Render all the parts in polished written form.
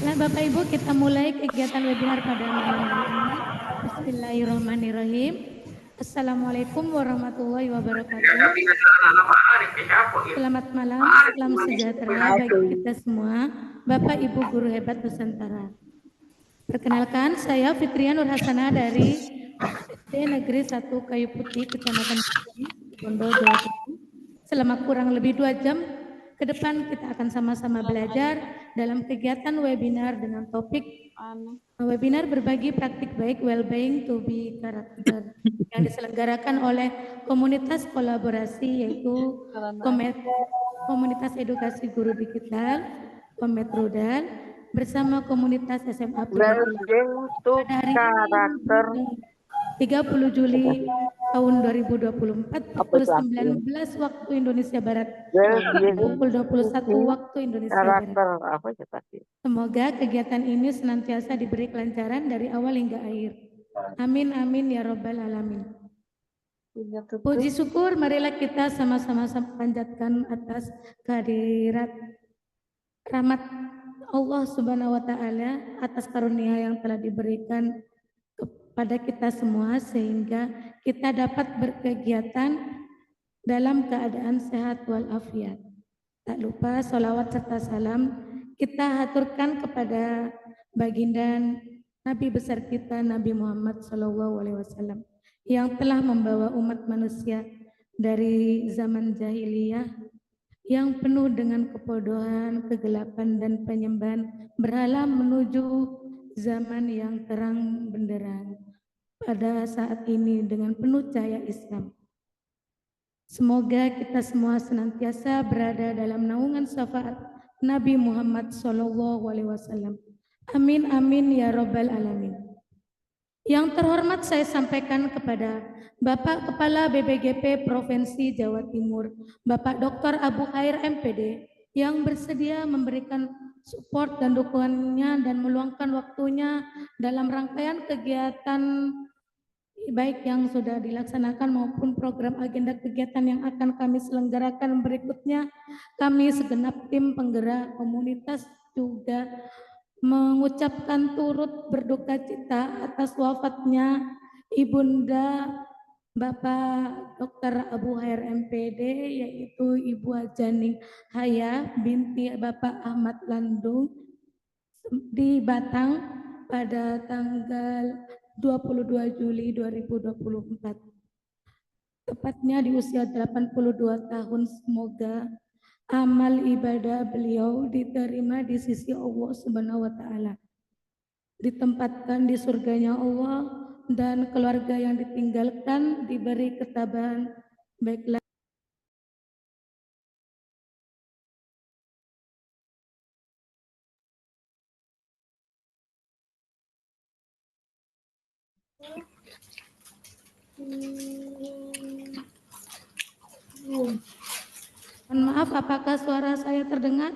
Baiklah Bapak Ibu, kita mulai kegiatan webinar pada malam hari ini. Bismillahirrahmanirrahim. Assalamualaikum warahmatullahi wabarakatuh. Selamat malam, salam sejahtera bagi kita semua, Bapak Ibu guru hebat Nusantara. Perkenalkan, saya Fitria Nur Hasana dari SD Negeri 1 Kayu Putih, Kecamatan Bondo, Jawa Timur. Selama kurang lebih 2 jam ke depan kita akan sama-sama belajar dalam kegiatan webinar dengan topik webinar berbagi praktik baik well-being to be karakter yang diselenggarakan oleh komunitas kolaborasi yaitu Komunitas Edukasi Guru Digital Kometrudal bersama komunitas SMA well-being to karakter 30 Juli tahun 2024 pukul 19 waktu Indonesia Barat, pukul 21 waktu Indonesia Barat. Semoga kegiatan ini senantiasa diberi kelancaran dari awal hingga akhir. Amin amin ya robbal alamin. Puji syukur marilah kita sama-sama panjatkan atas kehadirat rahmat Allah Subhanahu wa taala atas karunia yang telah diberikan kepada kita semua sehingga kita dapat berkegiatan dalam keadaan sehat walafiat. Tak lupa sholawat serta salam kita haturkan kepada baginda Nabi besar kita Nabi Muhammad SAW yang telah membawa umat manusia dari zaman jahiliyah yang penuh dengan kebodohan, kegelapan dan penyembahan berhala menuju zaman yang terang benderang pada saat ini dengan penuh cahaya Islam. Semoga kita semua senantiasa berada dalam naungan syafaat Nabi Muhammad SAW. Amin amin ya robbal alamin. Yang terhormat saya sampaikan kepada Bapak Kepala BPGP Provinsi Jawa Timur, Bapak Dr. Abu Khair MPD yang bersedia memberikan support dan dukungannya dan meluangkan waktunya dalam rangkaian kegiatan baik yang sudah dilaksanakan maupun program agenda kegiatan yang akan kami selenggarakan berikutnya. Kami segenap tim penggerak komunitas juga mengucapkan turut berduka cita atas wafatnya Ibunda Bapak Dr. Abu Khair MPD yaitu Ibu Ajaning Haya binti Bapak Ahmad Landung di Batang pada tanggal 22 Juli 2024. Tepatnya di usia 82 tahun. Semoga amal ibadah beliau diterima di sisi Allah Subhanahu wa taala. Ditempatkan di surganya Allah dan keluarga yang ditinggalkan diberi ketabahan baiklah Mohon maaf, apakah suara saya terdengar?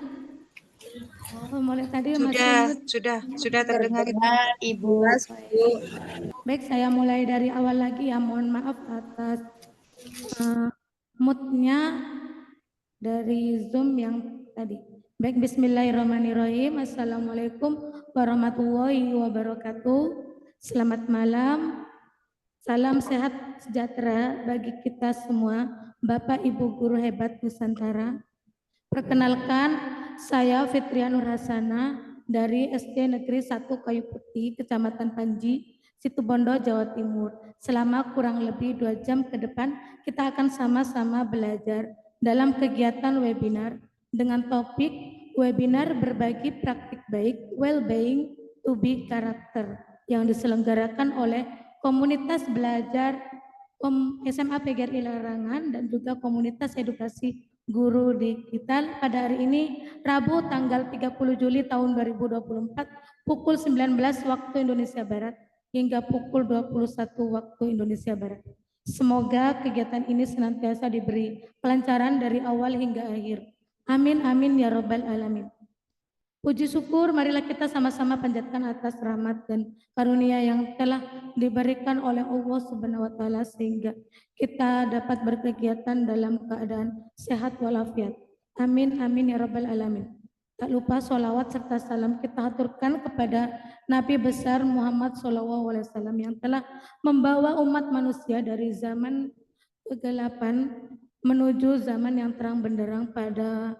Oh, mulai tadi sudah terdengar Ibu. Baik, saya mulai dari awal lagi ya. Mohon maaf atas moodnya dari Zoom yang tadi. Baik, bismillahirrahmanirrahim. Assalamualaikum warahmatullahi wabarakatuh. Selamat malam. Salam sehat sejahtera bagi kita semua, Bapak Ibu guru hebat Nusantara. Perkenalkan, saya Fitria Nur Hasana dari SD Negeri 1 Kayu Putih, Kecamatan Panji, Situbondo, Jawa Timur. Selama kurang lebih 2 jam ke depan, kita akan sama-sama belajar dalam kegiatan webinar dengan topik webinar berbagi praktik baik well-being to be karakter yang diselenggarakan oleh komunitas belajar SMA PGRI Larangan dan juga komunitas edukasi guru digital pada hari ini Rabu tanggal 30 Juli tahun 2024 pukul 19 waktu Indonesia Barat hingga pukul 21 waktu Indonesia Barat. Semoga kegiatan ini senantiasa diberi kelancaran dari awal hingga akhir. Amin amin ya robbal alamin. Puji syukur marilah kita sama-sama panjatkan atas rahmat dan karunia yang telah diberikan oleh Allah Subhanahu wa taala sehingga kita dapat berkegiatan dalam keadaan sehat walafiat. Amin amin ya rabbal alamin. Tak lupa sholawat serta salam kita haturkan kepada Nabi besar Muhammad SAW yang telah membawa umat manusia dari zaman kegelapan menuju zaman yang terang benderang pada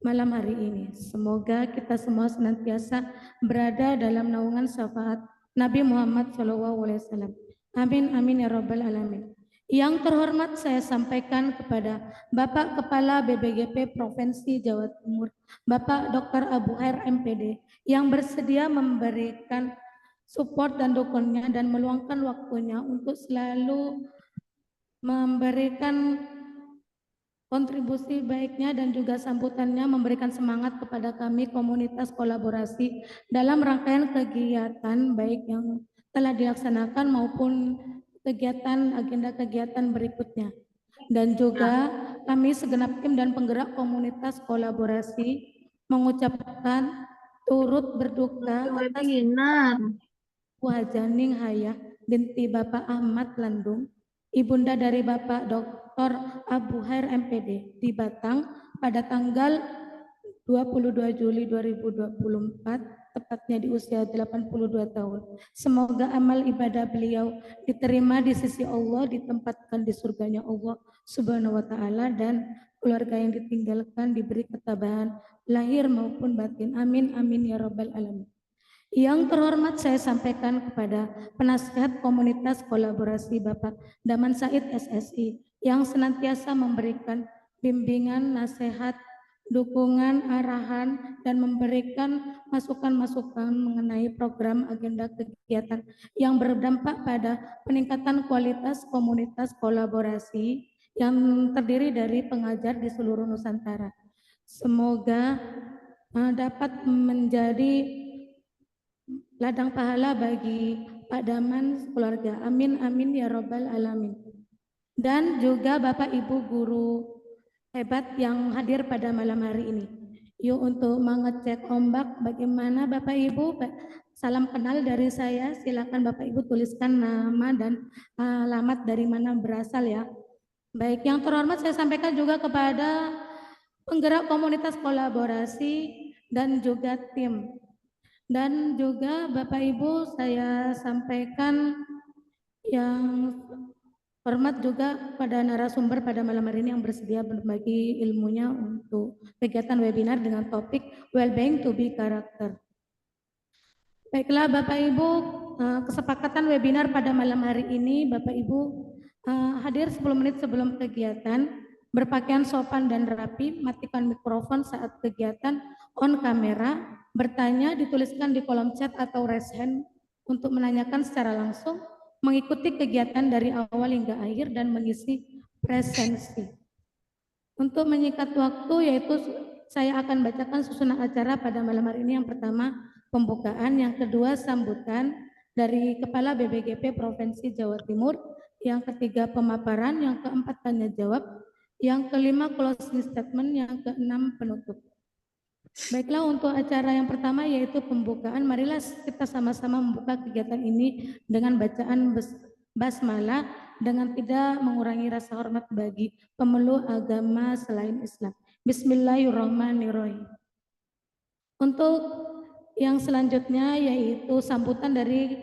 malam hari ini. Semoga kita semua senantiasa berada dalam naungan syafaat Nabi Muhammad SAW. Amin, amin ya rabbal alamin. Yang terhormat saya sampaikan kepada Bapak Kepala BPGP Provinsi Jawa Timur, Bapak Dr. Abu Khair MPD, yang bersedia memberikan support dan dukungannya dan meluangkan waktunya untuk selalu memberikan kontribusi baiknya dan juga sambutannya, memberikan semangat kepada kami komunitas kolaborasi dalam rangkaian kegiatan baik yang telah dilaksanakan maupun kegiatan agenda kegiatan berikutnya. Dan juga kami segenap tim dan penggerak komunitas kolaborasi mengucapkan turut berduka atas Wajaning Hayah binti Bapak Ahmad Landung, ibunda dari Bapak Dr. Abu Khair MPD di Batang pada tanggal 22 Juli 2024, tepatnya di usia 82 tahun. Semoga amal ibadah beliau diterima di sisi Allah, ditempatkan di surganya Allah Subhanahu wa Ta'ala, dan keluarga yang ditinggalkan diberi ketabahan lahir maupun batin. Amin, amin ya rabbal alamin. Yang terhormat saya sampaikan kepada penasihat komunitas kolaborasi Bapak Daman Said SSI yang senantiasa memberikan bimbingan, nasihat, dukungan, arahan, dan memberikan masukan-masukan mengenai program agenda kegiatan yang berdampak pada peningkatan kualitas komunitas kolaborasi yang terdiri dari pengajar di seluruh Nusantara. Semoga dapat menjadi ladang pahala bagi Pak Daman keluarga. Amin, amin ya robbal alamin. Dan juga Bapak Ibu guru hebat yang hadir pada malam hari ini. Yuk untuk mengecek ombak bagaimana Bapak Ibu. Salam kenal dari saya, silakan Bapak Ibu tuliskan nama dan alamat dari mana berasal ya. Baik, yang terhormat saya sampaikan juga kepada penggerak komunitas kolaborasi dan juga tim. Dan juga Bapak Ibu saya sampaikan yang hormat juga pada narasumber pada malam hari ini yang bersedia berbagi ilmunya untuk kegiatan webinar dengan topik Well-being to be Character. Baiklah Bapak Ibu, kesepakatan webinar pada malam hari ini Bapak Ibu hadir 10 menit sebelum kegiatan, berpakaian sopan dan rapi, matikan mikrofon saat kegiatan, on kamera, bertanya dituliskan di kolom chat atau raise hand untuk menanyakan secara langsung, mengikuti kegiatan dari awal hingga akhir dan mengisi presensi. Untuk menyingkat waktu yaitu saya akan bacakan susunan acara pada malam hari ini. Yang pertama pembukaan, yang kedua sambutan dari Kepala BPGP Provinsi Jawa Timur, yang ketiga pemaparan, yang keempat tanya jawab, yang kelima closing statement, yang keenam penutup. Baiklah, untuk acara yang pertama yaitu pembukaan, marilah kita sama-sama membuka kegiatan ini dengan bacaan basmalah dengan tidak mengurangi rasa hormat bagi pemeluk agama selain Islam. Bismillahirrahmanirrahim. Untuk yang selanjutnya yaitu sambutan dari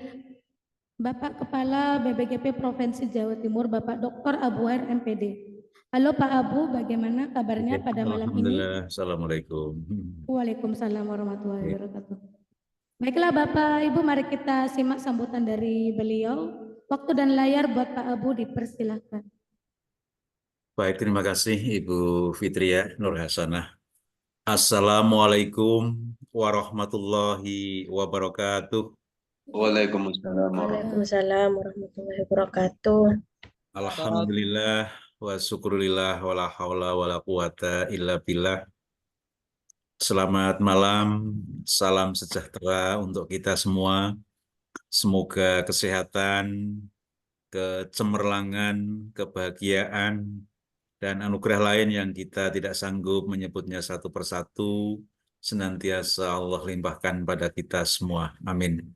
Bapak Kepala BPGP Provinsi Jawa Timur, Bapak Dr. Abu Khair MPD. Halo Pak Abu, bagaimana kabarnya pada malam ini? Alhamdulillah, Assalamualaikum. Waalaikumsalam warahmatullahi wabarakatuh. Baiklah Bapak Ibu, mari kita simak sambutan dari beliau. Waktu dan layar buat Pak Abu dipersilahkan. Baik, terima kasih Ibu Fitria Nur Hasanah. Assalamualaikum warahmatullahi wabarakatuh. Waalaikumsalam warahmatullahi wabarakatuh. Alhamdulillah wa syukurillah wa la haula wa la quwata illa billah. Selamat malam, salam sejahtera untuk kita semua. Semoga kesehatan, kecemerlangan, kebahagiaan, dan anugerah lain yang kita tidak sanggup menyebutnya satu persatu senantiasa Allah limpahkan pada kita semua. Amin.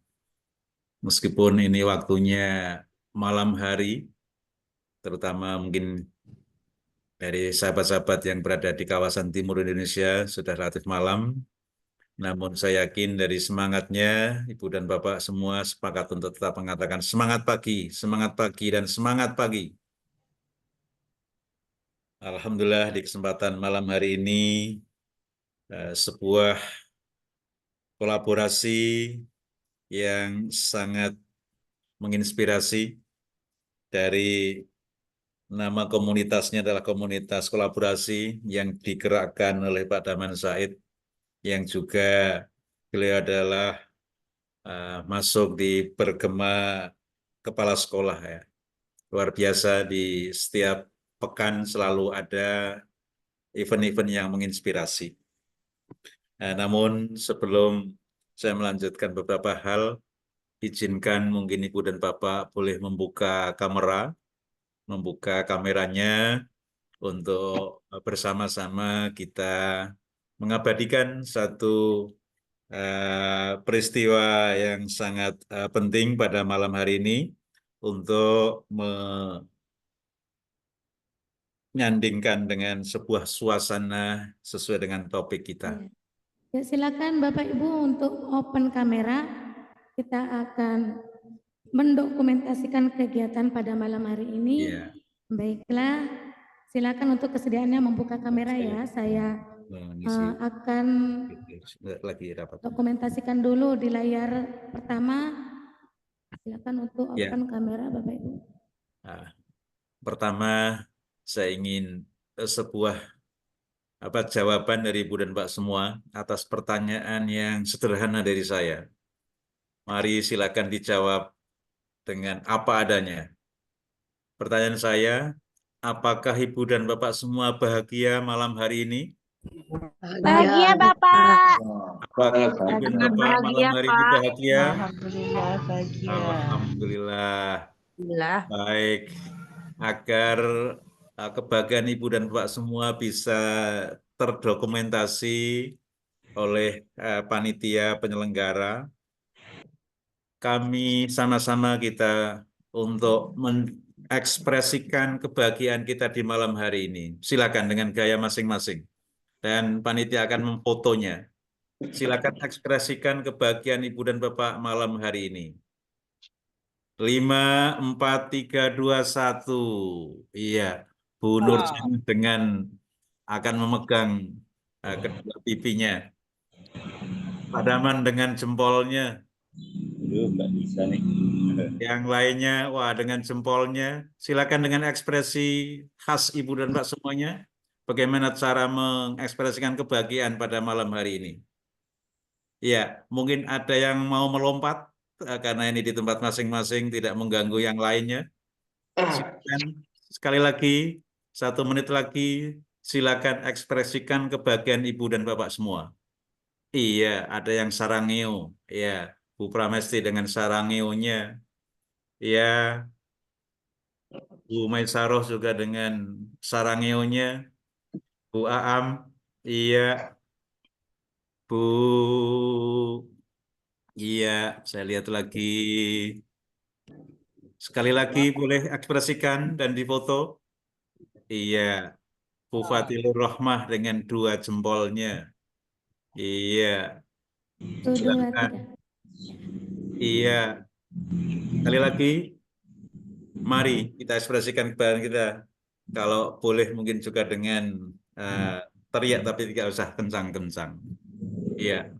Meskipun ini waktunya malam hari, terutama mungkin dari sahabat-sahabat yang berada di kawasan timur Indonesia sudah relatif malam, Namun saya yakin dari semangatnya, Ibu dan Bapak semua sepakat untuk tetap mengatakan semangat pagi, dan semangat pagi. Alhamdulillah di kesempatan malam hari ini, sebuah kolaborasi yang sangat menginspirasi dari nama komunitasnya adalah komunitas kolaborasi yang digerakkan oleh Pak Daman Said, yang juga beliau adalah masuk di bergema kepala sekolah ya. Luar biasa, di setiap pekan selalu ada event-event yang menginspirasi. Namun sebelum saya melanjutkan beberapa hal, izinkan mungkin Ibu dan Bapak boleh membuka kameranya untuk bersama-sama kita mengabadikan satu peristiwa yang sangat penting pada malam hari ini untuk menyandingkan dengan sebuah suasana sesuai dengan topik kita. Ya, silakan Bapak Ibu untuk open kamera. Kita akan mendokumentasikan kegiatan pada malam hari ini. Ya. Baiklah, silakan untuk kesediaannya membuka kamera ya. Saya akan lagi rapat. Dokumentasikan dulu di layar pertama. Silakan untuk open kamera Bapak Ibu. Pertama, saya ingin sebuah jawaban dari Ibu dan Pak semua atas pertanyaan yang sederhana dari saya. Mari silakan dijawab dengan apa adanya. Pertanyaan saya, apakah Ibu dan Bapak semua bahagia malam hari ini? Bahagia Bapak. Apakah Ibu dan Bapak malam hari ini bahagia? Alhamdulillah bahagia. Alhamdulillah. Baik, agar kebahagiaan Ibu dan Bapak semua bisa terdokumentasi oleh panitia penyelenggara, kami sama-sama kita untuk mengekspresikan kebahagiaan kita di malam hari ini. Silakan dengan gaya masing-masing. Dan panitia akan memfotonya. Silakan ekspresikan kebahagiaan Ibu dan Bapak malam hari ini. 5, 4, 3, 2, 1. Iya, Bu Nur dengan akan memegang kedua pipinya. Pak Daman dengan jempolnya. Nggak bisa nih. Yang lainnya, wah dengan jempolnya. Silakan dengan ekspresi khas Ibu dan Pak semuanya. Bagaimana cara mengekspresikan kebahagiaan pada malam hari ini? Ya, mungkin ada yang mau melompat karena ini di tempat masing-masing tidak mengganggu yang lainnya. Silakan sekali lagi, 1 menit lagi, silakan ekspresikan kebahagiaan Ibu dan Bapak semua. Iya, ada yang sarangeo. Iya, Bu Pramesti dengan sarangeo-nya. Iya, Bu Maisaroh juga dengan sarangeo-nya. Bu Aam, iya. Bu, iya, saya lihat lagi. Sekali lagi boleh ekspresikan dan difoto. Iya, Bu Fatilur Rahmah dengan 2 jempolnya. Iya. Silakan. Iya. Sekali lagi, mari kita ekspresikan kebahagiaan kita. Kalau boleh mungkin juga dengan teriak, tapi tidak usah kencang-kencang. Iya.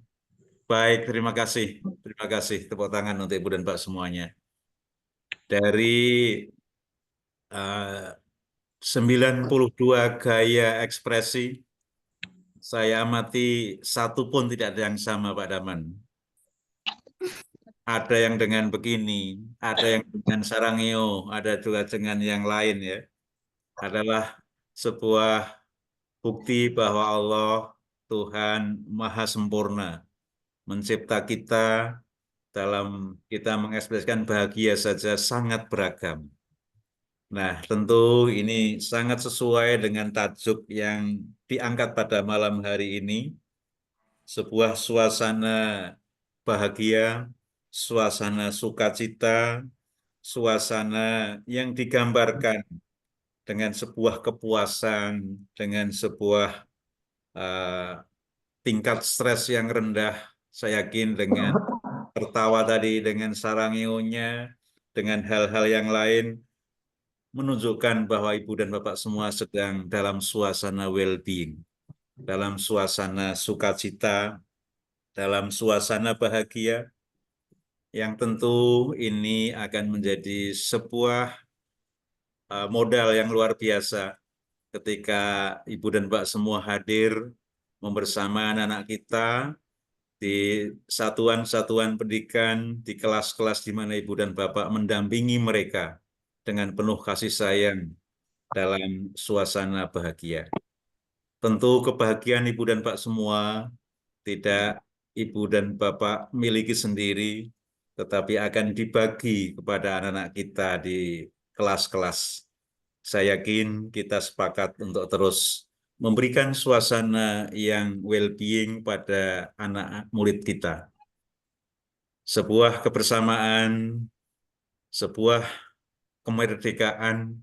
Baik, terima kasih. Terima kasih. Tepuk tangan untuk Ibu dan Pak semuanya. Dari 92 gaya ekspresi, saya amati satu pun tidak ada yang sama, Pak Daman. Ada yang dengan begini, ada yang dengan sarangeo, ada juga dengan yang lain ya. Adalah sebuah bukti bahwa Allah Tuhan Maha Sempurna mencipta kita, dalam kita mengekspresikan bahagia saja sangat beragam. Nah, tentu ini sangat sesuai dengan tajuk yang diangkat pada malam hari ini, sebuah suasana bahagia, suasana sukacita, suasana yang digambarkan dengan sebuah kepuasan, dengan sebuah tingkat stres yang rendah, saya yakin dengan tertawa tadi, dengan sarangionya, dengan hal-hal yang lain, menunjukkan bahwa Ibu dan Bapak semua sedang dalam suasana well-being, dalam suasana sukacita, dalam suasana bahagia, yang tentu ini akan menjadi sebuah modal yang luar biasa ketika Ibu dan Bapak semua hadir membersama anak-anak kita di satuan-satuan pendidikan, di kelas-kelas di mana Ibu dan Bapak mendampingi mereka dengan penuh kasih sayang dalam suasana bahagia. Tentu kebahagiaan Ibu dan Bapak semua tidak Ibu dan Bapak miliki sendiri, tetapi akan dibagi kepada anak-anak kita di kelas-kelas. Saya yakin kita sepakat untuk terus memberikan suasana yang well-being pada anak murid kita. Sebuah kebersamaan, sebuah kemerdekaan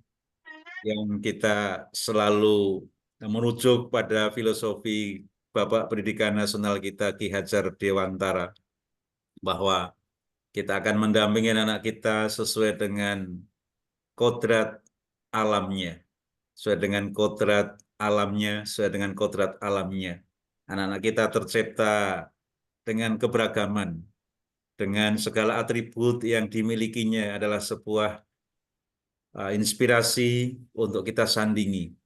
yang kita selalu merujuk pada filosofi Bapak Pendidikan Nasional kita Ki Hajar Dewantara, bahwa kita akan mendampingi anak kita sesuai dengan kodrat alamnya, sesuai dengan kodrat alamnya, sesuai dengan kodrat alamnya. Anak-anak kita tercipta dengan keberagaman, dengan segala atribut yang dimilikinya adalah sebuah inspirasi untuk kita sandingi,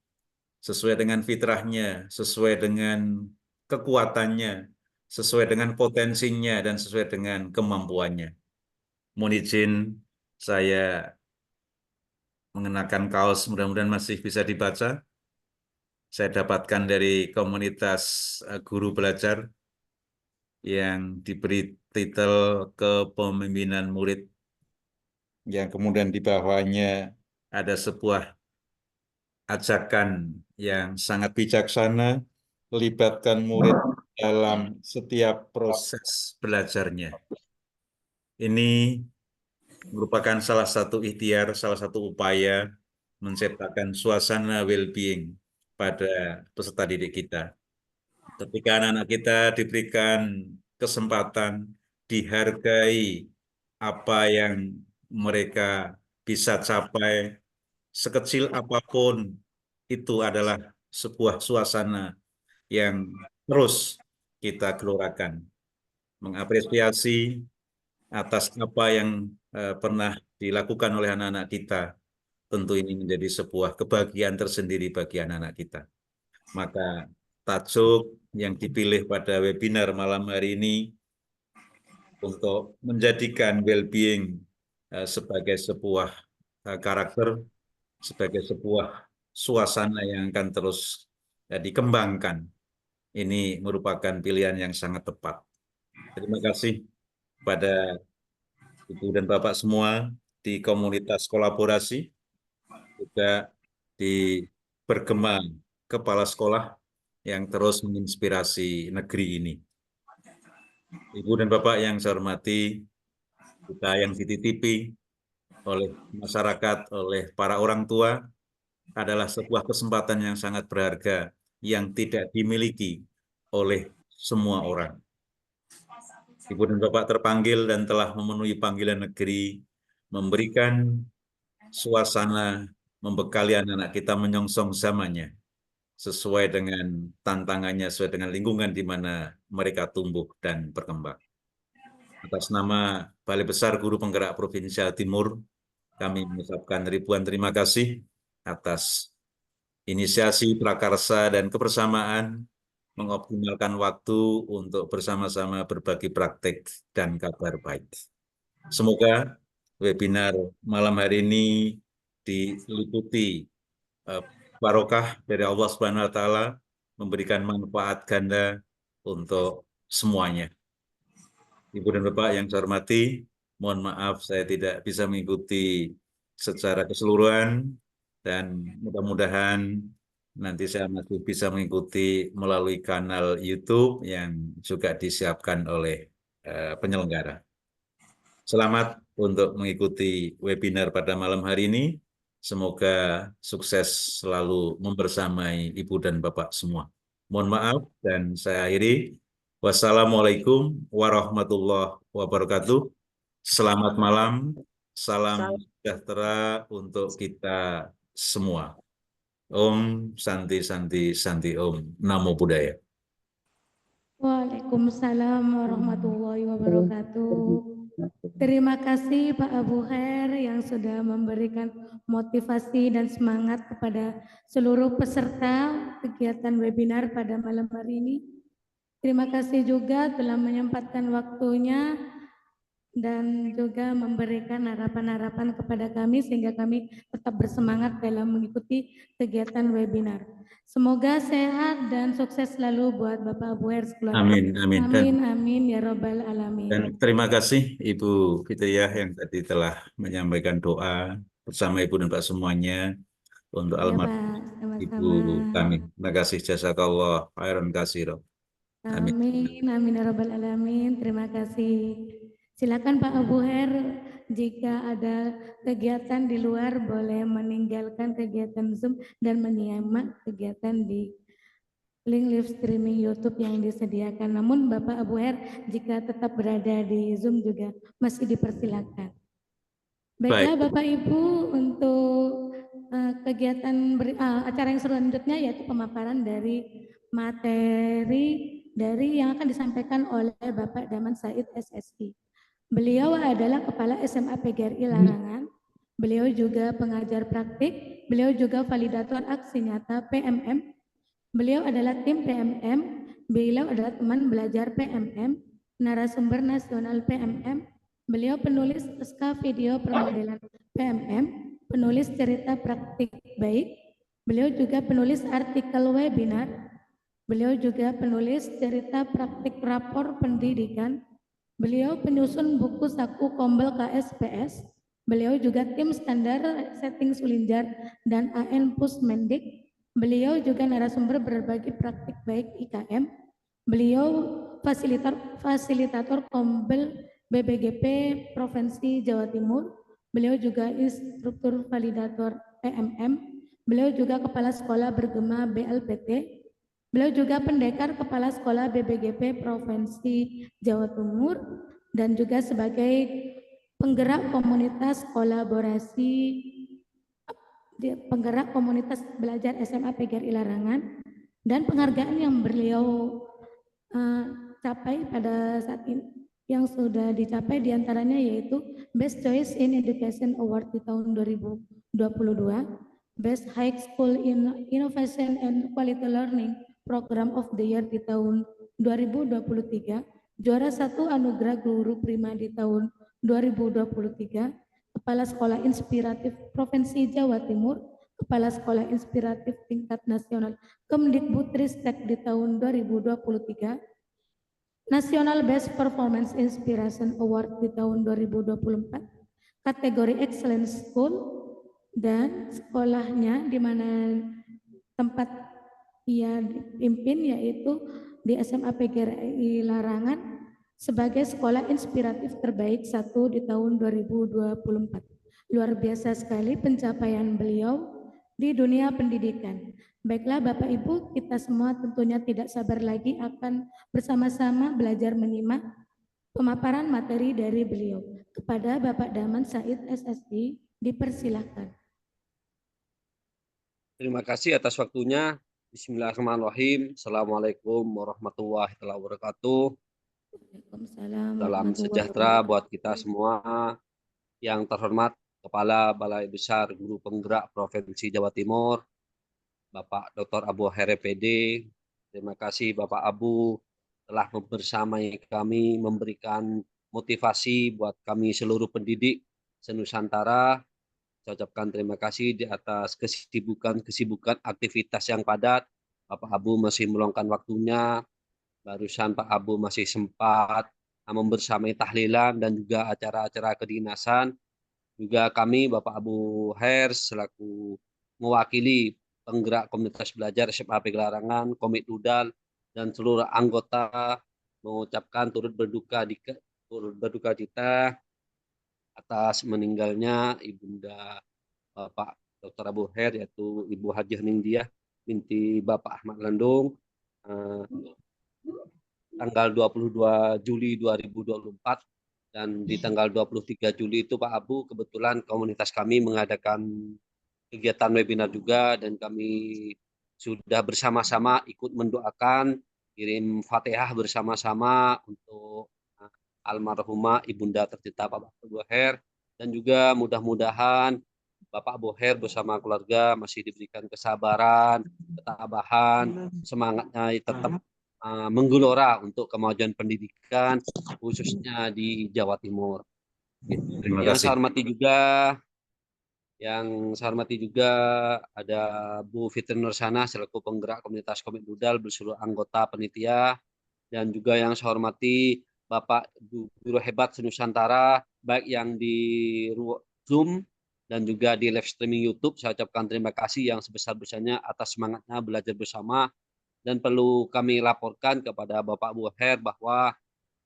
sesuai dengan fitrahnya, sesuai dengan kekuatannya, sesuai dengan potensinya, dan sesuai dengan kemampuannya. Mohon izin saya mengenakan kaos, mudah-mudahan masih bisa dibaca. Saya dapatkan dari komunitas guru belajar yang diberi titel Kepemimpinan Murid, yang kemudian di bawahnya ada sebuah ajakan yang sangat bijaksana, libatkan murid dalam setiap proses belajarnya. Ini merupakan salah satu ikhtiar, salah satu upaya menciptakan suasana well-being pada peserta didik kita. Ketika anak-anak kita diberikan kesempatan, dihargai apa yang mereka bisa capai, sekecil apapun, itu adalah sebuah suasana yang terus kita gelorakan. Mengapresiasi atas apa yang pernah dilakukan oleh anak-anak kita, tentu ini menjadi sebuah kebahagiaan tersendiri bagi anak-anak kita. Maka tajuk yang dipilih pada webinar malam hari ini untuk menjadikan well-being sebagai sebuah karakter, sebagai sebuah suasana yang akan terus dikembangkan. Ini merupakan pilihan yang sangat tepat. Terima kasih pada Ibu dan Bapak semua di komunitas kolaborasi, juga di bergema kepala sekolah yang terus menginspirasi negeri ini. Ibu dan Bapak yang saya hormati, kita yang dititipi oleh masyarakat, oleh para orang tua, adalah sebuah kesempatan yang sangat berharga yang tidak dimiliki oleh semua orang. Ibu dan Bapak terpanggil dan telah memenuhi panggilan negeri, memberikan suasana, membekali anak-anak kita menyongsong zamannya, sesuai dengan tantangannya, sesuai dengan lingkungan di mana mereka tumbuh dan berkembang. Atas nama Balai Besar Guru Penggerak Provinsi Jawa Timur, kami mengucapkan ribuan terima kasih atas inisiasi, prakarsa, dan kebersamaan mengoptimalkan waktu untuk bersama-sama berbagi praktek dan kabar baik. Semoga webinar malam hari ini diliputi barokah dari Allah Subhanahu wa Ta'ala, memberikan manfaat ganda untuk semuanya. Ibu dan Bapak yang saya hormati, mohon maaf saya tidak bisa mengikuti secara keseluruhan, dan mudah-mudahan nanti saya masih bisa mengikuti melalui kanal YouTube yang juga disiapkan oleh penyelenggara. Selamat untuk mengikuti webinar pada malam hari ini. Semoga sukses selalu membersamai Ibu dan Bapak semua. Mohon maaf dan saya akhiri. Wassalamualaikum warahmatullahi wabarakatuh. Selamat malam, salam sejahtera untuk kita semua. Om Santi Santi Santi Om. Namo Buddhaya. Waalaikumsalam warahmatullahi wabarakatuh. Terima kasih Pak Abu Khair yang sudah memberikan motivasi dan semangat kepada seluruh peserta kegiatan webinar pada malam hari ini. Terima kasih juga telah menyempatkan waktunya dan juga memberikan harapan-harapan kepada kami sehingga kami tetap bersemangat dalam mengikuti kegiatan webinar. Semoga sehat dan sukses selalu buat Bapak Abu Khair sekeluarga. Amin, amin. Amin ya robbal alamin. Dan terima kasih Ibu Fitiyah yang tadi telah menyampaikan doa bersama Ibu dan Pak semuanya untuk Ya almarhum Pak, Ibu sama-sama. kami. Terima kasih jazakallah khairan katsira. Amin. Amin, amin ya rabbal alamin. Terima kasih. Silakan Pak Abu Khair, jika ada kegiatan di luar boleh meninggalkan kegiatan Zoom dan menyimak kegiatan di link live streaming YouTube yang disediakan. Namun Bapak Abu Khair jika tetap berada di Zoom juga masih dipersilakan. Baiklah Bapak Ibu, untuk kegiatan acara yang selanjutnya yaitu pemaparan dari materi yang akan disampaikan oleh Bapak Daman Said SSI. Beliau adalah Kepala SMA PGRI Larangan. Beliau juga pengajar praktik. Beliau juga validator aksi nyata PMM. Beliau adalah tim PMM. Beliau adalah teman belajar PMM, narasumber nasional PMM. Beliau penulis naskah video permodelan PMM, penulis cerita praktik baik. Beliau juga penulis artikel webinar. Beliau juga penulis cerita praktik rapor pendidikan. Beliau penyusun buku saku Kombel KSPS. Beliau juga tim standar setting Sulinjar dan AN Pusmendik. Beliau juga narasumber berbagi praktik baik IKM. Beliau fasilitator Kombel BBGP Provinsi Jawa Timur. Beliau juga instruktur validator PMM. Beliau juga kepala sekolah bergema BLPT. Beliau juga pendekar kepala sekolah BBGP Provinsi Jawa Timur dan juga sebagai penggerak komunitas kolaborasi penggerak komunitas belajar SMA PGRI Larangan, dan penghargaan yang beliau capai pada saat ini yang sudah dicapai diantaranya yaitu Best Choice in Education Award di tahun 2022, Best High School in Innovation and Quality Learning Program of the Year di tahun 2023, juara 1 Anugerah Guru Prima di tahun 2023, Kepala Sekolah Inspiratif Provinsi Jawa Timur, Kepala Sekolah Inspiratif Tingkat Nasional Kemdikbudristek di tahun 2023, National Best Performance Inspiration Award di tahun 2024, kategori Excellence School, dan sekolahnya di mana tempat ia dipimpin yaitu di SMA PGRI Larangan sebagai sekolah inspiratif terbaik 1 di tahun 2024. Luar biasa sekali pencapaian beliau di dunia pendidikan. Baiklah Bapak Ibu, kita semua tentunya tidak sabar lagi akan bersama-sama belajar menyimak pemaparan materi dari beliau. Kepada Bapak Daman Said SSI, dipersilahkan. Terima kasih atas waktunya. Bismillahirrahmanirrahim. Assalamualaikum warahmatullahi wabarakatuh. Salam sejahtera buat kita semua. Yang terhormat Kepala Balai Besar Guru Penggerak Provinsi Jawa Timur, Bapak Dr. Abu Khair PD. Terima kasih Bapak Abu telah membersamai kami, memberikan motivasi buat kami seluruh pendidik se-Nusantara. Saya ucapkan terima kasih di atas kesibukan aktivitas yang padat. Bapak Abu masih meluangkan waktunya. Barusan Pak Abu masih sempat membersamai tahlilan dan juga acara-acara kedinasan. Juga kami Bapak Abu Khair selaku mewakili penggerak komunitas belajar SMA PGRI Larangan, Komit Udal, dan seluruh anggota mengucapkan turut berduka cita atas meninggalnya Ibunda Bapak Dr. Abu Khair, yaitu Ibu Hajah Ningdiah binti Bapak Ahmad Landung. eh, tanggal 22 Juli 2024 dan di tanggal 23 Juli itu Pak Abu kebetulan komunitas kami mengadakan kegiatan webinar juga dan kami sudah bersama-sama ikut mendoakan kirim Fatihah bersama-sama untuk almarhumah Ibunda tercinta Bapak Boher dan juga mudah-mudahan Bapak Boher bersama keluarga masih diberikan kesabaran, ketabahan, semangatnya tetap menggelora untuk kemajuan pendidikan khususnya di Jawa Timur. Terima Yang kasih. saya hormati juga ada Bu Fitri Nursana selaku penggerak komunitas Komik Dudal bersama anggota panitia dan juga yang saya hormati Bapak Guru Hebat Senusantara baik yang di Zoom dan juga di live streaming YouTube. Saya ucapkan terima kasih yang sebesar-besarnya atas semangatnya belajar bersama dan perlu kami laporkan kepada Bapak Boher bahwa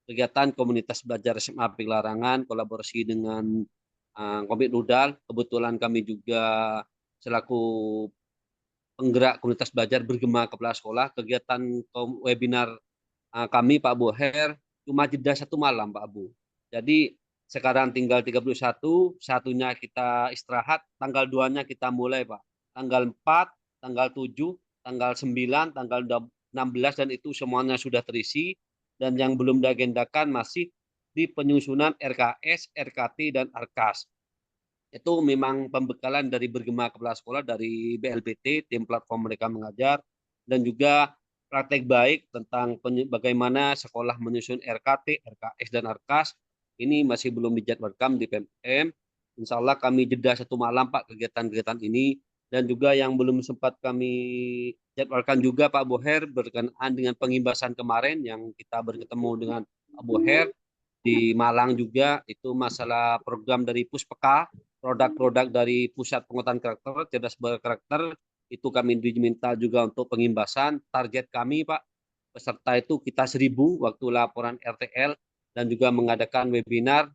kegiatan komunitas belajar SMA Pelarangan kolaborasi dengan Komik Nudal. Kebetulan kami juga selaku penggerak komunitas belajar bergema kepala sekolah. Kegiatan webinar kami Pak Boher cuma jeda 1 malam Pak Abu. Jadi sekarang tinggal 31, satunya kita istirahat, tanggal 2-nya kita mulai Pak. Tanggal 4, tanggal 7, tanggal 9, tanggal 16 dan itu semuanya sudah terisi dan yang belum diagendakan masih di penyusunan RKS, RKT, dan ARKAS. Itu memang pembekalan dari bergema kepala sekolah dari BLPT, tim platform mereka mengajar, dan juga praktek baik tentang bagaimana sekolah menyusun RKT, RKS, dan ARKAS. Ini masih belum dijadwalkan di PMM. Insya Allah kami jeda 1 malam Pak kegiatan-kegiatan ini. Dan juga yang belum sempat kami jadwalkan juga Pak Boher berkenaan dengan pengimbasan kemarin yang kita bertemu dengan Pak Boher di Malang juga itu masalah program dari Puspeka, produk-produk dari Pusat Penguatan Karakter, Cerdas Berkarakter, itu kami diminta juga untuk pengimbasan. Target kami Pak, peserta itu kita 1.000 waktu laporan RTL dan juga mengadakan webinar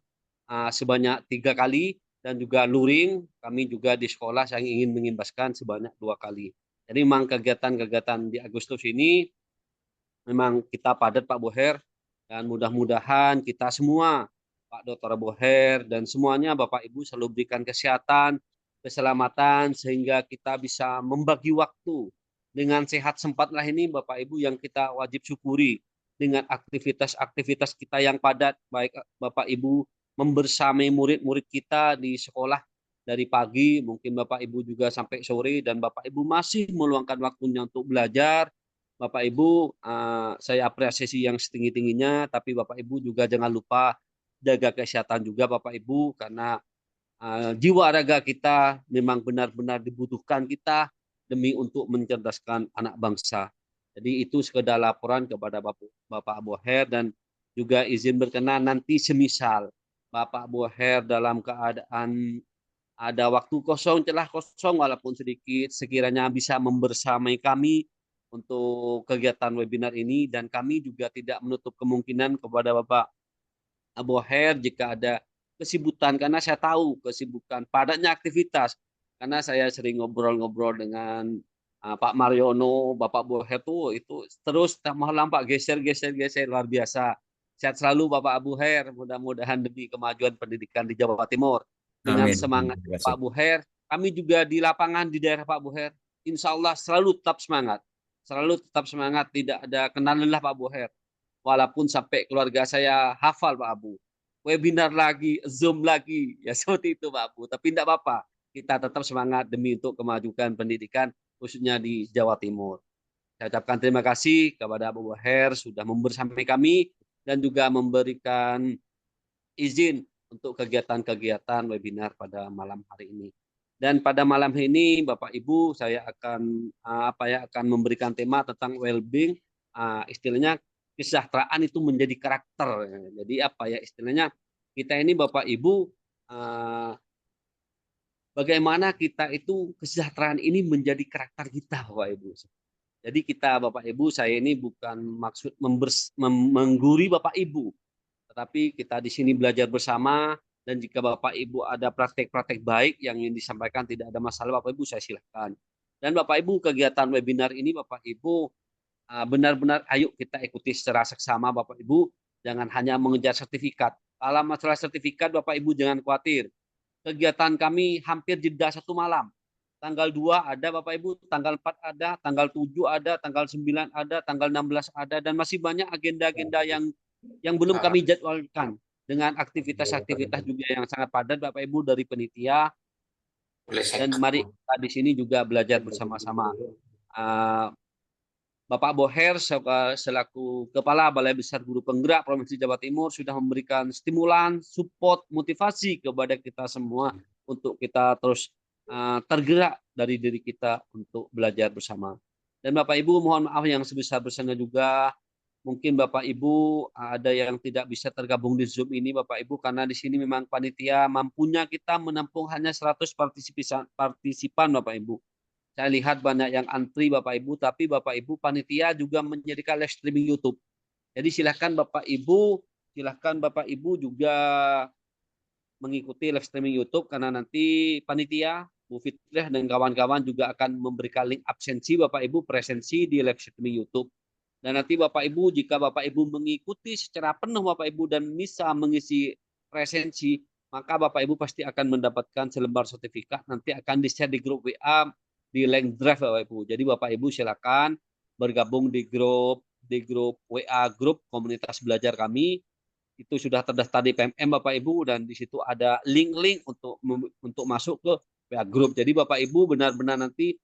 sebanyak 3 kali dan juga luring. Kami juga di sekolah yang ingin mengimbaskan sebanyak 2 kali. Jadi memang kegiatan-kegiatan di Agustus ini memang kita padat Pak Boher dan mudah-mudahan kita semua Pak Dr. Boher dan semuanya Bapak Ibu selalu berikan kesehatan, keselamatan sehingga kita bisa membagi waktu dengan sehat sempatlah ini Bapak Ibu yang kita wajib syukuri dengan aktivitas-aktivitas kita yang padat baik Bapak Ibu membersamai murid-murid kita di sekolah dari pagi mungkin Bapak Ibu juga sampai sore dan Bapak Ibu masih meluangkan waktunya untuk belajar. Bapak Ibu, saya apresiasi yang setinggi-tingginya, tapi Bapak Ibu juga jangan lupa jaga kesehatan juga Bapak Ibu, karena jiwa raga kita memang benar-benar dibutuhkan kita demi untuk mencerdaskan anak bangsa. Jadi itu sekedar laporan kepada Bapak Boher dan juga izin berkenan nanti semisal Bapak Boher dalam keadaan ada waktu kosong, celah kosong walaupun sedikit, sekiranya bisa membersamai kami untuk kegiatan webinar ini dan kami juga tidak menutup kemungkinan kepada Bapak Boher jika ada kesibukan karena saya tahu kesibukan padatnya aktivitas karena saya sering ngobrol-ngobrol dengan Pak Mariono, Bapak Boher itu terus malam Pak geser luar biasa. Sehat selalu Bapak Boher, mudah-mudahan demi kemajuan pendidikan di Jawa Timur. Dengan Amin. semangat Pak Boher, kami juga di lapangan di daerah Pak Boher, insya Allah selalu tetap semangat. Selalu tetap semangat, tidak ada kenal lelah Pak Boher. Walaupun sampai keluarga saya hafal Pak Abu. Webinar lagi, Zoom lagi, ya seperti itu Pak Abu. Tapi tidak apa-apa, kita tetap semangat demi untuk kemajuan pendidikan khususnya di Jawa Timur. Saya ucapkan terima kasih kepada Abu Boher sudah membersamai kami dan juga memberikan izin untuk kegiatan-kegiatan webinar pada malam hari ini. Dan pada malam ini Bapak Ibu saya akan memberikan tema tentang well-being, istilahnya kesejahteraan itu menjadi karakter. Jadi apa ya istilahnya kita ini Bapak Ibu bagaimana kita itu kesejahteraan ini menjadi karakter kita Bapak Ibu. Jadi kita Bapak Ibu saya ini bukan maksud mengguri Bapak Ibu, tetapi kita di sini belajar bersama dan jika Bapak Ibu ada praktek-praktek baik yang ingin disampaikan tidak ada masalah Bapak Ibu saya silakan. Dan Bapak Ibu kegiatan webinar ini Bapak Ibu benar-benar ayo kita ikuti secara seksama Bapak Ibu, jangan hanya mengejar sertifikat. Kalau masalah sertifikat Bapak Ibu jangan khawatir. Kegiatan kami hampir jeda 1 malam. Tanggal 2 ada Bapak Ibu, tanggal 4 ada, tanggal 7 ada, tanggal 9 ada, tanggal 16 ada, dan masih banyak agenda-agenda yang belum kami jadwalkan dengan aktivitas-aktivitas juga yang sangat padat Bapak Ibu dari penitia. Dan mari kita di sini juga belajar bersama-sama. Bapak Boher selaku Kepala Balai Besar Guru Penggerak Provinsi Jawa Timur sudah memberikan stimulan, support, motivasi kepada kita semua untuk kita terus tergerak dari diri kita untuk belajar bersama. Dan Bapak Ibu mohon maaf yang sebesar-besarnya juga, mungkin Bapak Ibu ada yang tidak bisa tergabung di Zoom ini Bapak Ibu, karena di sini memang panitia mampunya kita menampung hanya 100 partisipan Bapak Ibu. Saya lihat banyak yang antri Bapak Ibu, tapi Bapak Ibu panitia juga menyediakan live streaming YouTube. Jadi silahkan Bapak Ibu juga mengikuti live streaming YouTube, karena nanti panitia Bu Fitriah dan kawan-kawan juga akan memberikan link absensi Bapak Ibu presensi di live streaming YouTube. Dan nanti Bapak Ibu, jika Bapak Ibu mengikuti secara penuh Bapak Ibu dan bisa mengisi presensi, maka Bapak Ibu pasti akan mendapatkan selembar sertifikat, nanti akan di-share di grup WA, di link drive Bapak Ibu. Jadi Bapak Ibu silakan bergabung di grup WA grup komunitas belajar kami. Itu sudah terdaftar di PMM Bapak Ibu, dan di situ ada link-link untuk masuk ke WA grup. Jadi Bapak Ibu benar-benar nanti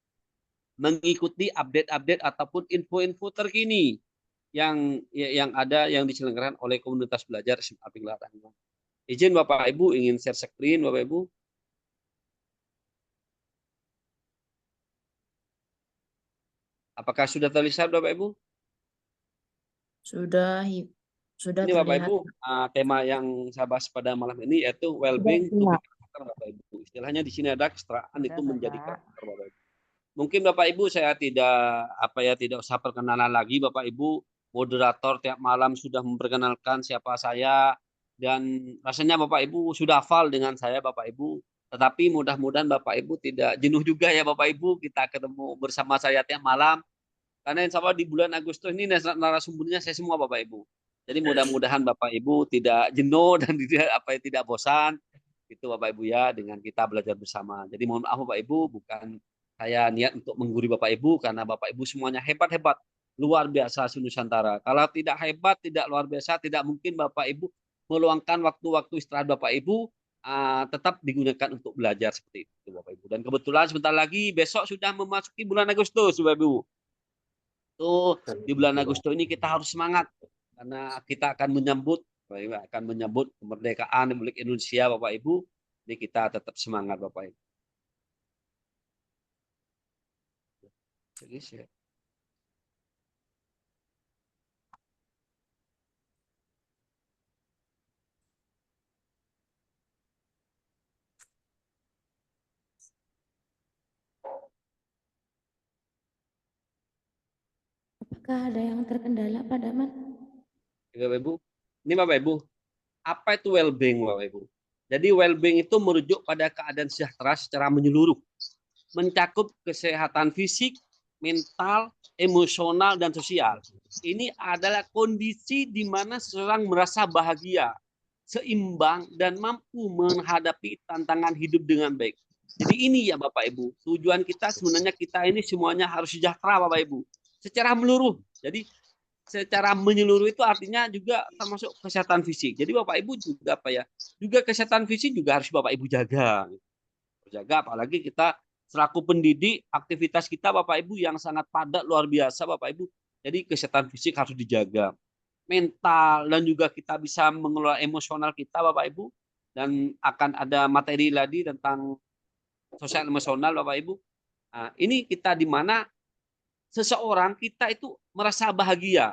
mengikuti update-update ataupun info-info terkini yang ada yang diselenggarakan oleh komunitas belajar SMA Pinglaran. Izin Bapak Ibu ingin share screen Bapak Ibu. Apakah sudah terlihat Bapak Ibu? Sudah Ini Bapak terlihat. Ibu, tema yang saya bahas pada malam ini yaitu well-being to become karakter Bapak Ibu. Istilahnya di sini ada kesetaraan itu menjadi karakter Bapak Ibu. Mungkin Bapak Ibu saya tidak usah perkenalan lagi Bapak Ibu. Moderator tiap malam sudah memperkenalkan siapa saya, dan rasanya Bapak Ibu sudah hafal dengan saya Bapak Ibu. Tetapi mudah-mudahan Bapak Ibu tidak jenuh juga ya Bapak Ibu, kita ketemu bersama saya tiap malam. Karena insya Allah di bulan Agustus ini narasumbernya saya semua Bapak Ibu. Jadi mudah-mudahan Bapak Ibu tidak jenuh dan tidak bosan. Itu Bapak Ibu ya, dengan kita belajar bersama. Jadi mohon maaf Bapak Ibu, bukan saya niat untuk menggurui Bapak Ibu, karena Bapak Ibu semuanya hebat-hebat, luar biasa Nusantara. Kalau tidak hebat, tidak luar biasa, tidak mungkin Bapak Ibu meluangkan waktu-waktu istirahat Bapak Ibu tetap digunakan untuk belajar seperti itu Bapak Ibu. Dan kebetulan sebentar lagi besok sudah memasuki bulan Agustus Bapak Ibu. Di bulan Agustus ini kita harus semangat, karena kita akan menyambut kemerdekaan Republik Indonesia Bapak Ibu. Jadi kita tetap semangat Bapak Ibu. Apakah ada yang terkendala Pak Daman? Bapak Ibu, ini Bapak Ibu, apa itu well-being Bapak Ibu? Jadi well-being itu merujuk pada keadaan sejahtera secara menyeluruh, mencakup kesehatan fisik, mental, emosional, dan sosial. Ini adalah kondisi di mana seseorang merasa bahagia, seimbang, dan mampu menghadapi tantangan hidup dengan baik. Jadi ini ya Bapak Ibu, tujuan kita sebenarnya kita ini semuanya harus sejahtera Bapak Ibu, secara menyeluruh. Jadi secara menyeluruh itu artinya juga termasuk kesehatan fisik. Jadi Bapak Ibu juga juga kesehatan fisik juga harus Bapak Ibu jaga. Apalagi kita selaku pendidik, aktivitas kita Bapak Ibu yang sangat padat luar biasa Bapak Ibu. Jadi kesehatan fisik harus dijaga. Mental, dan juga kita bisa mengelola emosional kita Bapak Ibu, dan akan ada materi lagi tentang sosial emosional Bapak Ibu. Nah, ini kita di mana seseorang kita itu merasa bahagia,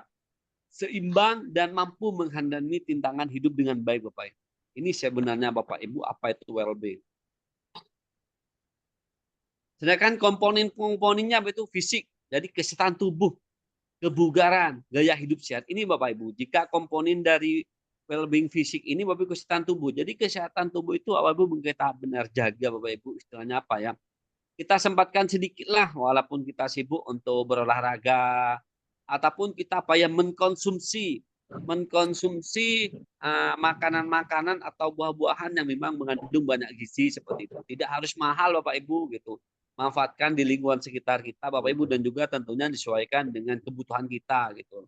seimbang, dan mampu menghadapi tantangan hidup dengan baik Bapak Ibu. Ini sebenarnya Bapak Ibu apa itu well-being. Sedangkan komponen-komponennya itu fisik, jadi kesehatan tubuh, kebugaran, gaya hidup sehat. Ini Bapak Ibu, jika komponen dari well-being fisik ini Bapak Ibu kesehatan tubuh. Jadi kesehatan tubuh itu Bapak Ibu kita benar jaga Bapak Ibu, istilahnya apa ya? Kita sempatkan sedikitlah walaupun kita sibuk untuk berolahraga, ataupun kita apa ya mengkonsumsi makanan-makanan atau buah-buahan yang memang mengandung banyak gizi seperti itu. Tidak harus mahal Bapak Ibu gitu. Manfaatkan di lingkungan sekitar kita Bapak Ibu dan juga tentunya disesuaikan dengan kebutuhan kita gitu.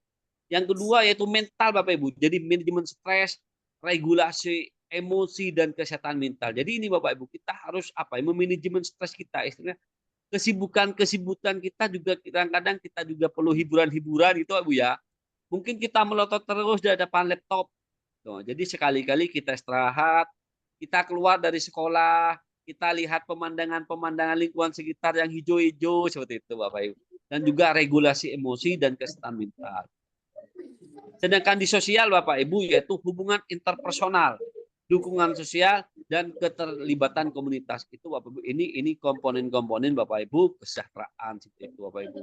Yang kedua yaitu mental Bapak Ibu. Jadi manajemen stres, regulasi emosi dan kesehatan mental. Jadi ini Bapak Ibu kita harus apa ya memanajemen stres kita istilahnya kesibukan kita juga kadang-kadang kita juga perlu hiburan-hiburan gitu Bu ya. Mungkin kita melotot terus di depan laptop. Tuh, jadi sekali-kali kita istirahat, kita keluar dari sekolah, kita lihat pemandangan-pemandangan lingkungan sekitar yang hijau-hijau seperti itu Bapak Ibu. Dan juga regulasi emosi dan kesehatan mental. Sedangkan di sosial Bapak Ibu yaitu hubungan interpersonal, dukungan sosial dan keterlibatan komunitas. Itu Bapak Ibu ini komponen-komponen Bapak Ibu kesejahteraan seperti itu Bapak Ibu.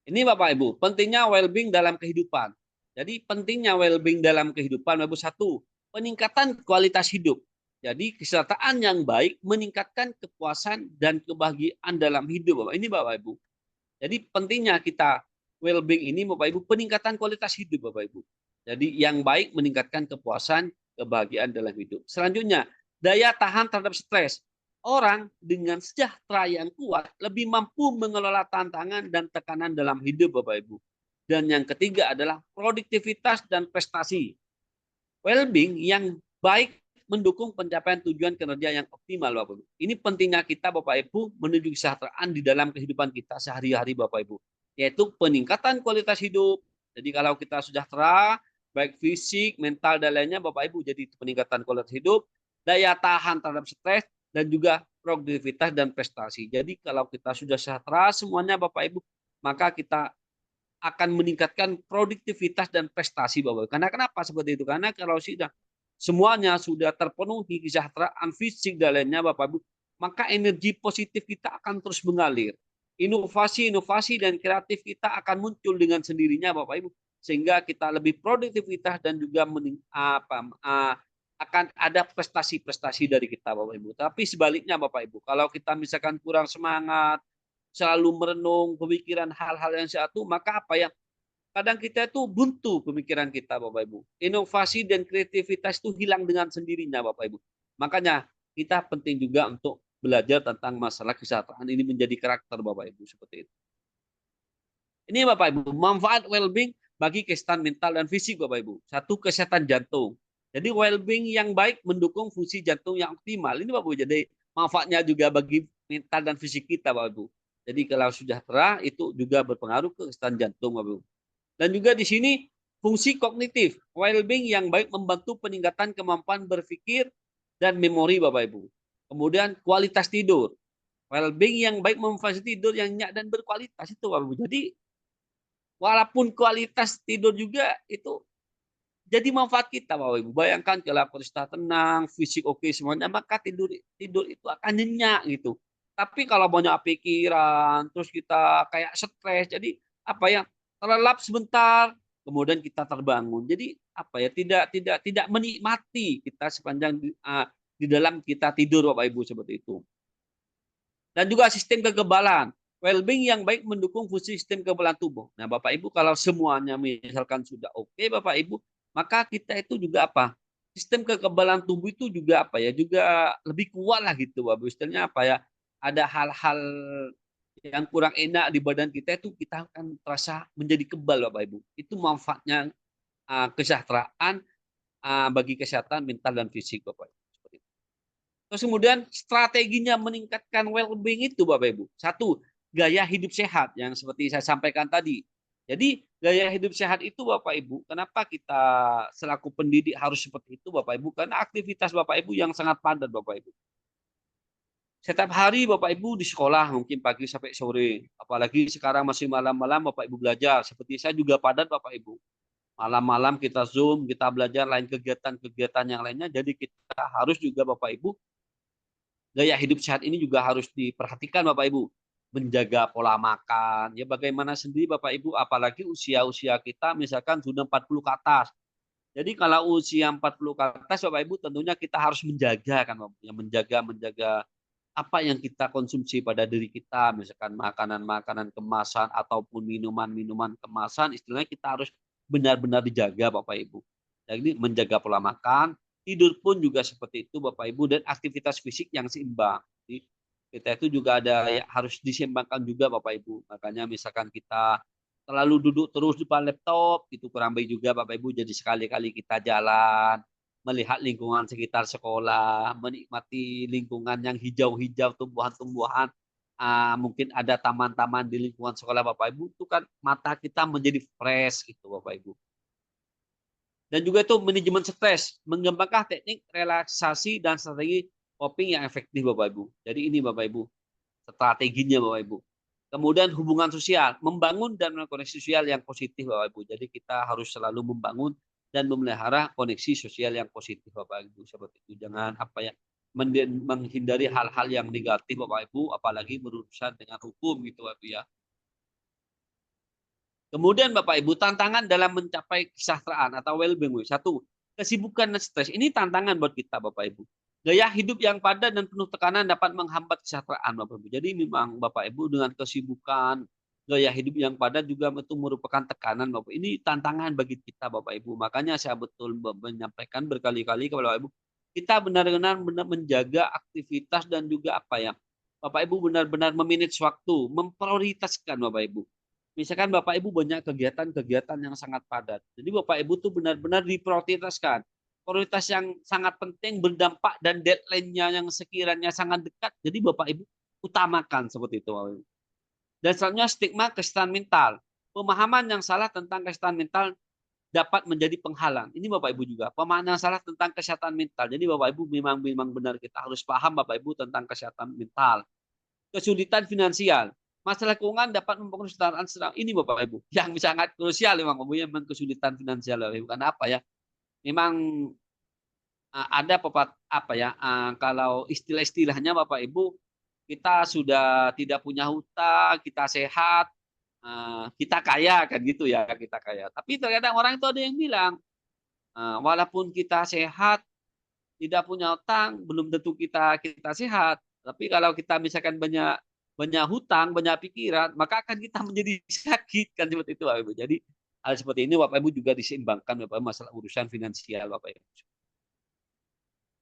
Ini Bapak Ibu, pentingnya well-being dalam kehidupan. Jadi pentingnya well-being dalam kehidupan Bapak Ibu satu, peningkatan kualitas hidup. Jadi kesejahteraan yang baik meningkatkan kepuasan dan kebahagiaan dalam hidup Bapak. Ini Bapak Ibu. Jadi pentingnya kita well-being ini Bapak Ibu peningkatan kualitas hidup Bapak Ibu. Jadi yang baik meningkatkan kepuasan, kebahagiaan dalam hidup. Selanjutnya, daya tahan terhadap stres. Orang dengan sejahtera yang kuat lebih mampu mengelola tantangan dan tekanan dalam hidup Bapak Ibu. Dan yang ketiga adalah produktivitas dan prestasi. Well-being yang baik mendukung pencapaian tujuan kinerja yang optimal Bapak Ibu. Ini pentingnya kita Bapak Ibu menuju kesejahteraan di dalam kehidupan kita sehari-hari Bapak Ibu. Yaitu peningkatan kualitas hidup. Jadi kalau kita sejahtera, baik fisik, mental, dan lainnya Bapak Ibu jadi peningkatan kualitas hidup, daya tahan terhadap stres, dan juga produktivitas dan prestasi. Jadi kalau kita sudah sejahtera semuanya Bapak Ibu, maka kita akan meningkatkan produktivitas dan prestasi Bapak Ibu. Karena kenapa seperti itu? Karena kalau semuanya sudah terpenuhi kesejahteraan fisik dan lainnya Bapak Ibu, maka energi positif kita akan terus mengalir. Inovasi-inovasi dan kreatif kita akan muncul dengan sendirinya Bapak Ibu, sehingga kita lebih produktivitas dan juga akan ada prestasi-prestasi dari kita Bapak Ibu. Tapi sebaliknya Bapak Ibu, kalau kita misalkan kurang semangat, selalu merenung pemikiran hal-hal yang satu, maka apa ya? Kadang kita itu buntu pemikiran kita Bapak Ibu. Inovasi dan kreativitas itu hilang dengan sendirinya Bapak Ibu. Makanya kita penting juga untuk belajar tentang masalah kesehatan ini menjadi karakter Bapak Ibu seperti itu. Ini Bapak Ibu, manfaat well-being bagi kesehatan mental dan fisik Bapak Ibu. Satu, kesehatan jantung. Jadi well-being yang baik mendukung fungsi jantung yang optimal. Ini Bapak Ibu, jadi manfaatnya juga bagi mental dan fisik kita Bapak Ibu. Jadi kalau sejahtera itu juga berpengaruh ke kesehatan jantung Bapak Ibu. Dan juga di sini fungsi kognitif. Well-being yang baik membantu peningkatan kemampuan berpikir dan memori Bapak Ibu. Kemudian kualitas tidur. Well-being yang baik memfasilitasi tidur yang nyenyak dan berkualitas itu Bapak Ibu. Jadi walaupun kualitas tidur juga itu jadi manfaat kita Bapak Ibu. Bayangkan kalau kita tenang, fisik oke semuanya, maka tidur itu akan nyenyak gitu. Tapi kalau banyak pikiran, terus kita kayak stres, jadi apa ya? Terlelap sebentar, kemudian kita terbangun. Jadi apa ya? Tidak menikmati kita sepanjang di dalam kita tidur Bapak Ibu seperti itu. Dan juga sistem kekebalan. Well-being yang baik mendukung fungsi sistem kekebalan tubuh. Nah, Bapak Ibu kalau semuanya misalkan sudah oke, Bapak Ibu, maka kita itu juga apa? Sistem kekebalan tubuh itu juga apa ya? Juga lebih kuat lah gitu, Bapak Ibu. Istilahnya apa ya? Ada hal-hal yang kurang enak di badan kita itu kita akan terasa menjadi kebal Bapak Ibu. Itu manfaatnya kesejahteraan bagi kesehatan mental dan fisik Bapak Ibu. Terus kemudian strateginya meningkatkan well-being itu Bapak Ibu. Satu, gaya hidup sehat yang seperti saya sampaikan tadi. Jadi gaya hidup sehat itu Bapak Ibu, kenapa kita selaku pendidik harus seperti itu Bapak Ibu? Karena aktivitas Bapak Ibu yang sangat padat Bapak Ibu. Setiap hari Bapak Ibu di sekolah mungkin pagi sampai sore. Apalagi sekarang masih malam-malam Bapak Ibu belajar. Seperti saya juga padat Bapak Ibu. Malam-malam kita Zoom, kita belajar lain kegiatan-kegiatan yang lainnya. Jadi kita harus juga Bapak Ibu, gaya hidup sehat ini juga harus diperhatikan Bapak Ibu. Menjaga pola makan. Ya bagaimana sendiri Bapak Ibu, apalagi usia-usia kita misalkan sudah 40 ke atas. Jadi kalau usia 40 ke atas Bapak Ibu tentunya kita harus menjaga kan Bapak. Ya, menjaga apa yang kita konsumsi pada diri kita, misalkan makanan-makanan kemasan ataupun minuman-minuman kemasan, istilahnya kita harus benar-benar dijaga Bapak Ibu. Jadi menjaga pola makan, tidur pun juga seperti itu Bapak Ibu, dan aktivitas fisik yang seimbang. Jadi, kita itu juga ada ya, harus diseimbangkan juga Bapak Ibu. Makanya misalkan kita terlalu duduk terus di depan laptop, itu kurang baik juga Bapak Ibu. Jadi sekali-kali kita jalan, melihat lingkungan sekitar sekolah, menikmati lingkungan yang hijau-hijau, tumbuhan-tumbuhan, mungkin ada taman-taman di lingkungan sekolah Bapak Ibu, itu kan mata kita menjadi fresh gitu Bapak Ibu. Dan juga itu manajemen stres, mengembangkan teknik relaksasi dan strategi coping yang efektif Bapak Ibu. Jadi ini Bapak Ibu, strateginya Bapak Ibu. Kemudian hubungan sosial, membangun dan koneksi sosial yang positif Bapak Ibu. Jadi kita harus selalu membangun dan memelihara koneksi sosial yang positif Bapak Ibu. Seperti itu, jangan menghindari hal-hal yang negatif Bapak Ibu, apalagi berurusan dengan hukum gitu Bapak Ibu ya. Kemudian Bapak Ibu, tantangan dalam mencapai kesejahteraan atau well-being. Satu, kesibukan dan stres. Ini tantangan buat kita Bapak Ibu. Gaya hidup yang padat dan penuh tekanan dapat menghambat kesejahteraan Bapak Ibu. Jadi memang Bapak Ibu dengan kesibukan, gaya hidup yang padat juga itu merupakan tekanan Bapak. Ini tantangan bagi kita Bapak Ibu. Makanya saya betul menyampaikan berkali-kali kepada Bapak Ibu, kita benar-benar menjaga aktivitas dan juga apa ya, Bapak Ibu benar-benar memanage waktu, memprioritaskan Bapak Ibu. Misalkan Bapak Ibu banyak kegiatan-kegiatan yang sangat padat. Jadi Bapak Ibu tuh benar-benar diprioritaskan. Prioritas yang sangat penting, berdampak, dan deadline-nya yang sekiranya sangat dekat. Jadi Bapak Ibu utamakan seperti itu Bapak Ibu. Dan selanjutnya stigma kesehatan mental. Pemahaman yang salah tentang kesehatan mental dapat menjadi penghalang. Ini Bapak Ibu juga. Pemahaman yang salah tentang kesehatan mental. Jadi Bapak Ibu memang benar kita harus paham Bapak Ibu tentang kesehatan mental. Kesulitan finansial. Masalah keuangan dapat mempengaruhi kesejahteraan sedang ini Bapak Ibu. Yang sangat krusial memang Bapak Ibu, memang kesulitan finansial Bapak Ibu. Karena apa ya? Memang ada apa ya? Kalau istilah-istilahnya Bapak Ibu, kita sudah tidak punya hutang, kita sehat, kita kaya kan gitu ya, kita kaya. Tapi terkadang orang itu ada yang bilang, walaupun kita sehat, tidak punya hutang, belum tentu kita sehat. Tapi kalau kita misalkan banyak hutang, banyak pikiran, maka akan kita menjadi sakit kan seperti itu Bapak Ibu. Jadi hal seperti ini Bapak Ibu juga diseimbangkan Bapak Ibu, masalah urusan finansial Bapak Ibu.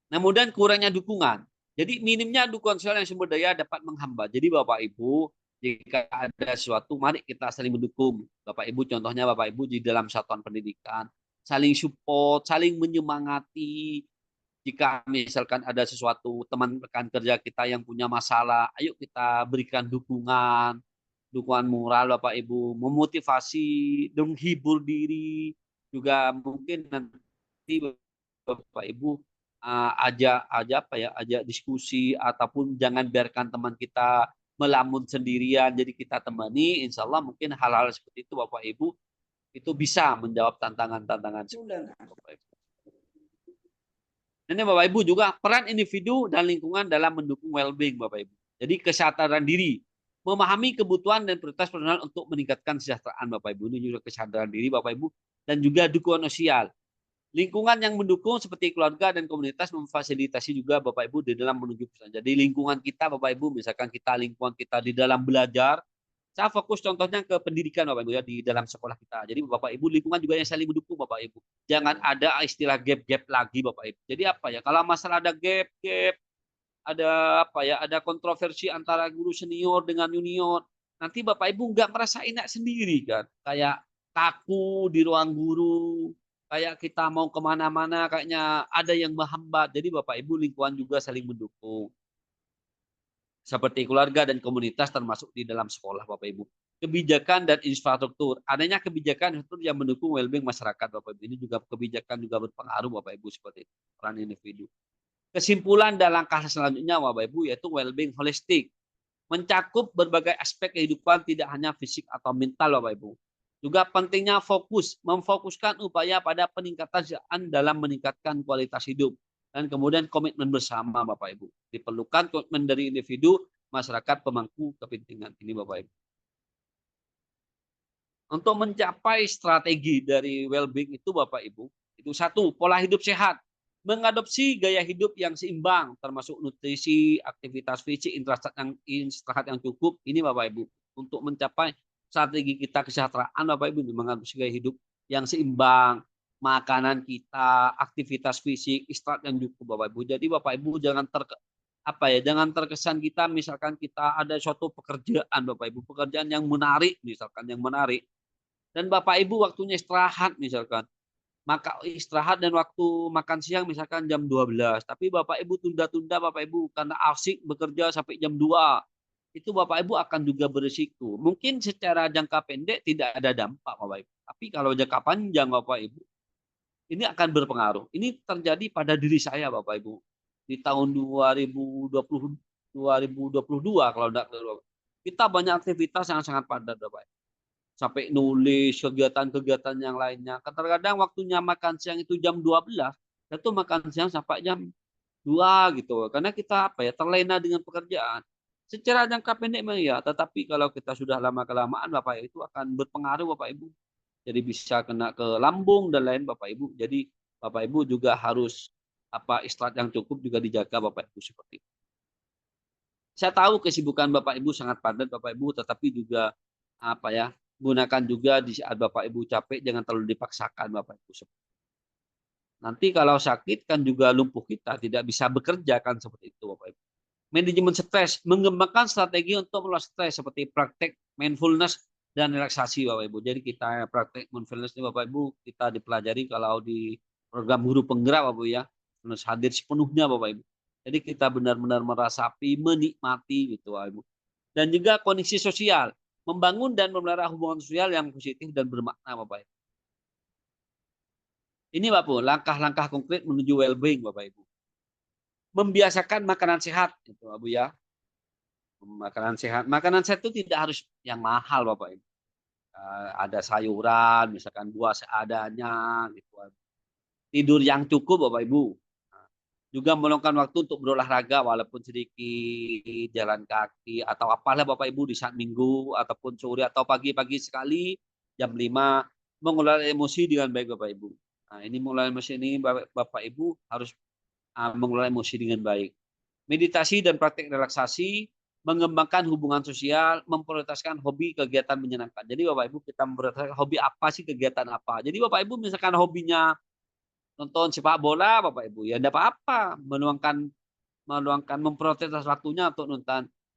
Kemudian kurangnya dukungan. Jadi minimnya dukungan sosial yang sumber daya dapat menghambat. Jadi Bapak Ibu, jika ada sesuatu, mari kita saling mendukung. Bapak Ibu, contohnya Bapak Ibu di dalam satuan pendidikan, saling support, saling menyemangati. Jika misalkan ada sesuatu teman rekan kerja kita yang punya masalah, ayo kita berikan dukungan moral Bapak Ibu, memotivasi, menghibur diri, juga mungkin nanti Bapak Ibu ajak diskusi, ataupun jangan biarkan teman kita melamun sendirian, jadi kita temani. Insya Allah mungkin hal-hal seperti itu Bapak Ibu itu bisa menjawab tantangan-tantangan Bapak Ibu. Ini Bapak Ibu juga peran individu dan lingkungan dalam mendukung well-being Bapak Ibu. Jadi kesadaran diri, memahami kebutuhan dan prioritas personal untuk meningkatkan kesejahteraan Bapak Ibu. Ini juga kesadaran diri Bapak Ibu, dan juga dukungan sosial. Lingkungan yang mendukung seperti keluarga dan komunitas memfasilitasi juga Bapak Ibu di dalam menuju pesan. Jadi lingkungan kita Bapak Ibu, misalkan lingkungan kita di dalam belajar, saya fokus contohnya ke pendidikan Bapak Ibu ya, di dalam sekolah kita. Jadi Bapak Ibu lingkungan juga yang saling mendukung Bapak Ibu. Jangan ada istilah gap-gap lagi Bapak Ibu. Jadi apa ya? Kalau masalah ada gap, ada apa ya? Ada kontroversi antara guru senior dengan junior. Nanti Bapak Ibu nggak merasa enak sendiri kan? Kayak kaku di ruang guru. Kayak kita mau kemana-mana kayaknya ada yang menghambat. Jadi Bapak Ibu lingkungan juga saling mendukung. Seperti keluarga dan komunitas termasuk di dalam sekolah Bapak Ibu. Kebijakan dan infrastruktur. Adanya kebijakan yang mendukung well-being masyarakat Bapak Ibu. Ini juga kebijakan juga berpengaruh Bapak Ibu seperti itu, peran individu. Kesimpulan dan langkah selanjutnya Bapak Ibu yaitu well-being holistik. Mencakup berbagai aspek kehidupan tidak hanya fisik atau mental Bapak Ibu. Juga pentingnya memfokuskan upaya pada peningkatan dalam meningkatkan kualitas hidup. Dan kemudian komitmen bersama Bapak Ibu. Diperlukan komitmen dari individu, masyarakat, pemangku kepentingan ini Bapak Ibu. Untuk mencapai strategi dari well-being itu Bapak Ibu, itu satu, pola hidup sehat. mengadopsi gaya hidup yang seimbang, termasuk nutrisi, aktivitas fisik, istirahat yang cukup. Ini Bapak Ibu, untuk mencapai strategi kita kesejahteraan Bapak Ibu, mengadopsi gaya hidup yang seimbang, makanan kita, aktivitas fisik, istirahat yang cukup Bapak Ibu. Jadi Bapak Ibu jangan jangan terkesan kita misalkan kita ada suatu pekerjaan Bapak Ibu, pekerjaan yang menarik misalkan, yang menarik. Dan Bapak Ibu waktunya istirahat misalkan. Maka istirahat dan waktu makan siang misalkan jam 12. Tapi Bapak Ibu tunda-tunda Bapak Ibu karena asik bekerja sampai jam 2. Itu Bapak Ibu akan juga berisiko. Mungkin secara jangka pendek tidak ada dampak Bapak Ibu. Tapi kalau jangka panjang Bapak Ibu, ini akan berpengaruh. Ini terjadi pada diri saya Bapak Ibu. Di tahun 2022 kalau tidak, kita banyak aktivitas yang sangat padat Bapak Ibu. Sampai nulis, kegiatan-kegiatan yang lainnya. Kadang-kadang waktunya makan siang itu jam 12, itu makan siang sampai jam 2 gitu. Karena kita terlena dengan pekerjaan. Secara jangka pendek memang ya, tetapi kalau kita sudah lama-kelamaan Bapak itu akan berpengaruh Bapak Ibu. Jadi bisa kena ke lambung dan lain Bapak Ibu. Jadi Bapak Ibu juga harus istirahat yang cukup juga dijaga Bapak Ibu seperti itu. Saya tahu kesibukan Bapak Ibu sangat padat Bapak Ibu, tetapi juga gunakan juga di saat Bapak Ibu capek, jangan terlalu dipaksakan Bapak Ibu. Nanti kalau sakit kan juga lumpuh kita, tidak bisa bekerja kan seperti itu Bapak Ibu. Manajemen stres, mengembangkan strategi untuk mengelola stres seperti praktek mindfulness dan relaksasi Bapak Ibu. Jadi kita praktek mindfulness ini Bapak Ibu kita dipelajari kalau di program guru penggerak Bapak Ibu ya, harus hadir sepenuhnya Bapak Ibu. Jadi kita benar-benar merasapi, menikmati gitu Bapak Ibu. Dan juga kondisi sosial, membangun dan memelihara hubungan sosial yang positif dan bermakna Bapak Ibu. Ini Bapak Ibu, langkah-langkah konkret menuju well-being Bapak Ibu. Membiasakan makanan sehat itu Bapak Ibu ya. Makanan sehat. Makanan sehat itu tidak harus yang mahal Bapak Ibu. Ada sayuran, misalkan buah seadanya gitu. Tidur yang cukup Bapak Ibu. Juga meluangkan waktu untuk berolahraga walaupun sedikit, jalan kaki atau apalah Bapak Ibu di saat minggu ataupun sore atau pagi-pagi sekali jam 5, mengelola emosi dengan baik Bapak Ibu. Nah, ini mengelola emosi ini Bapak Ibu harus mengelola emosi dengan baik. Meditasi dan praktik relaksasi, mengembangkan hubungan sosial, memprioritaskan hobi kegiatan menyenangkan. Jadi Bapak Ibu kita memprioritaskan hobi apa sih, kegiatan apa. Jadi Bapak Ibu misalkan hobinya nonton sepak bola Bapak Ibu ya enggak apa-apa, meluangkan memprioritaskan waktunya untuk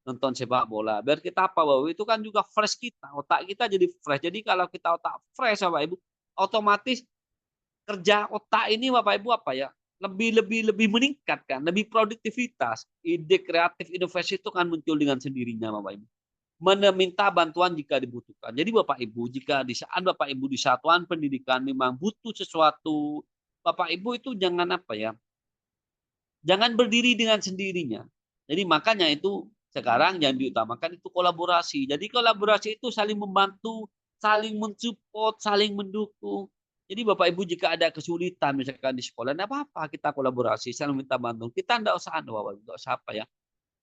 nonton sepak bola. Biar kita Bapak Ibu itu kan juga fresh kita, otak kita jadi fresh. Jadi kalau kita otak fresh Bapak Ibu, otomatis kerja otak ini Bapak Ibu lebih meningkat kan, lebih produktivitas. Ide kreatif inovasi itu kan muncul dengan sendirinya Bapak Ibu. Meminta bantuan jika dibutuhkan. Jadi Bapak Ibu jika di saat Bapak Ibu di satuan pendidikan memang butuh sesuatu, Bapak Ibu itu jangan jangan berdiri dengan sendirinya. Jadi makanya itu sekarang yang diutamakan itu kolaborasi. Jadi kolaborasi itu saling membantu, saling mensupport, saling mendukung. Jadi Bapak Ibu jika ada kesulitan misalkan di sekolah, tidak apa-apa kita kolaborasi, saling minta bantuan. Kita tidak usah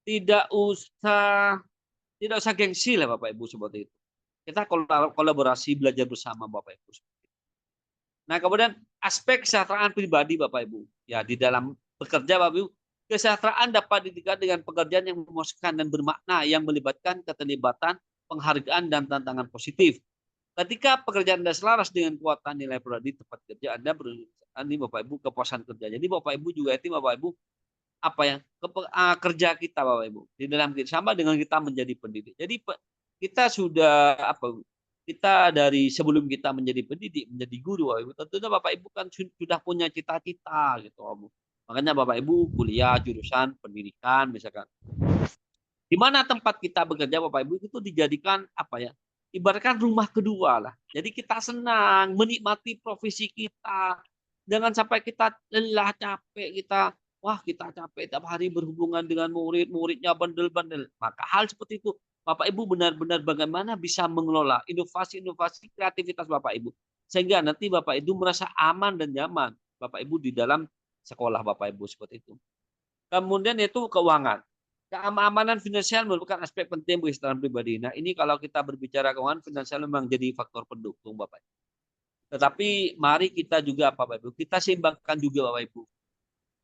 tidak usah tidak usah gengsi lah Bapak Ibu seperti itu. Kita kolaborasi belajar bersama Bapak Ibu. Nah, kemudian aspek kesejahteraan pribadi Bapak Ibu. Ya, di dalam bekerja Bapak Ibu, kesejahteraan dapat ditingkatkan dengan pekerjaan yang memuaskan dan bermakna yang melibatkan keterlibatan, penghargaan dan tantangan positif. Ketika pekerjaan Anda selaras dengan kekuatan nilai pribadi tempat kerja Anda ini Bapak Ibu kepuasan kerja. Jadi Bapak Ibu juga itu Bapak Ibu kerja kita Bapak Ibu di dalam sama dengan kita menjadi pendidik. Jadi kita sudah kita dari sebelum kita menjadi pendidik, menjadi guru, tentunya Bapak Ibu kan sudah punya cita-cita gitu, Ibu. Makanya Bapak Ibu kuliah jurusan pendidikan misalkan. Di mana tempat kita bekerja Bapak Ibu itu dijadikan ibaratkan rumah kedua lah. Jadi kita senang menikmati profesi kita. Jangan sampai kita lelah, capek, kita capek tiap hari berhubungan dengan muridnya bandel-bandel. Maka hal seperti itu Bapak Ibu benar-benar bagaimana bisa mengelola inovasi-inovasi kreativitas Bapak Ibu. Sehingga nanti Bapak Ibu merasa aman dan nyaman Bapak Ibu di dalam sekolah Bapak Ibu seperti itu. Kemudian yaitu keuangan. Keamanan finansial merupakan aspek penting bagi kesejahteraan pribadi. Nah, ini kalau kita berbicara keuangan finansial memang jadi faktor pendukung Bapak Ibu. Tetapi mari kita juga Bapak Ibu, kita seimbangkan juga Bapak Ibu.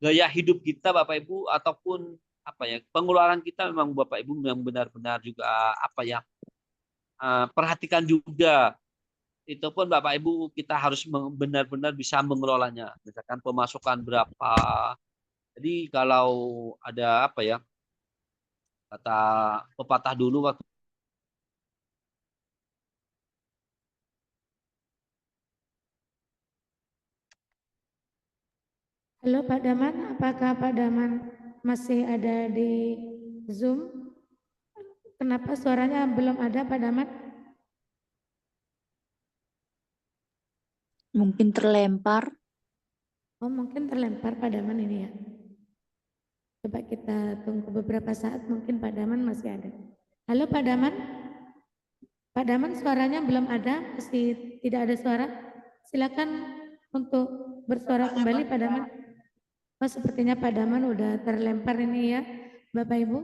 gaya hidup kita Bapak Ibu ataupun apa ya, pengeluaran kita memang Bapak Ibu yang benar-benar juga apa ya, perhatikan juga. Itu pun Bapak Ibu kita harus benar-benar bisa mengelolanya. Misalkan pemasukan berapa. Jadi kalau ada apa ya, kata pepatah dulu waktu Halo Pak Daman, apakah Pak Daman masih ada di Zoom? Kenapa suaranya belum ada Pak Daman? Mungkin terlempar. Oh mungkin terlempar Pak Daman ini ya. Coba kita tunggu beberapa saat, mungkin Pak Daman masih ada. Halo Pak Daman? Pak Daman suaranya belum ada, masih tidak ada suara. Silakan untuk bersuara kembali Pak Daman. Oh sepertinya Pak Daman udah terlempar ini ya Bapak Ibu.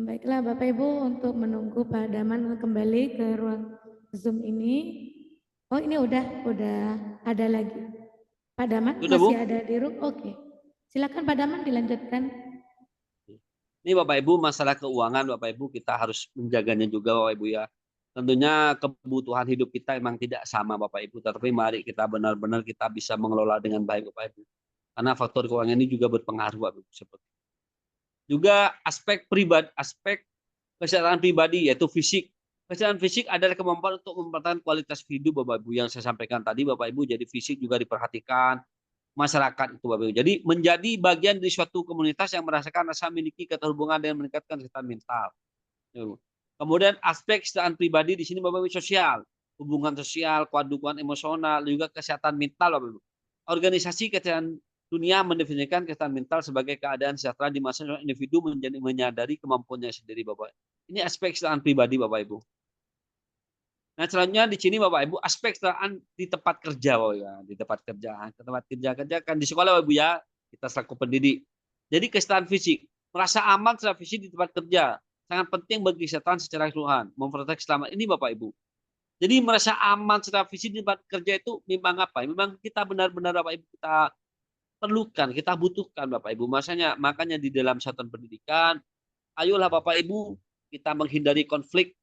Baiklah Bapak Ibu, untuk menunggu Pak Daman kembali ke ruang Zoom ini. Oh ini udah ada lagi. Pak Daman sudah, masih Bu? ada di room. Oke. Silakan Pak Daman dilanjutkan. Ini Bapak Ibu masalah keuangan Bapak Ibu kita harus menjaganya juga Bapak Ibu ya. Tentunya kebutuhan hidup kita memang tidak sama Bapak Ibu, tapi mari kita benar-benar kita bisa mengelola dengan baik Bapak Ibu. Karena faktor keuangan ini juga berpengaruh Bapak Ibu seperti itu. Juga aspek pribadi, aspek kesehatan pribadi yaitu fisik. Kesehatan fisik adalah kemampuan untuk mempertahankan kualitas hidup Bapak Ibu yang saya sampaikan tadi Bapak Ibu. Jadi fisik juga diperhatikan, masyarakat itu Bapak Ibu. Jadi menjadi bagian dari suatu komunitas yang merasakan rasa memiliki keterhubungan dan meningkatkan kesehatan mental. Kemudian aspek kesehatan pribadi di sini Bapak Ibu sosial, hubungan sosial, dukungan emosional, juga kesehatan mental Bapak Ibu. Organisasi Kesehatan Dunia mendefinisikan kesehatan mental sebagai keadaan sejahtera di masa individu menyadari kemampuannya sendiri Bapak. Ini aspek kesehatan pribadi Bapak Ibu. Nah, selanjutnya di sini Bapak Ibu aspek kesejahteraan di tempat kerja Bapak Ibu ya, di tempat kerja kan di sekolah Bapak Ibu ya, kita selaku pendidik. Jadi kesehatan fisik, merasa aman secara fisik di tempat kerja sangat penting bagi kesehatan secara keseluruhan, memperhatikan keselamatan ini Bapak Ibu. Jadi merasa aman secara fisik di tempat kerja itu memang apa? Memang kita benar-benar Bapak Ibu kita perlukan, kita butuhkan Bapak Ibu. Makanya di dalam satuan pendidikan, ayolah Bapak Ibu kita menghindari konflik.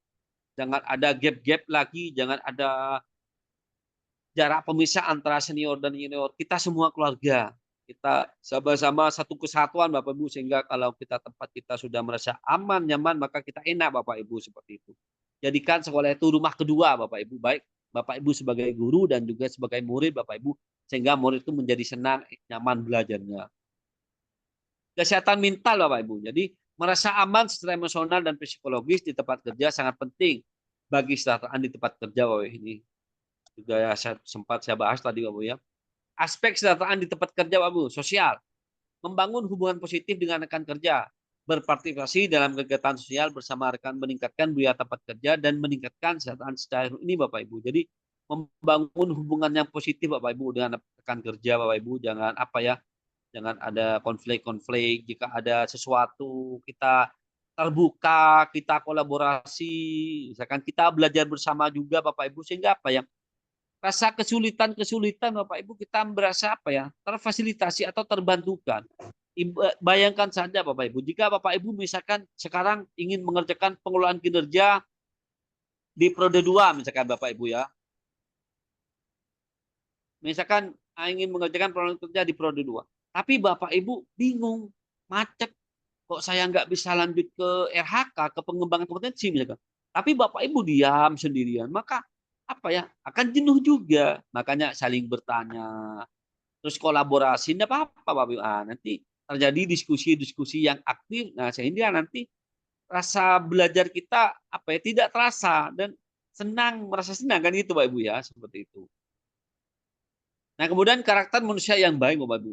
Jangan ada gap-gap lagi, jangan ada jarak pemisah antara senior dan junior. Kita semua keluarga. Kita sama-sama satu kesatuan Bapak Ibu, sehingga kalau tempat kita sudah merasa aman, nyaman, maka kita enak Bapak Ibu seperti itu. Jadikan sekolah itu rumah kedua Bapak Ibu, baik Bapak Ibu sebagai guru dan juga sebagai murid Bapak Ibu, sehingga murid itu menjadi senang, nyaman belajarnya. Kesehatan mental Bapak Ibu. Jadi merasa aman secara emosional dan psikologis di tempat kerja sangat penting bagi kesejahteraan di tempat kerja Bapak Ibu. Ini juga ya, sempat saya bahas tadi Bapak Ibu ya. Aspek kesejahteraan di tempat kerja Bapak Ibu, sosial. Membangun hubungan positif dengan rekan kerja, berpartisipasi dalam kegiatan sosial bersama rekan, meningkatkan budaya tempat kerja dan meningkatkan kesejahteraan secara ini Bapak Ibu. Jadi membangun hubungan yang positif Bapak Ibu dengan rekan kerja Bapak Ibu, jangan apa ya, jangan ada konflik-konflik. Jika ada sesuatu kita terbuka, kita kolaborasi, misalkan kita belajar bersama juga Bapak Ibu, sehingga apa ya, rasa kesulitan Bapak Ibu kita merasa apa ya, terfasilitasi atau terbantukan. Bayangkan saja Bapak Ibu, jika Bapak Ibu misalkan sekarang ingin mengerjakan pengelolaan kinerja di prode 2 misalkan Bapak Ibu ya. Misalkan ingin mengerjakan pengelolaan kerja di prode 2. Tapi Bapak Ibu bingung, macet. Kok saya nggak bisa lanjut ke RHK, ke pengembangan kompetensi misalkan. Tapi Bapak Ibu diam sendirian, maka apa ya, akan jenuh juga. Makanya saling bertanya, terus kolaborasi, tidak apa-apa Bapak Ibu. Nanti terjadi diskusi-diskusi yang aktif, sehingga nanti rasa belajar kita apa ya, tidak terasa dan senang, merasa senang kan itu Bapak Ibu ya, seperti itu. Nah, kemudian karakter manusia yang baik Bapak Ibu.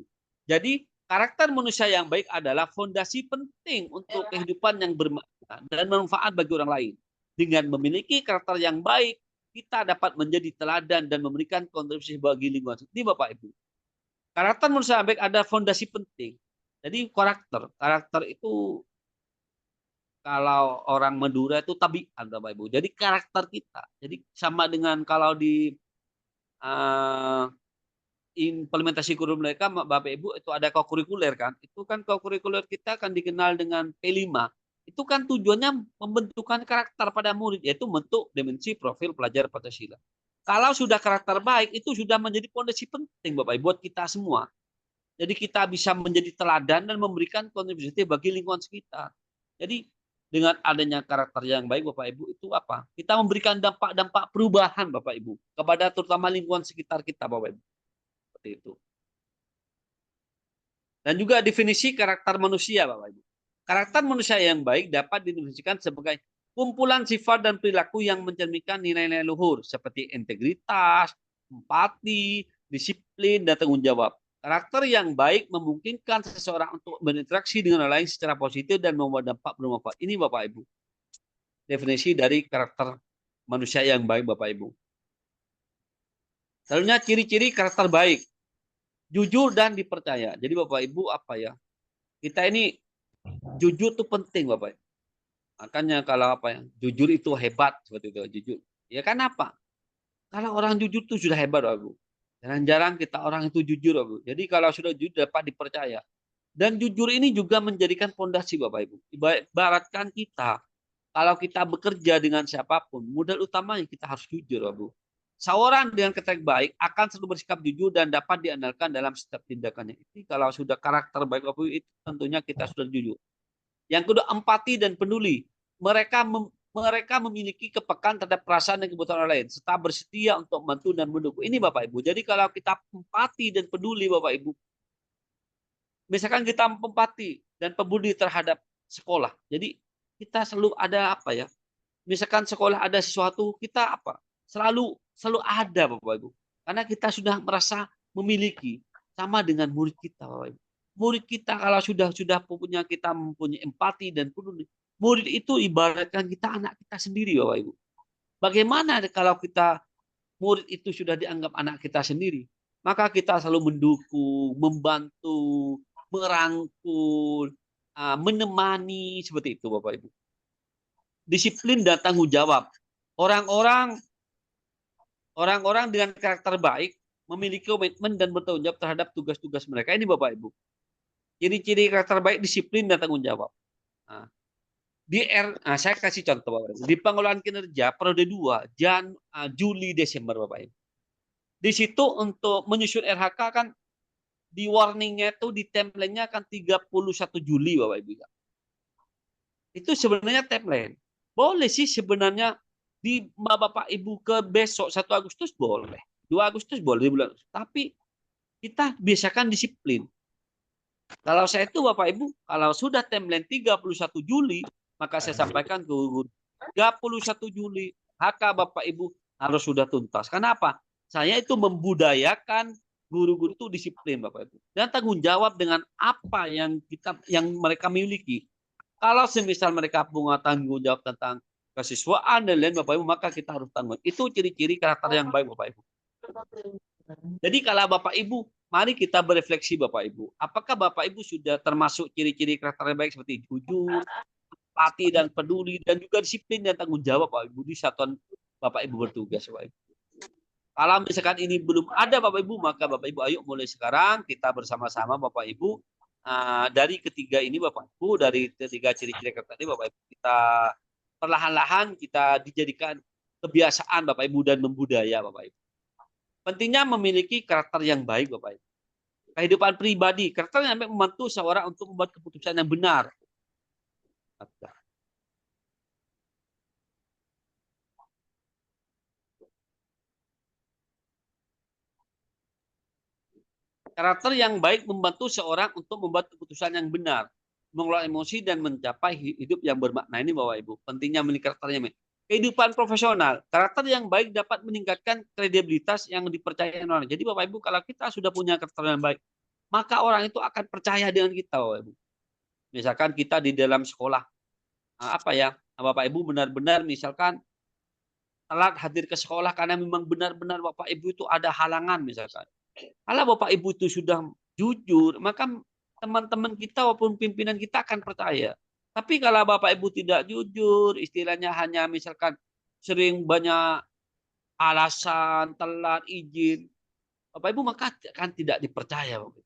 Jadi karakter manusia yang baik adalah fondasi penting untuk kehidupan yang bermakna dan bermanfaat bagi orang lain. Dengan memiliki karakter yang baik, kita dapat menjadi teladan dan memberikan kontribusi bagi lingkungan. Ini Bapak Ibu. Karakter manusia yang baik ada fondasi penting. Jadi karakter itu kalau orang Madura itu tabiat Bapak Ibu. Jadi karakter kita. Jadi sama dengan kalau di implementasi kurikulum mereka, Bapak Ibu, itu ada kokurikuler kan. Itu kan kokurikuler kita akan dikenal dengan P5. Itu kan tujuannya membentukkan karakter pada murid, yaitu bentuk dimensi profil pelajar Pancasila. Kalau sudah karakter baik, itu sudah menjadi fondasi penting Bapak Ibu buat kita semua. Jadi kita bisa menjadi teladan dan memberikan kontribusi bagi lingkungan sekitar. Jadi dengan adanya karakter yang baik Bapak Ibu itu apa? Kita memberikan dampak-dampak perubahan Bapak Ibu kepada terutama lingkungan sekitar kita Bapak Ibu. Seperti itu. Dan juga definisi karakter manusia Bapak Ibu. Karakter manusia yang baik dapat didefinisikan sebagai kumpulan sifat dan perilaku yang mencerminkan nilai-nilai luhur seperti integritas, empati, disiplin, dan tanggung jawab. Karakter yang baik memungkinkan seseorang untuk berinteraksi dengan orang lain secara positif dan membawa dampak bermanfaat. Ini Bapak Ibu. Definisi dari karakter manusia yang baik Bapak Ibu. Selanjutnya ciri-ciri karakter baik. Jujur dan dipercaya. Jadi Bapak Ibu apa ya? Kita ini jujur itu penting Bapak Ibu. Makanya kalau apa ya? Jujur itu hebat seperti itu, jujur. Ya kan apa? Kalau orang jujur itu sudah hebat Bapak Ibu. Jarang-jarang kita orang itu jujur Bapak Ibu. Jadi kalau sudah jujur dapat dipercaya. Dan jujur ini juga menjadikan fondasi Bapak Ibu. Ibaratkan kita kalau kita bekerja dengan siapapun, modal utamanya kita harus jujur Bapak Ibu. Seorang dengan karakter baik akan selalu bersikap jujur dan dapat diandalkan dalam setiap tindakannya. Ini kalau sudah karakter baik Bapak Ibu, itu tentunya kita sudah jujur. Yang kedua, empati dan peduli. Mereka memiliki kepekaan terhadap perasaan dan kebutuhan orang lain, serta bersedia untuk membantu dan mendukung. Ini Bapak Ibu. Jadi kalau kita empati dan peduli Bapak Ibu, misalkan kita empati dan peduli terhadap sekolah. Jadi kita selalu ada apa ya? Misalkan sekolah ada sesuatu, kita apa? Selalu ada Bapak Ibu. Karena kita sudah merasa memiliki sama dengan murid kita Bapak Ibu. Murid kita kalau sudah punya kita mempunyai empati dan peduli, murid itu ibaratkan kita anak kita sendiri Bapak Ibu. Bagaimana kalau kita murid itu sudah dianggap anak kita sendiri? Maka kita selalu mendukung, membantu, merangkul, menemani seperti itu Bapak Ibu. Disiplin dan tanggung jawab. Orang-orang dengan karakter baik memiliki komitmen dan bertanggung jawab terhadap tugas-tugas mereka. Ini Bapak Ibu. Ciri-ciri karakter baik, disiplin dan tanggung jawab. Nah, saya kasih contoh Bapak Ibu. Di pengelolaan kinerja periode 2, Juli, Desember Bapak Ibu. Di situ untuk menyusun RHK kan di warningnya itu di template-nya kan 31 Juli Bapak Ibu. Itu sebenarnya template. Boleh sih sebenarnya di Bapak Ibu ke besok 1 Agustus boleh. 2 Agustus boleh di bulan. Tapi kita biasakan disiplin. Kalau saya itu Bapak Ibu, kalau sudah template 31 Juli, maka saya sampaikan ke guru 31 Juli, HK Bapak Ibu harus sudah tuntas. Kenapa? Saya itu membudayakan guru-guru itu disiplin Bapak Ibu. Dan tanggung jawab dengan apa yang mereka miliki. Kalau semisal mereka punya tanggung jawab tentang kesiswaan dan lain Bapak Ibu, maka kita harus tanggung. Itu ciri-ciri karakter yang baik Bapak Ibu. Jadi kalau Bapak Ibu, mari kita berefleksi Bapak Ibu. Apakah Bapak Ibu sudah termasuk ciri-ciri karakter yang baik seperti jujur, empati dan peduli, dan juga disiplin dan tanggung jawab Bapak Ibu di satuan Bapak Ibu bertugas Bapak Ibu. Kalau misalkan ini belum ada Bapak Ibu, maka Bapak Ibu ayo mulai sekarang kita bersama-sama Bapak Ibu dari ketiga ini Bapak Ibu, dari ketiga ciri-ciri karakter ini Bapak Ibu, kita perlahan-lahan kita dijadikan kebiasaan Bapak Ibu dan membudaya Bapak Ibu. Pentingnya memiliki karakter yang baik Bapak Ibu. Kehidupan pribadi, karakter yang membantu seorang untuk membuat keputusan yang benar. Karakter yang baik membantu seorang untuk membuat keputusan yang benar, mengelola emosi dan mencapai hidup yang bermakna. Ini Bapak Ibu, pentingnya memiliki karakter yang baik. Kehidupan profesional, karakter yang baik dapat meningkatkan kredibilitas yang dipercaya orang. Jadi Bapak Ibu, kalau kita sudah punya karakter yang baik, maka orang itu akan percaya dengan kita Bapak Ibu. Misalkan kita di dalam sekolah, Bapak Ibu benar-benar misalkan telat hadir ke sekolah karena memang benar-benar Bapak Ibu itu ada halangan misalkan. Kalau Bapak Ibu itu sudah jujur, maka teman-teman kita maupun pimpinan kita akan percaya. Tapi kalau Bapak Ibu tidak jujur, istilahnya hanya misalkan sering banyak alasan, telat, izin, Bapak Ibu, maka akan tidak dipercaya. Bapak Ibu.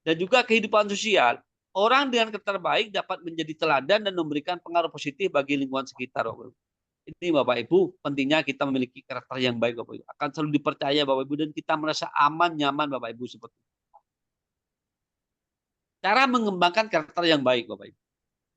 Dan juga kehidupan sosial, orang dengan karakter baik dapat menjadi teladan dan memberikan pengaruh positif bagi lingkungan sekitar. Bapak Ibu. Ini Bapak Ibu, pentingnya kita memiliki karakter yang baik Bapak Ibu. Akan selalu dipercaya Bapak Ibu dan kita merasa aman, nyaman Bapak Ibu seperti itu. Cara mengembangkan karakter yang baik Bapak Ibu.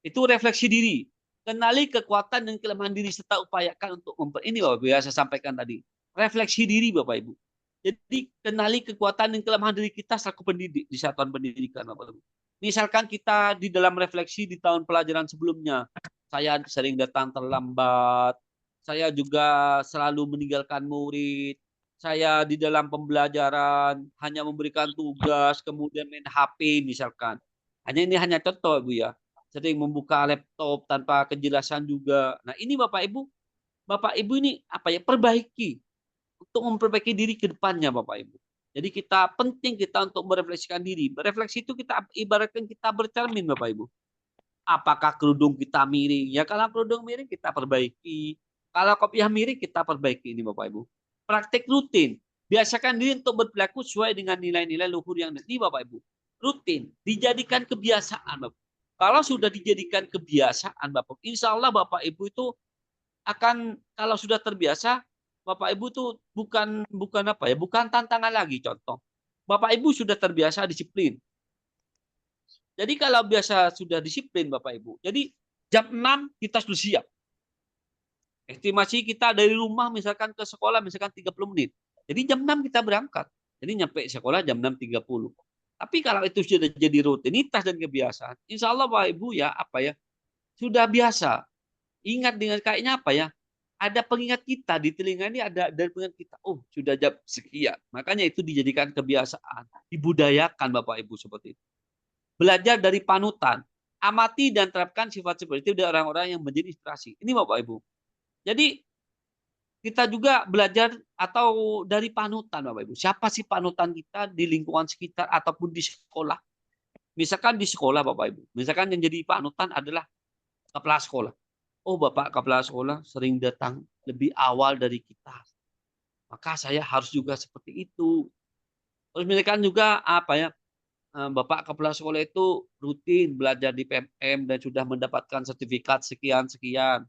Itu refleksi diri. Kenali kekuatan dan kelemahan diri serta upayakan untuk ini Bapak Ibu ya saya sampaikan tadi. Refleksi diri Bapak Ibu. Jadi kenali kekuatan dan kelemahan diri kita selaku pendidik di satuan pendidikan Bapak Ibu. Misalkan kita di dalam refleksi di tahun pelajaran sebelumnya, saya sering datang terlambat, saya juga selalu meninggalkan murid, saya di dalam pembelajaran hanya memberikan tugas, kemudian main HP misalkan. Ini hanya contoh Bu ya. Sering membuka laptop tanpa kejelasan juga. Nah ini Bapak Ibu ini apa ya, perbaiki untuk memperbaiki diri ke depannya Bapak Ibu. Jadi penting kita untuk merefleksikan diri. Berefleksi itu kita ibaratkan kita bercermin Bapak Ibu. Apakah kerudung kita miring? Ya kalau kerudung miring kita perbaiki. Kalau kopiah miring kita perbaiki ini Bapak Ibu. Praktik rutin. Biasakan diri untuk berperilaku sesuai dengan nilai-nilai luhur yang ini Bapak Ibu. Rutin. Dijadikan kebiasaan Bapak. Kalau sudah dijadikan kebiasaan Bapak, insya Allah Bapak Ibu itu akan, kalau sudah terbiasa, Bapak Ibu tuh bukan apa ya, bukan tantangan lagi. Contoh, Bapak Ibu sudah terbiasa disiplin. Jadi kalau biasa sudah disiplin Bapak Ibu, jadi jam 6 kita sudah siap. Estimasi kita dari rumah misalkan ke sekolah misalkan 30 menit. Jadi jam 6 kita berangkat. Jadi nyampe sekolah jam 6.30. Tapi kalau itu sudah jadi rutinitas dan kebiasaan, insya Allah Bapak Ibu ya apa ya, sudah biasa. Ingat dengan kayaknya apa ya, ada pengingat kita di telinga ini, ada dari pengingat kita. Oh sudah jam sekian. Makanya itu dijadikan kebiasaan, dibudayakan Bapak Ibu seperti itu. Belajar dari panutan, amati dan terapkan sifat seperti itu dari orang-orang yang menjadi inspirasi. Ini Bapak Ibu. Jadi kita juga belajar atau dari panutan Bapak Ibu. Siapa sih panutan kita di lingkungan sekitar ataupun di sekolah? Misalkan di sekolah Bapak Ibu. Misalkan yang jadi panutan adalah kepala sekolah. Oh Bapak kepala sekolah sering datang lebih awal dari kita. Maka saya harus juga seperti itu. Terus misalkan juga apa ya, Bapak kepala sekolah itu rutin belajar di PMM dan sudah mendapatkan sertifikat sekian-sekian.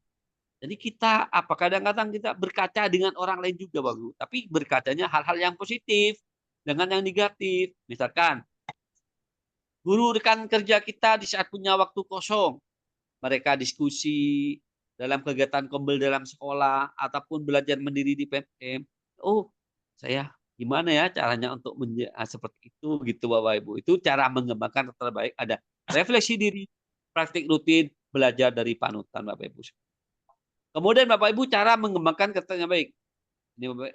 Jadi kita apa kadang-kadang kita berkaca dengan orang lain juga Bapak. Tapi berkacanya hal-hal yang positif dengan yang negatif. Misalkan guru rekan kerja kita di saat punya waktu kosong, mereka diskusi dalam kegiatan kombel dalam sekolah ataupun belajar mandiri di PMM. Oh, saya gimana ya caranya untuk seperti itu gitu Bapak Ibu. Itu cara mengembangkan terbaik, ada refleksi diri, praktik rutin, belajar dari panutan Bapak Ibu. Kemudian Bapak Ibu cara mengembangkan karakter yang baik.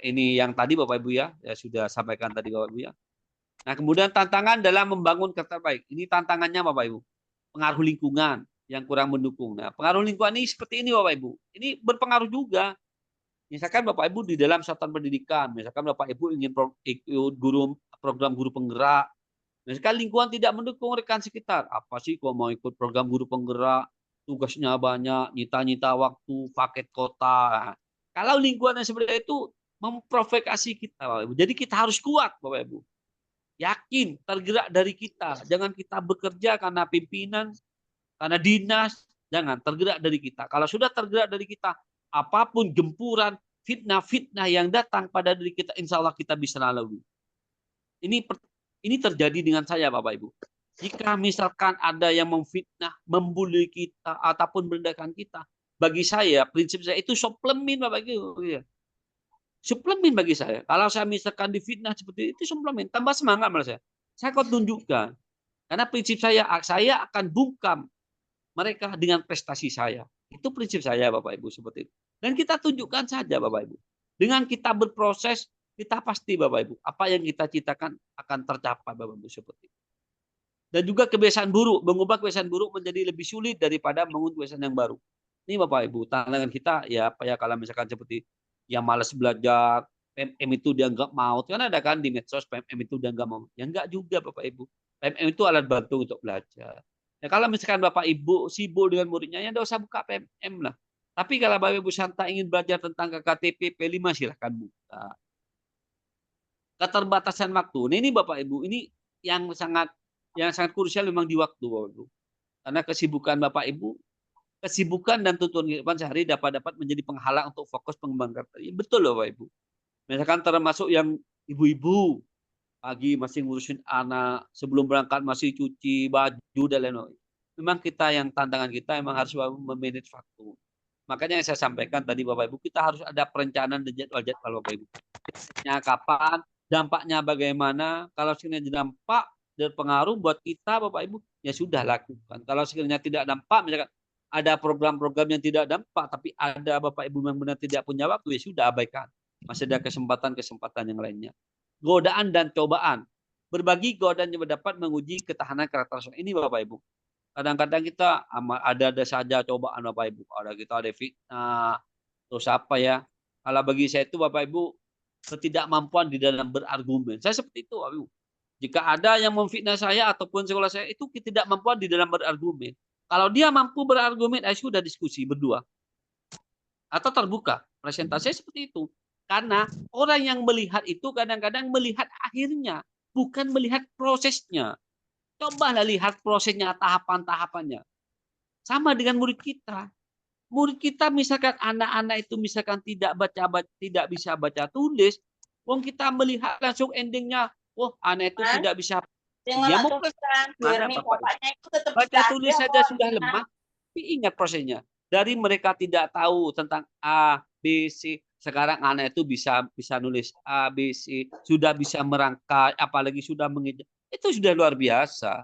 Ini yang tadi Bapak Ibu ya sudah sampaikan tadi Bapak Ibu ya. Nah, kemudian tantangan dalam membangun karakter baik. Ini tantangannya Bapak Ibu. Pengaruh lingkungan yang kurang mendukung. Nah, pengaruh lingkungan ini seperti ini Bapak Ibu. Ini berpengaruh juga. Misalkan Bapak Ibu di dalam satuan pendidikan, misalkan Bapak Ibu ingin ikut program guru penggerak. Misalkan lingkungan tidak mendukung rekan sekitar. Apa sih kok mau ikut program guru penggerak? Tugasnya banyak, nyita-nyita waktu, paket kota. Kalau lingkungan yang seperti itu memprovokasi kita, Bapak Ibu. Jadi kita harus kuat, Bapak Ibu. Yakin, tergerak dari kita. Jangan kita bekerja karena pimpinan, karena dinas. Jangan, tergerak dari kita. Kalau sudah tergerak dari kita, apapun gempuran, fitnah-fitnah yang datang pada diri kita, insya Allah kita bisa lalui. Ini terjadi dengan saya, Bapak Ibu. Jika misalkan ada yang memfitnah, membuli kita, ataupun merendahkan kita, bagi saya, prinsip saya itu suplemen, Bapak Ibu. Suplemen bagi saya. Kalau saya misalkan difitnah seperti itu, suplemen. Tambah semangat malah saya. Saya akan tunjukkan. Karena prinsip saya akan bungkam mereka dengan prestasi saya. Itu prinsip saya, Bapak Ibu, seperti itu. Dan kita tunjukkan saja, Bapak Ibu. Dengan kita berproses, kita pasti, Bapak Ibu, apa yang kita citakan akan tercapai, Bapak Ibu, seperti itu. Dan juga kebiasaan buruk, mengubah kebiasaan buruk menjadi lebih sulit daripada mengunduh kebiasaan yang baru. Ini Bapak Ibu, tantangan kita ya apa ya, kalau misalkan seperti yang malas belajar, PMM itu dia nggak mau. Kan ada kan di medsos PMM itu dia nggak mau. Ya nggak juga Bapak Ibu. PMM itu alat bantu untuk belajar. Ya kalau misalkan Bapak Ibu sibuk dengan muridnya, ya nggak usah buka PMM lah. Tapi kalau Bapak Ibu Santa ingin belajar tentang KKTP P5, silahkan buka. keterbatasan waktu. Nah, ini Bapak Ibu, ini yang sangat krusial memang di waktu Bapak Ibu. Karena kesibukan Bapak Ibu, kesibukan dan tuntutan kehidupan sehari dapat menjadi penghalang untuk fokus pengembangan karakter. Ya, betul loh Bapak Ibu. Misalkan termasuk yang ibu-ibu pagi masih ngurusin anak, sebelum berangkat masih cuci baju dan lain-lain. Memang kita yang tantangan kita memang harus memanage waktu. Makanya yang saya sampaikan tadi Bapak Ibu, kita harus ada perencanaan dan jadwal Bapak Ibu. Kapan, dampaknya bagaimana, kalau sekiranya dampak dan pengaruh buat kita Bapak Ibu, ya sudah lakukan. Kalau sekiranya tidak dampak, misalkan ada program-program yang tidak dampak, tapi ada Bapak Ibu yang benar tidak punya waktu, ya sudah abaikan. Masih ada kesempatan-kesempatan yang lainnya. Godaan dan cobaan. Berbagi godaan yang dapat menguji ketahanan karakter ini Bapak Ibu. Kadang-kadang kita ada saja cobaan Bapak Ibu. Kita ada fitnah, terus apa ya. Kalau bagi saya itu Bapak Ibu, ketidakmampuan di dalam berargumen. Saya seperti itu Bapak Ibu. Jika ada yang memfitnah saya ataupun sekolah saya, itu ketidakmampuan di dalam berargumen. Kalau dia mampu berargumen, sudah diskusi berdua. Atau terbuka. Presentasi seperti itu. Karena orang yang melihat itu kadang-kadang melihat akhirnya, bukan melihat prosesnya. Cobalah lihat prosesnya, tahapan-tahapannya. Sama dengan murid kita. Murid kita misalkan anak-anak itu misalkan tidak bisa baca tulis, wong kita melihat langsung endingnya, anak itu tidak bisa. Dia mau baca tulis saja sudah lemah. Tapi ingat prosesnya. Dari mereka tidak tahu tentang A, B, C. Sekarang anak itu bisa nulis A, B, C, sudah bisa merangkai, apalagi sudah mengejar. Itu sudah luar biasa.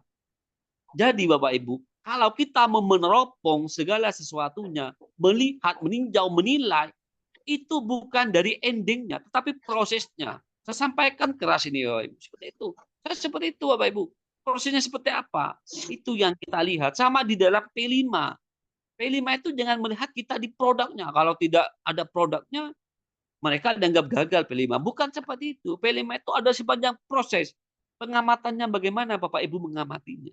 Jadi Bapak Ibu, kalau kita meneropong segala sesuatunya, melihat, meninjau, menilai, itu bukan dari endingnya, tetapi prosesnya. Saya sampaikan keras ini Bapak Ibu. Seperti itu. Saya seperti itu Bapak Ibu. Prosesnya seperti apa? Itu yang kita lihat. Sama di dalam P5. P5 itu jangan melihat kita di produknya. Kalau tidak ada produknya, mereka dianggap gagal P5. Bukan seperti itu. P5 itu ada sepanjang proses. Pengamatannya bagaimana Bapak Ibu mengamatinya.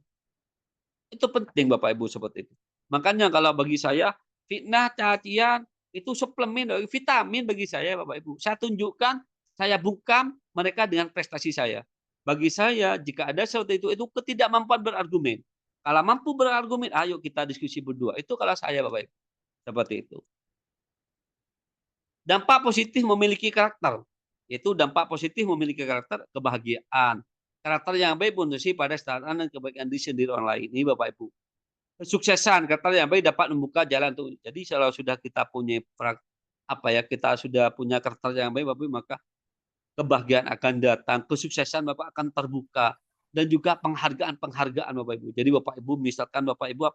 Itu penting Bapak Ibu seperti itu. Makanya kalau bagi saya, fitnah, cacian, itu suplemen, vitamin bagi saya Bapak Ibu. Saya tunjukkan, saya bungkam mereka dengan prestasi saya. Bagi saya, jika ada seperti itu ketidakmampuan berargumen. Kalau mampu berargumen, ayo kita diskusi berdua. Itu kalau saya Bapak Ibu. Seperti itu. Dampak positif memiliki karakter. Yaitu dampak positif memiliki karakter kebahagiaan. Karakter yang baik berfungsi pada kestaraan dan kebaikan diri sendiri orang lain. Ini Bapak Ibu. Kesuksesan, karakter yang baik dapat membuka jalan untuk. Jadi kalau sudah kita punya kita sudah punya karakter yang baik Bapak Ibu, maka kebahagiaan akan datang, kesuksesan Bapak akan terbuka, dan juga penghargaan Bapak Ibu. Jadi Bapak Ibu, misalkan Bapak Ibu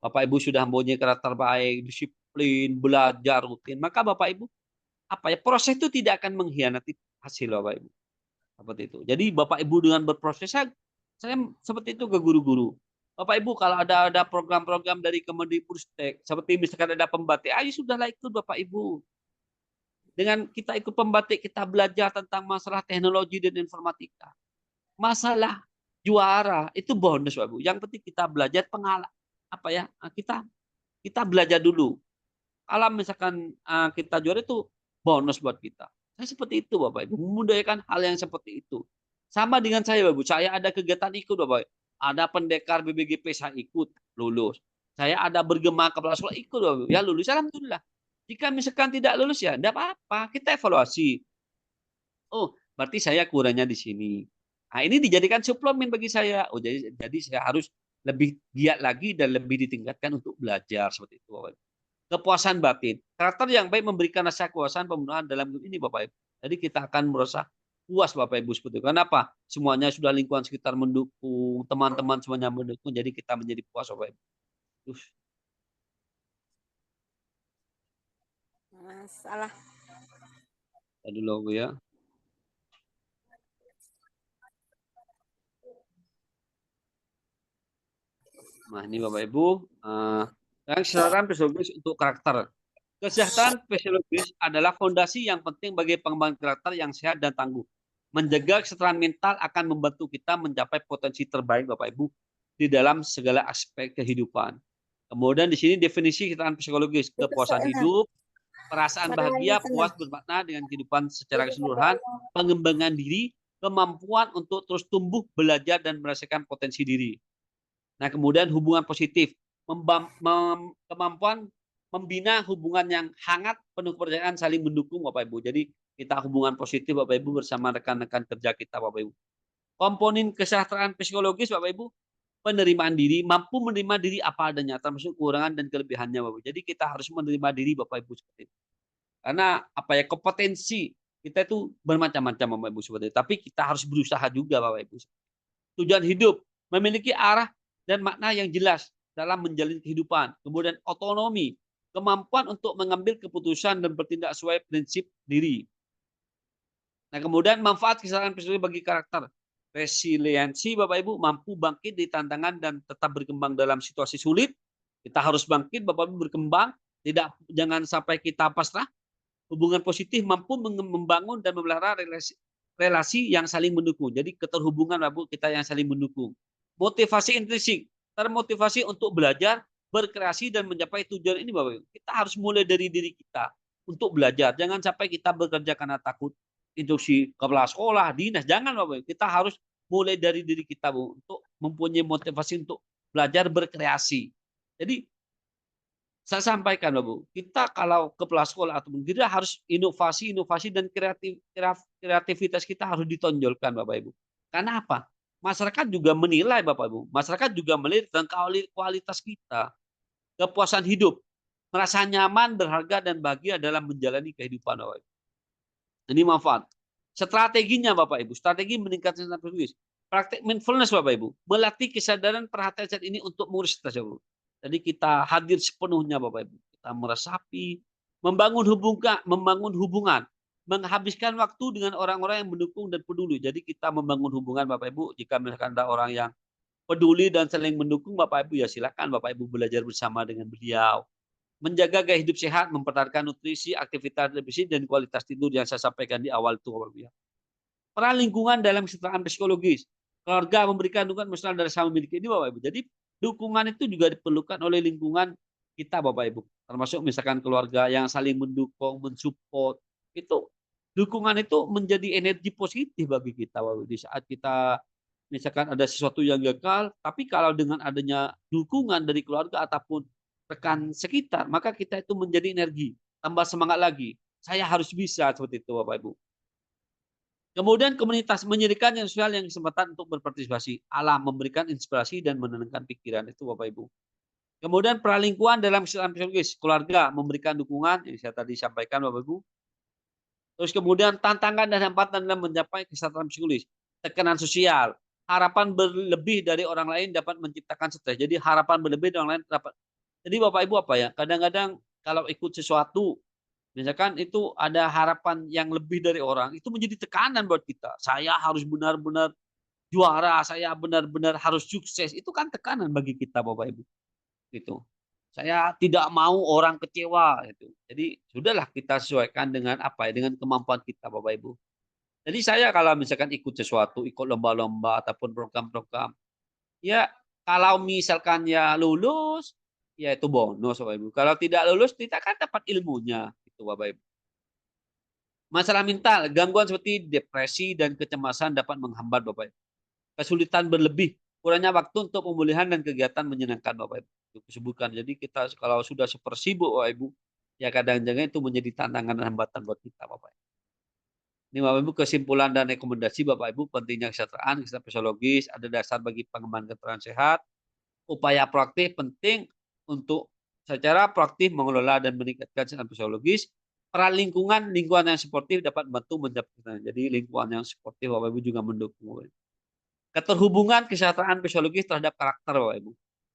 Bapak Ibu sudah mempunyai karakter baik, disiplin, belajar rutin, maka Bapak Ibu proses itu tidak akan mengkhianati hasil Bapak Ibu. Seperti itu. Jadi Bapak Ibu dengan berproses, saya seperti itu ke guru-guru. Bapak Ibu kalau ada program-program dari Kemendikbudristek, seperti misalkan ada pembatik, ayo sudahlah ikut Bapak Ibu. Dengan kita ikut pembatik, kita belajar tentang masalah teknologi dan informatika. Masalah juara itu bonus Bapak Ibu. Yang penting kita belajar kita belajar dulu. Kalau misalkan kita juara itu bonus buat kita. Saya seperti itu Bapak Ibu, memudahkan hal yang seperti itu. Sama dengan saya Bapak Ibu, saya ada kegiatan ikut Bapak Ibu. Ada pendekar BBGP saya ikut, lulus. Saya ada bergema kepala sekolah ikut Bapak Ibu. Ya lulus, alhamdulillah. Jika misalkan tidak lulus ya tidak apa-apa, kita evaluasi. Oh, berarti saya kurangnya di sini. Nah, ini dijadikan suplemen bagi saya. Oh, jadi saya harus lebih giat lagi dan lebih ditingkatkan untuk belajar seperti itu Bapak Ibu. Kepuasan batin. Karakter yang baik memberikan rasa kepuasan pemenuhan dalam hidup ini Bapak Ibu. Jadi kita akan merasa puas Bapak Ibu seperti itu. Kenapa? Semuanya sudah lingkungan sekitar mendukung, teman-teman semuanya mendukung, jadi kita menjadi puas Bapak Ibu. Masalah. Tadi dulu ya. Nah ini Bapak Ibu, kesejahteraan psikologis untuk karakter. Kesejahteraan psikologis adalah fondasi yang penting bagi pengembangan karakter yang sehat dan tangguh. Menjaga kesejahteraan mental akan membantu kita mencapai potensi terbaik Bapak Ibu di dalam segala aspek kehidupan. Kemudian di sini definisi kesejahteraan psikologis, kepuasan hidup, perasaan bahagia, puas, bermakna dengan kehidupan secara keseluruhan, pengembangan diri, kemampuan untuk terus tumbuh, belajar, dan merasakan potensi diri. Nah, kemudian hubungan positif, kemampuan membina hubungan yang hangat, penuh kepercayaan, saling mendukung, Bapak Ibu. Jadi kita hubungan positif, Bapak Ibu, bersama rekan-rekan kerja kita, Bapak Ibu. Komponen kesejahteraan psikologis, Bapak Ibu, penerimaan diri, mampu menerima diri apa adanya, termasuk kekurangan dan kelebihannya, Bapak Ibu. Jadi kita harus menerima diri, Bapak Ibu, seperti itu. Karena apa ya, kompetensi kita itu bermacam-macam, Bapak Ibu, seperti itu. Tapi kita harus berusaha juga, Bapak Ibu. Tujuan hidup, memiliki arah dan makna yang jelas dalam menjalin kehidupan. Kemudian otonomi, kemampuan untuk mengambil keputusan dan bertindak sesuai prinsip diri. Nah, kemudian manfaat kesehatan psikologis bagi karakter. Resiliensi, Bapak Ibu, mampu bangkit di tantangan dan tetap berkembang dalam situasi sulit. Kita harus bangkit, Bapak Ibu, berkembang. Jangan sampai kita pasrah. Hubungan positif mampu membangun dan memelihara relasi yang saling mendukung. Jadi keterhubungan, Bapak Ibu, kita yang saling mendukung. Motivasi intrinsik, termotivasi untuk belajar, berkreasi, dan mencapai tujuan ini, Bapak Ibu. Kita harus mulai dari diri kita untuk belajar. Jangan sampai kita bekerja karena takut instruksi kepala sekolah, dinas. Jangan, Bapak Ibu. Kita harus mulai dari diri kita, Bu, untuk mempunyai motivasi untuk belajar, berkreasi. Jadi saya sampaikan, Bapak Ibu, kita kalau kepala sekolah atau kita harus inovasi dan kreativitas kita harus ditonjolkan, Bapak Ibu. Karena apa? Masyarakat juga menilai, Bapak Ibu. Masyarakat juga melihat tentang kualitas kita, kepuasan hidup, merasa nyaman, berharga, dan bahagia dalam menjalani kehidupan, Bapak Ibu. Ini manfaat. Strateginya, Bapak Ibu, strategi meningkatkan psikologis. Praktek mindfulness, Bapak Ibu, melatih kesadaran perhatian saat ini untuk mengurus stres, Bapak Ibu. Jadi kita hadir sepenuhnya, Bapak Ibu. Kita meresapi, membangun hubungan, menghabiskan waktu dengan orang-orang yang mendukung dan peduli. Jadi kita membangun hubungan, Bapak Ibu. Jika misalkan ada orang yang peduli dan saling mendukung, Bapak Ibu, ya silakan Bapak Ibu belajar bersama dengan beliau. Menjaga gaya hidup sehat, mempertahankan nutrisi, aktivitas bersih, dan kualitas tidur yang saya sampaikan di awal itu, Bapak Ibu. Peran lingkungan dalam kesejahteraan psikologis. Keluarga memberikan dukungan emosional dari sama memiliki ini, Bapak Ibu. Jadi dukungan itu juga diperlukan oleh lingkungan kita, Bapak Ibu. Termasuk misalkan keluarga yang saling mendukung, mensupport. Itu dukungan itu menjadi energi positif bagi kita, Bapak Ibu. Di saat kita misalkan ada sesuatu yang gagal, tapi kalau dengan adanya dukungan dari keluarga ataupun rekan sekitar, maka kita itu menjadi energi, tambah semangat lagi. Saya harus bisa, seperti itu, Bapak Ibu. Kemudian komunitas menyediakan yang sosial yang kesempatan untuk berpartisipasi. Alam memberikan inspirasi dan menenangkan pikiran, itu Bapak Ibu. Kemudian perlingkuhan dalam kesehatan psikologis. Keluarga memberikan dukungan, yang saya tadi sampaikan, Bapak Ibu. Terus kemudian tantangan dan hambatan dalam mencapai kesehatan psikologis. Tekanan sosial. Harapan berlebih dari orang lain dapat menciptakan stres. Jadi harapan berlebih dari orang lain dapat. Jadi Bapak Ibu apa ya? Kadang-kadang kalau ikut sesuatu, misalkan itu ada harapan yang lebih dari orang, itu menjadi tekanan buat kita. Saya harus benar-benar juara, saya benar-benar harus sukses. Itu kan tekanan bagi kita, Bapak Ibu. Gitu. Saya tidak mau orang kecewa. Gitu. Jadi sudahlah kita sesuaikan dengan apa ya, dengan kemampuan kita, Bapak Ibu. Jadi saya kalau misalkan ikut sesuatu, ikut lomba-lomba ataupun program-program, ya kalau misalkan ya lulus, ya itu bonus, Bapak Ibu. Kalau tidak lulus, kita kan dapat ilmunya. Bapak Ibu. Masalah mental, gangguan seperti depresi dan kecemasan dapat menghambat, Bapak Ibu. Kesulitan berlebih, kurangnya waktu untuk pemulihan dan kegiatan menyenangkan, Bapak Ibu. Itu disebutkan. Jadi kita kalau sudah super sibuk, Bapak Ibu, ya kadang-kadang itu menjadi tantangan dan hambatan buat kita, Bapak Ibu. Ini Bapak Ibu kesimpulan dan rekomendasi Bapak Ibu, pentingnya kesejahteraan psikologis, ada dasar bagi pengembangan keterangan sehat, upaya proaktif penting untuk secara proaktif mengelola dan meningkatkan kesehatan psikologis. Peran lingkungan yang sportif dapat membantu mencapai. Jadi lingkungan yang sportif, Bapak Ibu, juga mendukung. Keterhubungan kesejahteraan psikologis terhadap karakter, Bapak Ibu.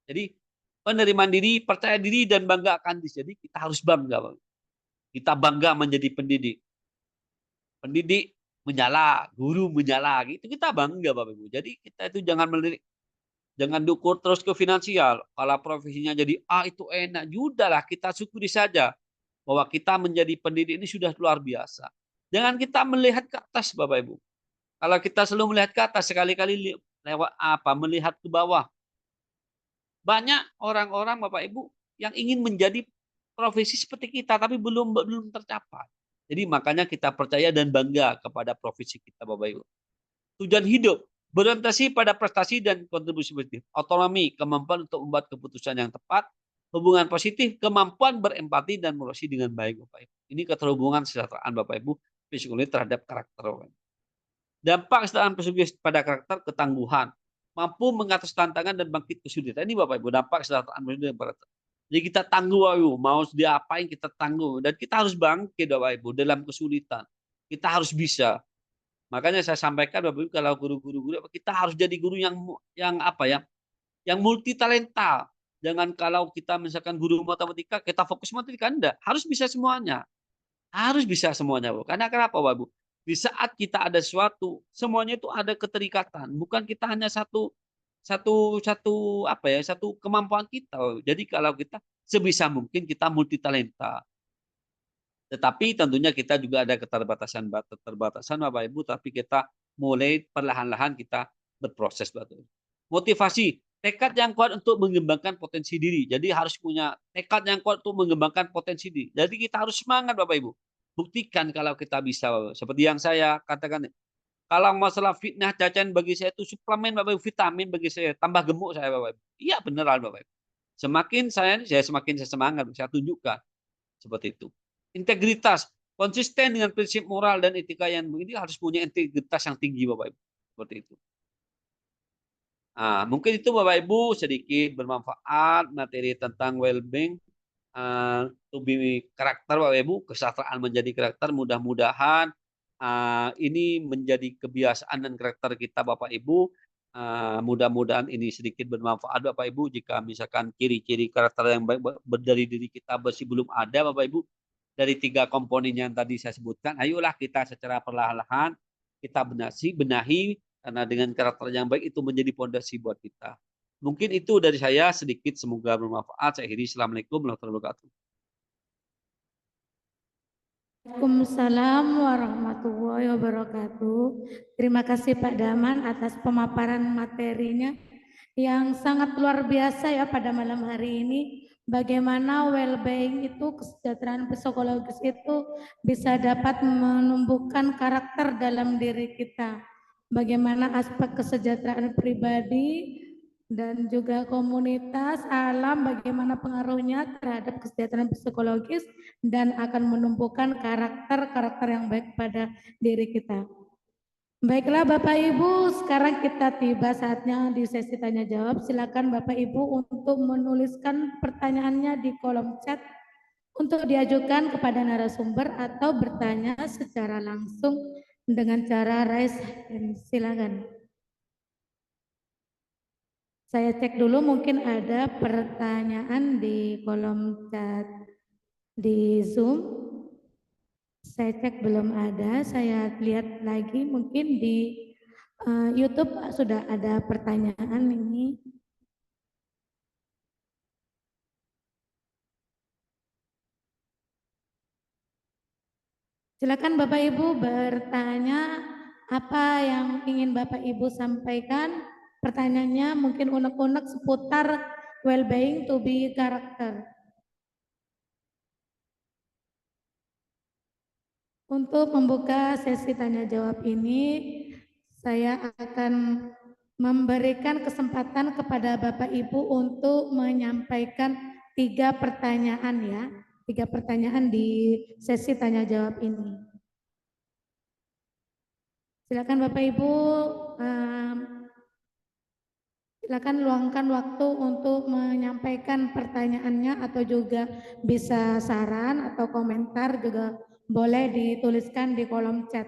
Jadi penerimaan diri, percaya diri, dan bangga akan diri. Jadi kita harus bangga, Bapak Ibu. Kita bangga menjadi pendidik. Pendidik menyala, guru menyala, gitu kita bangga, Bapak Ibu. Jadi kita itu jangan melirik. Jangan diukur terus ke finansial. Kalau profesinya jadi itu enak. Sudahlah, kita syukuri saja bahwa kita menjadi pendidik ini sudah luar biasa. Jangan kita melihat ke atas, Bapak Ibu. Kalau kita selalu melihat ke atas, sekali-kali lewat melihat ke bawah. Banyak orang-orang, Bapak Ibu, yang ingin menjadi profesi seperti kita, tapi belum tercapai. Jadi makanya kita percaya dan bangga kepada profesi kita, Bapak Ibu. Tujuan hidup berorientasi pada prestasi dan kontribusi positif, otonomi, kemampuan untuk membuat keputusan yang tepat, hubungan positif, kemampuan berempati dan berorasi dengan baik, Bapak Ibu. Ini keterhubungan kesejahteraan Bapak Ibu psikologi terhadap karakter, Bapak Ibu. Dampak kesejahteraan psikologis pada karakter, ketangguhan, mampu mengatasi tantangan dan bangkit kesulitan. Ini Bapak Ibu dampak kesejahteraan psikologis pada karakter. Jadi kita tangguh, Bapak Ibu, mau diapain kita tangguh, dan kita harus bangkit, Bapak Ibu, dalam kesulitan. Kita harus bisa. Makanya saya sampaikan Bapak Ibu, kalau guru-guru kita harus jadi guru yang apa ya? Yang multi talenta. Jangan kalau kita misalkan guru matematika, kita fokus matematika, enggak. Harus bisa semuanya. Harus bisa semuanya, Bu. Karena kenapa, Bapak Ibu? Di saat kita ada sesuatu, semuanya itu ada keterikatan. Bukan kita hanya satu kemampuan kita. Jadi kalau kita sebisa mungkin kita multi talenta. Tetapi tentunya kita juga ada keterbatasan Bapak Ibu, tapi kita mulai perlahan-lahan kita berproses, Bapak Ibu. Motivasi, tekad yang kuat untuk mengembangkan potensi diri. Jadi harus punya tekad yang kuat untuk mengembangkan potensi diri. Jadi kita harus semangat, Bapak Ibu. Buktikan kalau kita bisa, Bapak Ibu. Seperti yang saya katakan, kalau masalah fitnah cacian bagi saya itu suplemen, Bapak Ibu, vitamin bagi saya, tambah gemuk saya, Bapak Ibu. Iya beneran, Bapak Ibu. Semakin saya semangat, saya tunjukkan seperti itu. Integritas, konsisten dengan prinsip moral dan etika yang ini harus punya integritas yang tinggi, Bapak Ibu. Seperti itu. Nah, mungkin itu Bapak Ibu sedikit bermanfaat materi tentang well-being, to be karakter, Bapak Ibu, kesejahteraan menjadi karakter. Mudah-mudahan ini menjadi kebiasaan dan karakter kita, Bapak Ibu. Mudah-mudahan ini sedikit bermanfaat, Bapak Ibu. Jika misalkan ciri-ciri karakter yang baik dari diri kita masih belum ada, Bapak Ibu, dari 3 komponen yang tadi saya sebutkan, ayolah kita secara perlahan-lahan kita benahi, karena dengan karakter yang baik itu menjadi fondasi buat kita. Mungkin itu dari saya sedikit, semoga bermanfaat. Saya akhiri. Assalamualaikum warahmatullahi wabarakatuh. Waalaikumsalam warahmatullahi wabarakatuh. Terima kasih Pak Daman atas pemaparan materinya yang sangat luar biasa ya pada malam hari ini. Bagaimana well-being itu, kesejahteraan psikologis itu bisa dapat menumbuhkan karakter dalam diri kita. Bagaimana aspek kesejahteraan pribadi dan juga komunitas, alam, bagaimana pengaruhnya terhadap kesejahteraan psikologis dan akan menumbuhkan karakter yang baik pada diri kita. Baiklah Bapak Ibu, sekarang kita tiba saatnya di sesi tanya jawab. Silakan Bapak Ibu untuk menuliskan pertanyaannya di kolom chat untuk diajukan kepada narasumber atau bertanya secara langsung dengan cara raise hand. Silakan. Saya cek dulu, mungkin ada pertanyaan di kolom chat di Zoom. Saya cek belum ada, saya lihat lagi mungkin di YouTube sudah ada pertanyaan ini. Silakan Bapak Ibu bertanya apa yang ingin Bapak Ibu sampaikan. Pertanyaannya mungkin unek-unek seputar well-being to be karakter. Untuk membuka sesi tanya jawab ini, saya akan memberikan kesempatan kepada Bapak Ibu untuk menyampaikan 3 pertanyaan ya. 3 pertanyaan di sesi tanya jawab ini. Silakan Bapak Ibu, silakan luangkan waktu untuk menyampaikan pertanyaannya atau juga bisa saran atau komentar juga boleh dituliskan di kolom chat.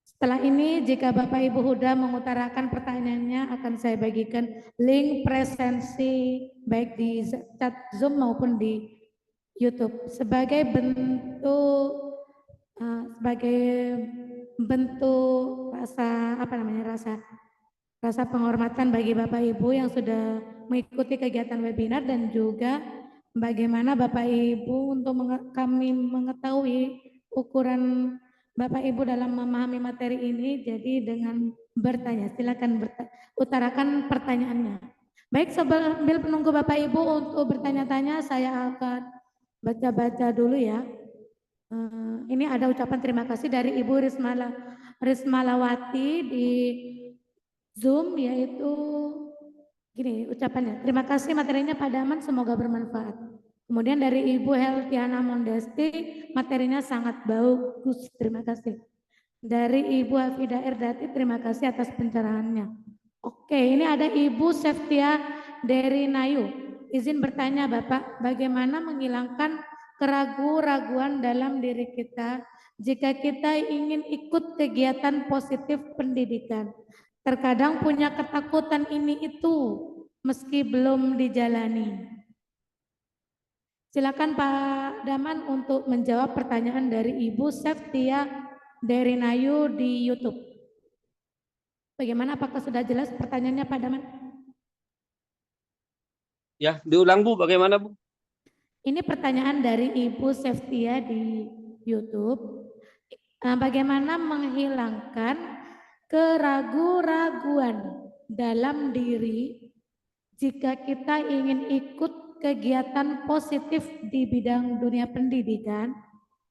Setelah ini jika Bapak Ibu sudah mengutarakan pertanyaannya akan saya bagikan link presensi baik di chat Zoom maupun di YouTube sebagai bentuk rasa penghormatan bagi Bapak Ibu yang sudah mengikuti kegiatan webinar dan juga bagaimana Bapak Ibu untuk kami mengetahui ukuran Bapak Ibu dalam memahami materi ini. Jadi dengan bertanya, silakan utarakan pertanyaannya. Baik, sambil menunggu Bapak Ibu untuk bertanya-tanya, saya akan baca-baca dulu ya. Ini ada ucapan terima kasih dari Ibu Rismalawati di Zoom, yaitu gini ucapannya. Terima kasih materinya Pak Daman, semoga bermanfaat. Kemudian dari Ibu Heltiana Mondesti, materinya sangat bagus, terima kasih. Dari Ibu Hafidah Erdati, terima kasih atas pencerahannya. Oke, ini ada Ibu Seftia dari Nayu. Izin bertanya Bapak, bagaimana menghilangkan keraguan-raguan dalam diri kita jika kita ingin ikut kegiatan positif pendidikan? Terkadang punya ketakutan ini itu meski belum dijalani. Silakan Pak Daman untuk menjawab pertanyaan dari Ibu Seftia dari Nayu di YouTube. Bagaimana, apakah sudah jelas pertanyaannya Pak Daman? Ya, diulang Bu, bagaimana Bu? Ini pertanyaan dari Ibu Seftia di YouTube. Bagaimana menghilangkan keraguan-raguan dalam diri jika kita ingin ikut kegiatan positif di bidang dunia pendidikan?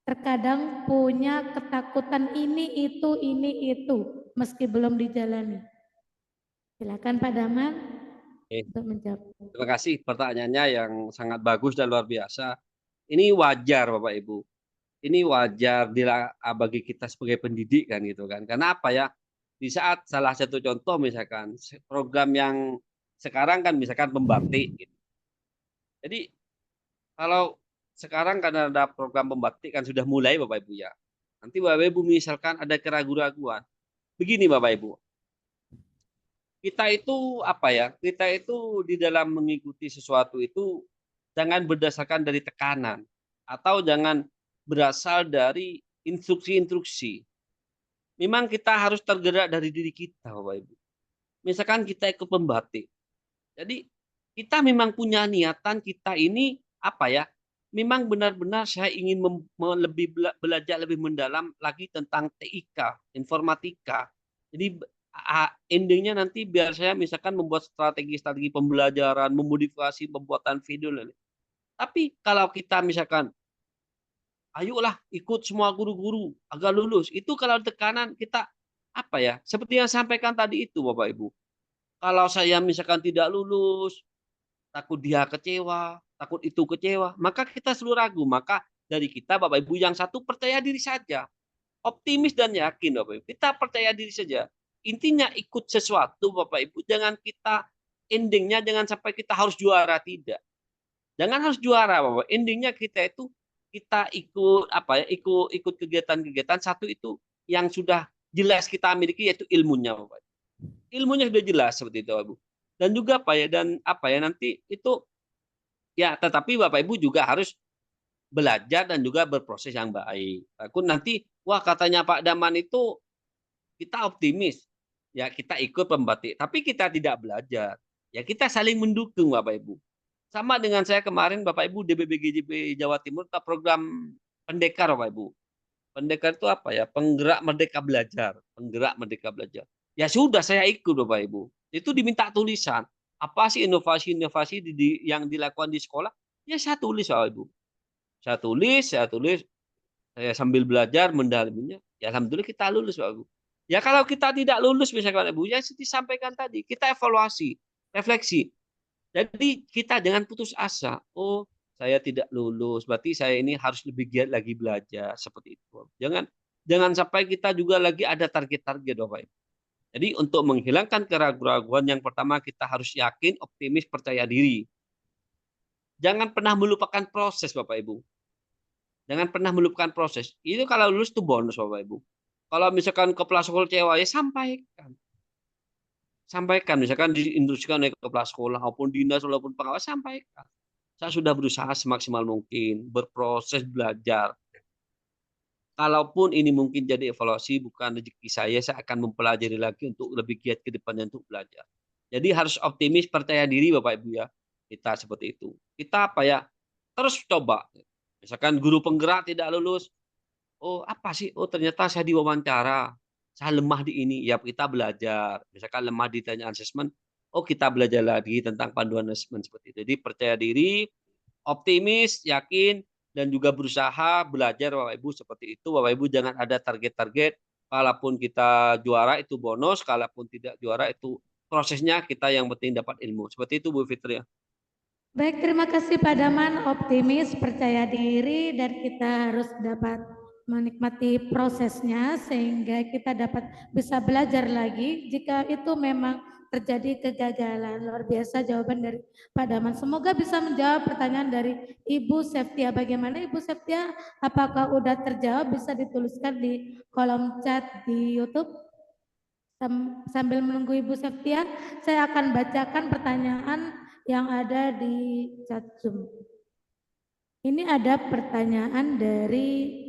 Terkadang punya ketakutan ini itu meski belum dijalani. Silakan Pak Daman untuk menjawab. Terima kasih pertanyaannya yang sangat bagus dan luar biasa. Ini wajar Bapak Ibu. Ini wajar bagi kita sebagai pendidik kan gitu kan. Karena apa ya? Di saat salah satu contoh misalkan program yang sekarang kan misalkan pembatik gitu. Jadi kalau sekarang karena ada program pembatik kan sudah mulai Bapak Ibu ya. Nanti Bapak Ibu misalkan ada keraguan-raguan. Begini Bapak Ibu. Kita itu apa ya? Kita itu di dalam mengikuti sesuatu itu jangan berdasarkan dari tekanan atau jangan berasal dari instruksi-instruksi. Memang kita harus tergerak dari diri kita, Bapak Ibu. Misalkan kita ikut pembatik. Jadi kita memang punya niatan kita ini apa ya? Memang benar-benar saya ingin belajar lebih mendalam lagi tentang TIK, informatika. Jadi endingnya nanti biar saya misalkan membuat strategi-strategi pembelajaran, memodifikasi pembuatan video. Tapi kalau kita misalkan, ayolah ikut semua guru-guru agar lulus. Itu kalau tekanan kita apa ya? Seperti yang sampaikan tadi itu Bapak Ibu. Kalau saya misalkan tidak lulus, takut dia kecewa, takut itu kecewa, maka kita selalu ragu. Maka dari kita Bapak Ibu yang satu percaya diri saja. Optimis dan yakin Bapak Ibu. Kita percaya diri saja. Intinya ikut sesuatu Bapak Ibu. Jangan kita endingnya jangan sampai kita harus juara, tidak. Jangan harus juara Bapak. Endingnya kita itu kita ikut apa ya? Ikut kegiatan-kegiatan satu itu yang sudah jelas kita miliki yaitu ilmunya Bapak. Ilmunya sudah jelas seperti itu Bapak. Dan juga apa ya? Dan apa ya nanti itu ya tetapi Bapak Ibu juga harus belajar dan juga berproses yang baik. Takut nanti wah katanya Pak Daman itu kita optimis. Ya kita ikut pembatik, tapi kita tidak belajar. Ya kita saling mendukung Bapak Ibu. Sama dengan saya kemarin Bapak Ibu DBBGJP Jawa Timur program pendekar Bapak Ibu. Pendekar itu apa ya? Penggerak merdeka belajar, penggerak merdeka belajar. Ya sudah saya ikut Bapak Ibu. Itu diminta tulisan. Apa sih inovasi-inovasi yang dilakukan di sekolah? Ya saya tulis Bapak Ibu. Saya tulis, saya sambil belajar mendalaminya. Ya alhamdulillah kita lulus Bapak Ibu. Ya kalau kita tidak lulus misalkan Ibu, ya seperti disampaikan tadi, kita evaluasi, refleksi. Jadi kita jangan putus asa. Oh, saya tidak lulus, berarti saya ini harus lebih giat lagi belajar seperti itu. Jangan sampai kita juga lagi ada target-target Bapak Ibu. Jadi untuk menghilangkan keraguan-keraguan yang pertama kita harus yakin, optimis, percaya diri. Jangan pernah melupakan proses Bapak Ibu. Jangan pernah melupakan proses. Itu kalau lulus itu bonus Bapak Ibu. Kalau misalkan kepala sekolah kecewa, ya sampaikan. Sampaikan, misalkan diinstruksikan oleh kepala sekolah, maupun dinas, maupun pengawas, sampaikan. Saya sudah berusaha semaksimal mungkin, berproses belajar. Kalaupun ini mungkin jadi evaluasi, bukan rezeki saya akan mempelajari lagi untuk lebih giat ke depannya untuk belajar. Jadi harus optimis, percaya diri Bapak Ibu ya. Kita seperti itu. Kita apa ya, terus coba. Misalkan guru penggerak tidak lulus, oh apa sih? Oh ternyata saya diwawancara, saya lemah di ini. Ya kita belajar. Misalkan lemah di tanya asesmen, oh kita belajar lagi tentang panduan asesmen seperti itu. Jadi percaya diri, optimis, yakin, dan juga berusaha belajar Bapak Ibu seperti itu. Bapak Ibu jangan ada target-target, kalaupun kita juara itu bonus, kalaupun tidak juara itu prosesnya kita yang penting dapat ilmu. Seperti itu Bu Fitri ya. Baik, terima kasih Pak Daman, optimis, percaya diri, dan kita harus dapat menikmati prosesnya sehingga kita dapat bisa belajar lagi jika itu memang terjadi kegagalan. Luar biasa jawaban dari Pak Daman. Semoga bisa menjawab pertanyaan dari Ibu Septia. Bagaimana Ibu Septia? Apakah udah terjawab? Bisa dituliskan di kolom chat di YouTube. Sambil menunggu Ibu Septia, saya akan bacakan pertanyaan yang ada di chat Zoom. Ini ada pertanyaan dari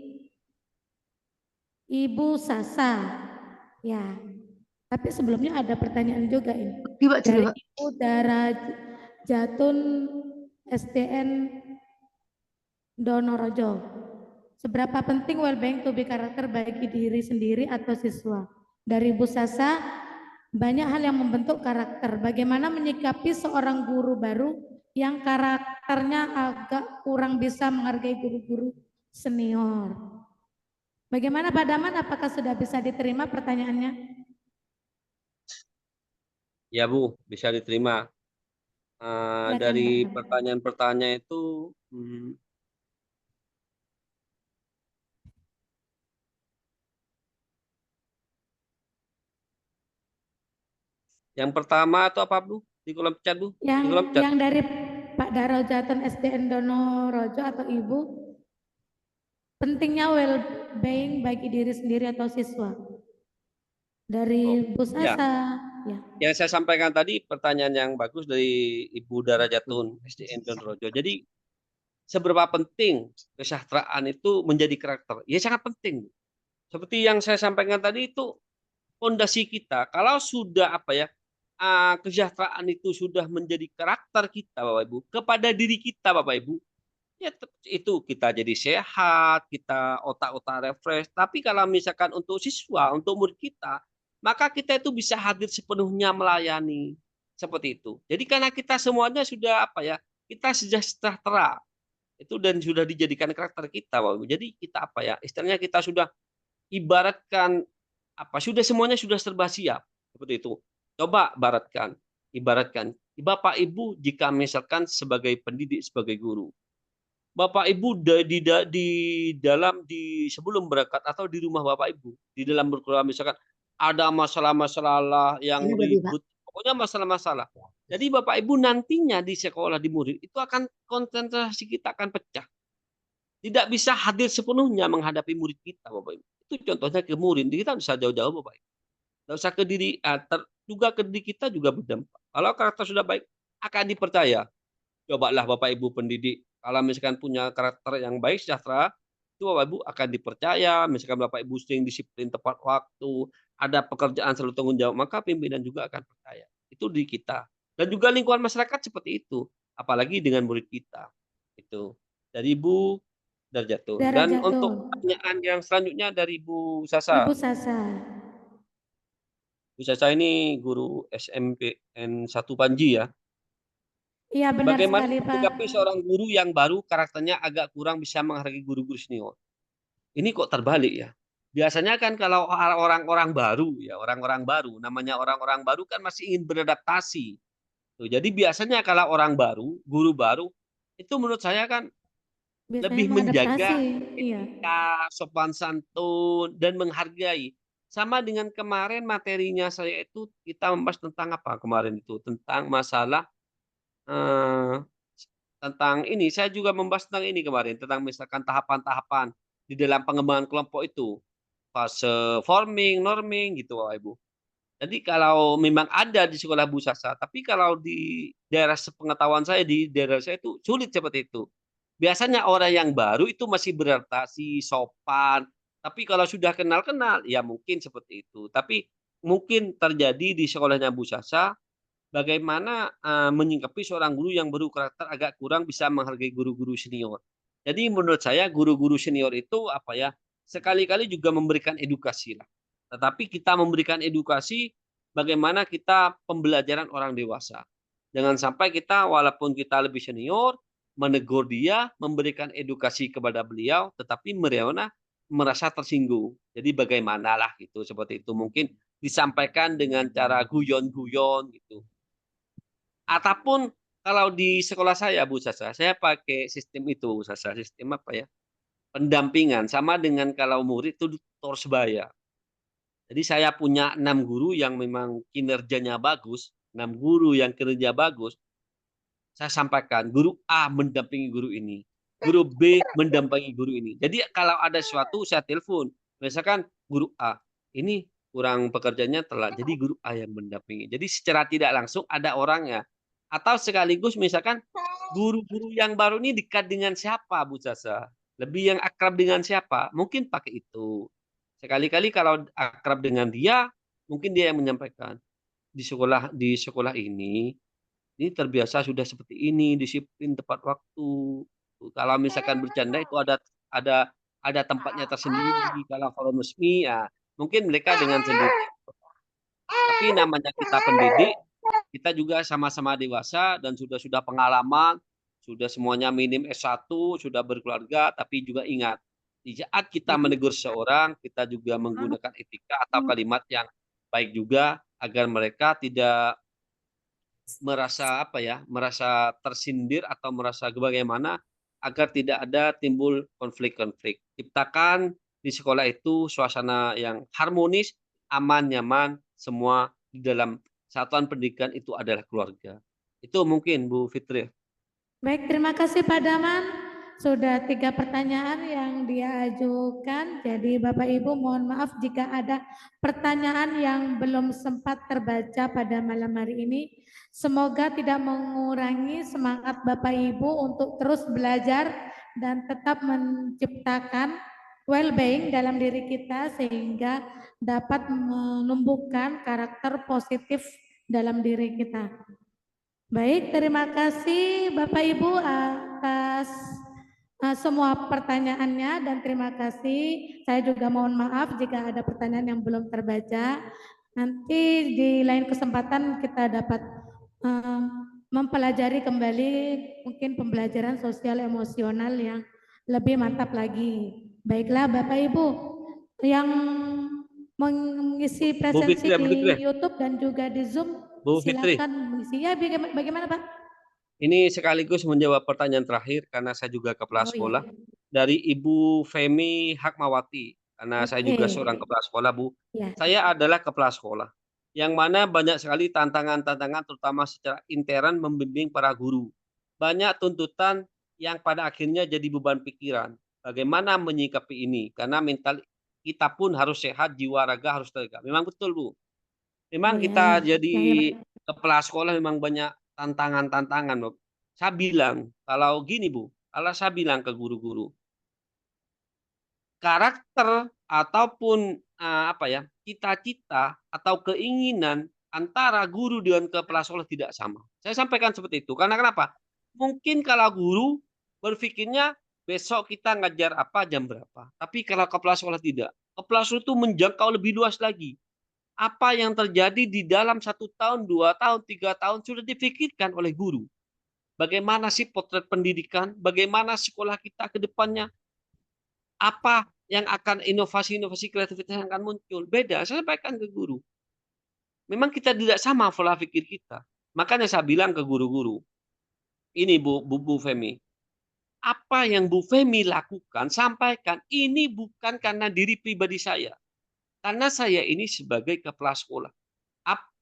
Ibu Sasa. Ya, tapi sebelumnya ada pertanyaan juga ini. Dari Ibu Dara Jatun SDN Donorojo. Seberapa penting well-being to be karakter bagi diri sendiri atau siswa? Dari Ibu Sasa, banyak hal yang membentuk karakter. Bagaimana menyikapi seorang guru baru yang karakternya agak kurang bisa menghargai guru-guru senior? Bagaimana Pak Daman? Apakah sudah bisa diterima pertanyaannya? Ya Bu, bisa diterima. Dari pertanyaan-pertanyaan itu, yang pertama itu apa Bu? Di kolom chat Bu? Yang dari Pak Darojatun SDN Donorojo atau Ibu, pentingnya well-being bagi diri sendiri atau siswa. Dari Bu Sasa. Ya. Yang saya sampaikan tadi pertanyaan yang bagus dari Ibu Darajatun SDN Donorojo. Jadi seberapa penting kesejahteraan itu menjadi karakter? Ya sangat penting. Seperti yang saya sampaikan tadi itu fondasi kita. Kalau sudah kesejahteraan itu sudah menjadi karakter kita Bapak Ibu, kepada diri kita Bapak Ibu, ya itu kita jadi sehat, kita otak-otak refresh. Tapi kalau misalkan untuk siswa, untuk murid kita, maka kita itu bisa hadir sepenuhnya melayani seperti itu. Jadi karena kita semuanya sudah kita sudah sejahtera itu dan sudah dijadikan karakter kita Bapak Ibu. Jadi kita istilahnya kita sudah ibaratkan sudah semuanya sudah serba siap seperti itu. Coba ibaratkan Bapak Ibu jika misalkan sebagai pendidik, sebagai guru, Bapak Ibu sebelum berangkat atau di rumah Bapak Ibu di dalam berkeluarga misalkan ada masalah-masalah yang ribut, pokoknya masalah-masalah. Jadi Bapak Ibu nantinya di sekolah di murid itu akan konsentrasi kita akan pecah. Tidak bisa hadir sepenuhnya menghadapi murid kita Bapak Ibu. Itu contohnya ke murid, kita bisa jauh-jauh Bapak Ibu. Tidak usah ke diri, juga ke diri kita juga berdampak. Kalau karakter sudah baik, akan dipercaya. Cobalah Bapak Ibu pendidik, kalau misalkan punya karakter yang baik, sejahtera, itu Bapak Ibu akan dipercaya. Misalkan Bapak Ibu sering disiplin tepat waktu, ada pekerjaan selalu tanggung jawab, maka pimpinan juga akan percaya. Itu di kita. Dan juga lingkungan masyarakat seperti itu. Apalagi dengan murid kita. Itu. Dari Ibu Darjatun. Dan untuk pertanyaan yang selanjutnya dari Ibu Sasa. Ibu Sasa. Bu Sasa ini guru SMPN 1 Panji ya. Iya benar bagaimana sekali Pak. Menyikapi seorang guru yang baru karakternya agak kurang bisa menghargai guru-guru senior. Ini kok terbalik ya. Biasanya kan kalau orang-orang baru namanya orang-orang baru kan masih ingin beradaptasi. Tuh, jadi biasanya kalau orang baru, guru baru itu menurut saya kan biasanya lebih menjaga etika, sopan santun dan menghargai. Sama dengan kemarin materinya saya itu kita membahas tentang apa kemarin itu tentang masalah tentang ini. Saya juga membahas tentang ini kemarin tentang misalkan tahapan-tahapan di dalam pengembangan kelompok itu fase forming, norming gitu Bapak Ibu. Jadi kalau memang ada di sekolah Bu Sasa, tapi kalau di daerah sepengetahuan saya di daerah saya itu sulit seperti itu. Biasanya orang yang baru itu masih beradaptasi, sopan. Tapi kalau sudah kenal-kenal, ya mungkin seperti itu. Tapi mungkin terjadi di sekolahnya Bu Sasa, bagaimana menyikapi seorang guru yang baru karakter agak kurang bisa menghargai guru-guru senior. Jadi menurut saya guru-guru senior itu sekali-kali juga memberikan edukasi lah. Tetapi kita memberikan edukasi bagaimana kita pembelajaran orang dewasa. Jangan sampai kita walaupun kita lebih senior, menegur dia, memberikan edukasi kepada beliau, tetapi Mariana merasa tersinggung. Jadi bagaimanalah gitu, seperti itu. Mungkin disampaikan dengan cara guyon-guyon gitu. Ataupun kalau di sekolah saya, Bu Sasa, saya pakai sistem itu, Bu Sasa, sistem apa ya? Pendampingan, sama dengan kalau murid itu tutor sebaya. Jadi saya punya 6 guru yang memang kinerjanya bagus, 6 guru yang kinerja bagus, saya sampaikan, guru A mendampingi guru ini, guru B mendampingi guru ini. Jadi kalau ada sesuatu saya telepon, misalkan guru A, ini kurang pekerjaannya telat, jadi guru A yang mendampingi. Jadi secara tidak langsung ada orangnya. Atau sekaligus misalkan guru-guru yang baru ini dekat dengan siapa, Bu Sasa? Lebih yang akrab dengan siapa? Mungkin pakai itu. Sekali-kali kalau akrab dengan dia, mungkin dia yang menyampaikan di sekolah ini terbiasa sudah seperti ini, disiplin tepat waktu. Kalau misalkan bercanda itu ada tempatnya tersendiri. Kalau resmi ya mungkin mereka dengan sendiri. Tapi namanya kita pendidik, kita juga sama-sama dewasa dan sudah pengalaman, sudah semuanya minim S1, sudah berkeluarga, tapi juga ingat di saat kita menegur seorang, kita juga menggunakan etika atau kalimat yang baik juga agar mereka tidak merasa merasa tersindir atau merasa bagaimana agar tidak ada timbul konflik-konflik. Ciptakan di sekolah itu suasana yang harmonis, aman, nyaman, semua di dalam satuan pendidikan itu adalah keluarga. Itu mungkin Bu Fitri. Baik, terima kasih Pak Daman. Sudah 3 pertanyaan yang dia ajukan. Jadi Bapak Ibu mohon maaf jika ada pertanyaan yang belum sempat terbaca pada malam hari ini. Semoga tidak mengurangi semangat Bapak Ibu untuk terus belajar dan tetap menciptakan well-being dalam diri kita sehingga dapat menumbuhkan karakter positif dalam diri kita. Baik, terima kasih Bapak Ibu atas semua pertanyaannya dan terima kasih. Saya juga mohon maaf jika ada pertanyaan yang belum terbaca. Nanti di lain kesempatan kita dapat mempelajari kembali mungkin pembelajaran sosial emosional yang lebih mantap lagi. Baiklah Bapak Ibu yang mengisi presensi di YouTube dan juga di Zoom. Bu Fitri. Silakan mengisi. Ya, bagaimana Pak? Ini sekaligus menjawab pertanyaan terakhir karena saya juga kepala sekolah dari Ibu Femi Hakmawati karena saya juga seorang kepala sekolah Bu. Ya. Saya adalah kepala sekolah yang mana banyak sekali tantangan-tantangan terutama secara intern membimbing para guru. Banyak tuntutan yang pada akhirnya jadi beban pikiran. Bagaimana menyikapi ini? Karena mental kita pun harus sehat, jiwa raga harus tegak. Memang betul Bu. Memang kita jadi kepala sekolah memang banyak tantangan-tantangan. Saya bilang, kalau gini Bu, kalau saya bilang ke guru-guru, karakter ataupun cita-cita atau keinginan antara guru dengan kepala sekolah tidak sama. Saya sampaikan seperti itu. Karena kenapa? Mungkin kalau guru berpikirnya besok kita ngajar apa, jam berapa. Tapi kalau kepala sekolah tidak. Kepala sekolah itu menjangkau lebih luas lagi. Apa yang terjadi di dalam 1 tahun, 2 tahun, 3 tahun sudah dipikirkan oleh guru. Bagaimana sih potret pendidikan? Bagaimana sekolah kita ke depannya? Apa yang akan inovasi-inovasi kreativitas yang akan muncul? Beda, saya sampaikan ke guru. Memang kita tidak sama pola pikir kita. Makanya saya bilang ke guru-guru, ini Bu Femi, apa yang Bu Femi lakukan, sampaikan, ini bukan karena diri pribadi saya. Karena saya ini sebagai kepala sekolah.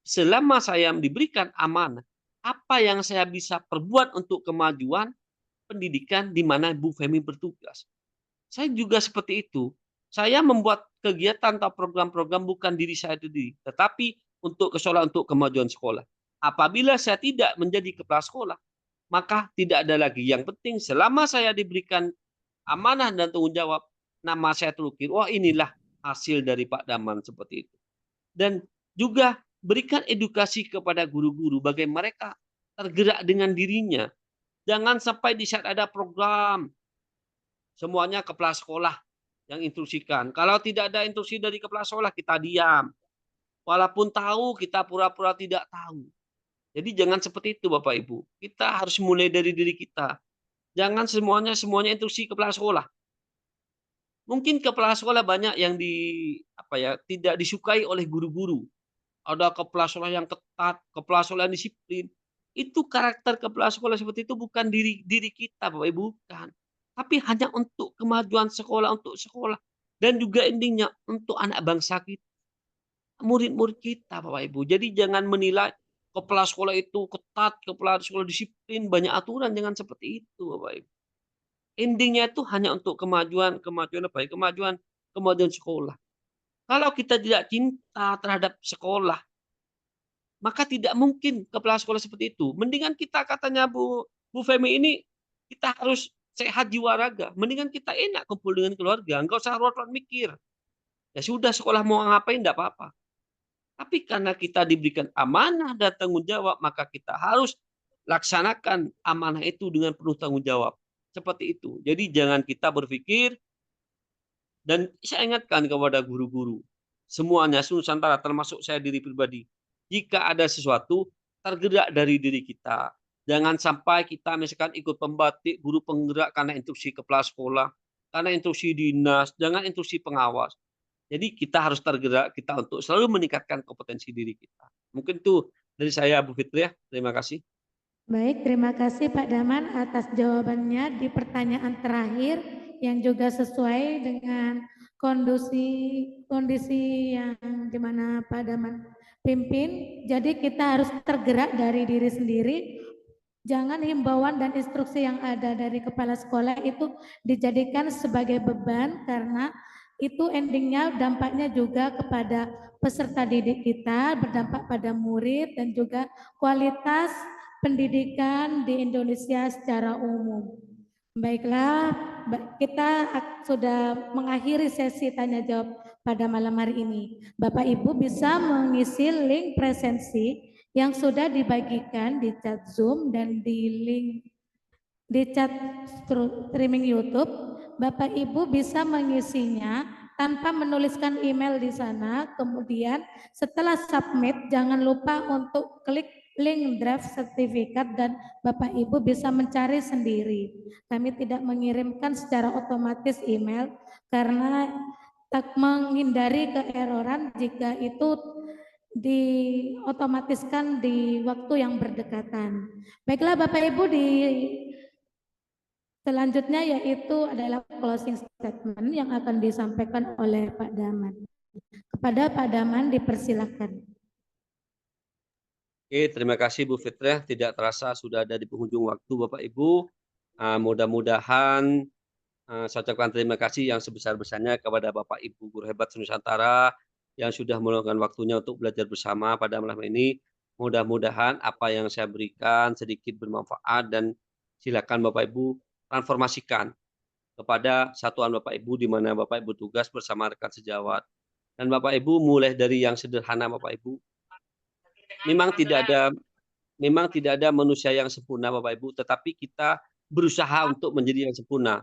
Selama saya diberikan amanah, apa yang saya bisa perbuat untuk kemajuan pendidikan di mana Bu Femi bertugas. Saya juga seperti itu. Saya membuat kegiatan atau program-program bukan diri saya sendiri, tetapi untuk kemajuan sekolah. Apabila saya tidak menjadi kepala sekolah, maka tidak ada lagi. Yang penting selama saya diberikan amanah dan tanggung jawab, nama saya terukir. Wah, inilah hasil dari Pak Daman seperti itu. Dan juga berikan edukasi kepada guru-guru bagaimana mereka tergerak dengan dirinya. Jangan sampai di saat ada program semuanya kepala sekolah yang instruksikan. Kalau tidak ada instruksi dari kepala sekolah kita diam. Walaupun tahu kita pura-pura tidak tahu. Jadi jangan seperti itu Bapak Ibu. Kita harus mulai dari diri kita. Jangan semuanya instruksi kepala sekolah. Mungkin kepala sekolah banyak yang tidak disukai oleh guru-guru. Ada kepala sekolah yang ketat, kepala sekolah yang disiplin. Itu karakter kepala sekolah seperti itu bukan diri kita, Bapak Ibu, bukan. Tapi hanya untuk kemajuan sekolah, untuk sekolah. Dan juga endingnya untuk anak bangsa kita, murid-murid kita, Bapak Ibu. Jadi jangan menilai kepala sekolah itu ketat, kepala sekolah disiplin, banyak aturan, jangan seperti itu, Bapak Ibu. Endingnya itu hanya untuk kemajuan sekolah. Kalau kita tidak cinta terhadap sekolah, maka tidak mungkin kepala sekolah seperti itu. Mendingan kita, katanya Bu Femi ini, kita harus sehat jiwa raga. Mendingan kita enak kumpul dengan keluarga, enggak usah ruwet-ruwet mikir. Ya sudah, sekolah mau ngapain enggak apa-apa. Tapi karena kita diberikan amanah dan tanggung jawab, maka kita harus laksanakan amanah itu dengan penuh tanggung jawab. Seperti itu. Jadi jangan kita berpikir, dan saya ingatkan kepada guru-guru, semuanya Nusantara, termasuk saya diri pribadi, jika ada sesuatu tergerak dari diri kita, jangan sampai kita misalkan ikut pembatik, guru penggerak karena instruksi kepala sekolah, karena instruksi dinas, jangan instruksi pengawas. Jadi kita harus tergerak kita untuk selalu meningkatkan kompetensi diri kita. Mungkin itu dari saya, Bu Fitri, ya. Terima kasih. Baik, terima kasih Pak Daman atas jawabannya di pertanyaan terakhir yang juga sesuai dengan kondisi yang dimana Pak Daman pimpin. Jadi kita harus tergerak dari diri sendiri. Jangan himbauan dan instruksi yang ada dari kepala sekolah itu dijadikan sebagai beban, karena itu endingnya dampaknya juga kepada peserta didik kita, berdampak pada murid dan juga kualitas pendidikan di Indonesia secara umum. Baiklah, kita sudah mengakhiri sesi tanya jawab pada malam hari ini. Bapak Ibu bisa mengisi link presensi yang sudah dibagikan di chat Zoom dan di link di chat streaming YouTube. Bapak Ibu bisa mengisinya tanpa menuliskan email di sana. Kemudian setelah submit, jangan lupa untuk klik link draft sertifikat dan Bapak Ibu bisa mencari sendiri. Kami tidak mengirimkan secara otomatis email karena tak menghindari keeroran jika itu diotomatiskan di waktu yang berdekatan. Baiklah Bapak Ibu, selanjutnya yaitu adalah closing statement yang akan disampaikan oleh Pak Daman. Kepada Pak Daman dipersilakan. Oke, terima kasih Bu Fitrah. Tidak terasa sudah ada di penghujung waktu, Bapak Ibu. Mudah-mudahan saya ucapkan terima kasih yang sebesar-besarnya kepada Bapak Ibu guru hebat Nusantara yang sudah meluangkan waktunya untuk belajar bersama pada malam ini. Mudah-mudahan apa yang saya berikan sedikit bermanfaat, dan silakan Bapak Ibu transformasikan kepada satuan Bapak Ibu di mana Bapak Ibu tugas bersama rekan sejawat. Dan Bapak Ibu mulai dari yang sederhana, Bapak Ibu. Memang tidak ada manusia yang sempurna, Bapak Ibu, tetapi kita berusaha untuk menjadi yang sempurna.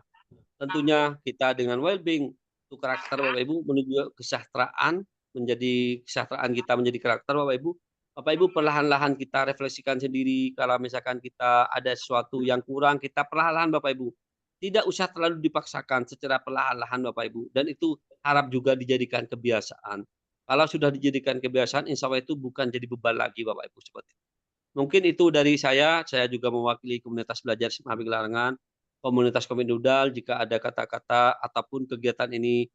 Tentunya kita dengan well-being untuk karakter Bapak Ibu menuju kesejahteraan, menjadi kesejahteraan kita menjadi karakter Bapak Ibu. Bapak Ibu perlahan-lahan kita refleksikan sendiri, kalau misalkan kita ada sesuatu yang kurang, kita perlahan-lahan Bapak Ibu. Tidak usah terlalu dipaksakan, secara perlahan-lahan Bapak Ibu. Dan itu harap juga dijadikan kebiasaan. Kalau sudah dijadikan kebiasaan, insya Allah itu bukan jadi beban lagi Bapak Ibu seperti itu. Mungkin itu dari saya juga mewakili komunitas belajar Simabing Larangan, komunitas Komindudal. Jika ada kata-kata ataupun kegiatan ini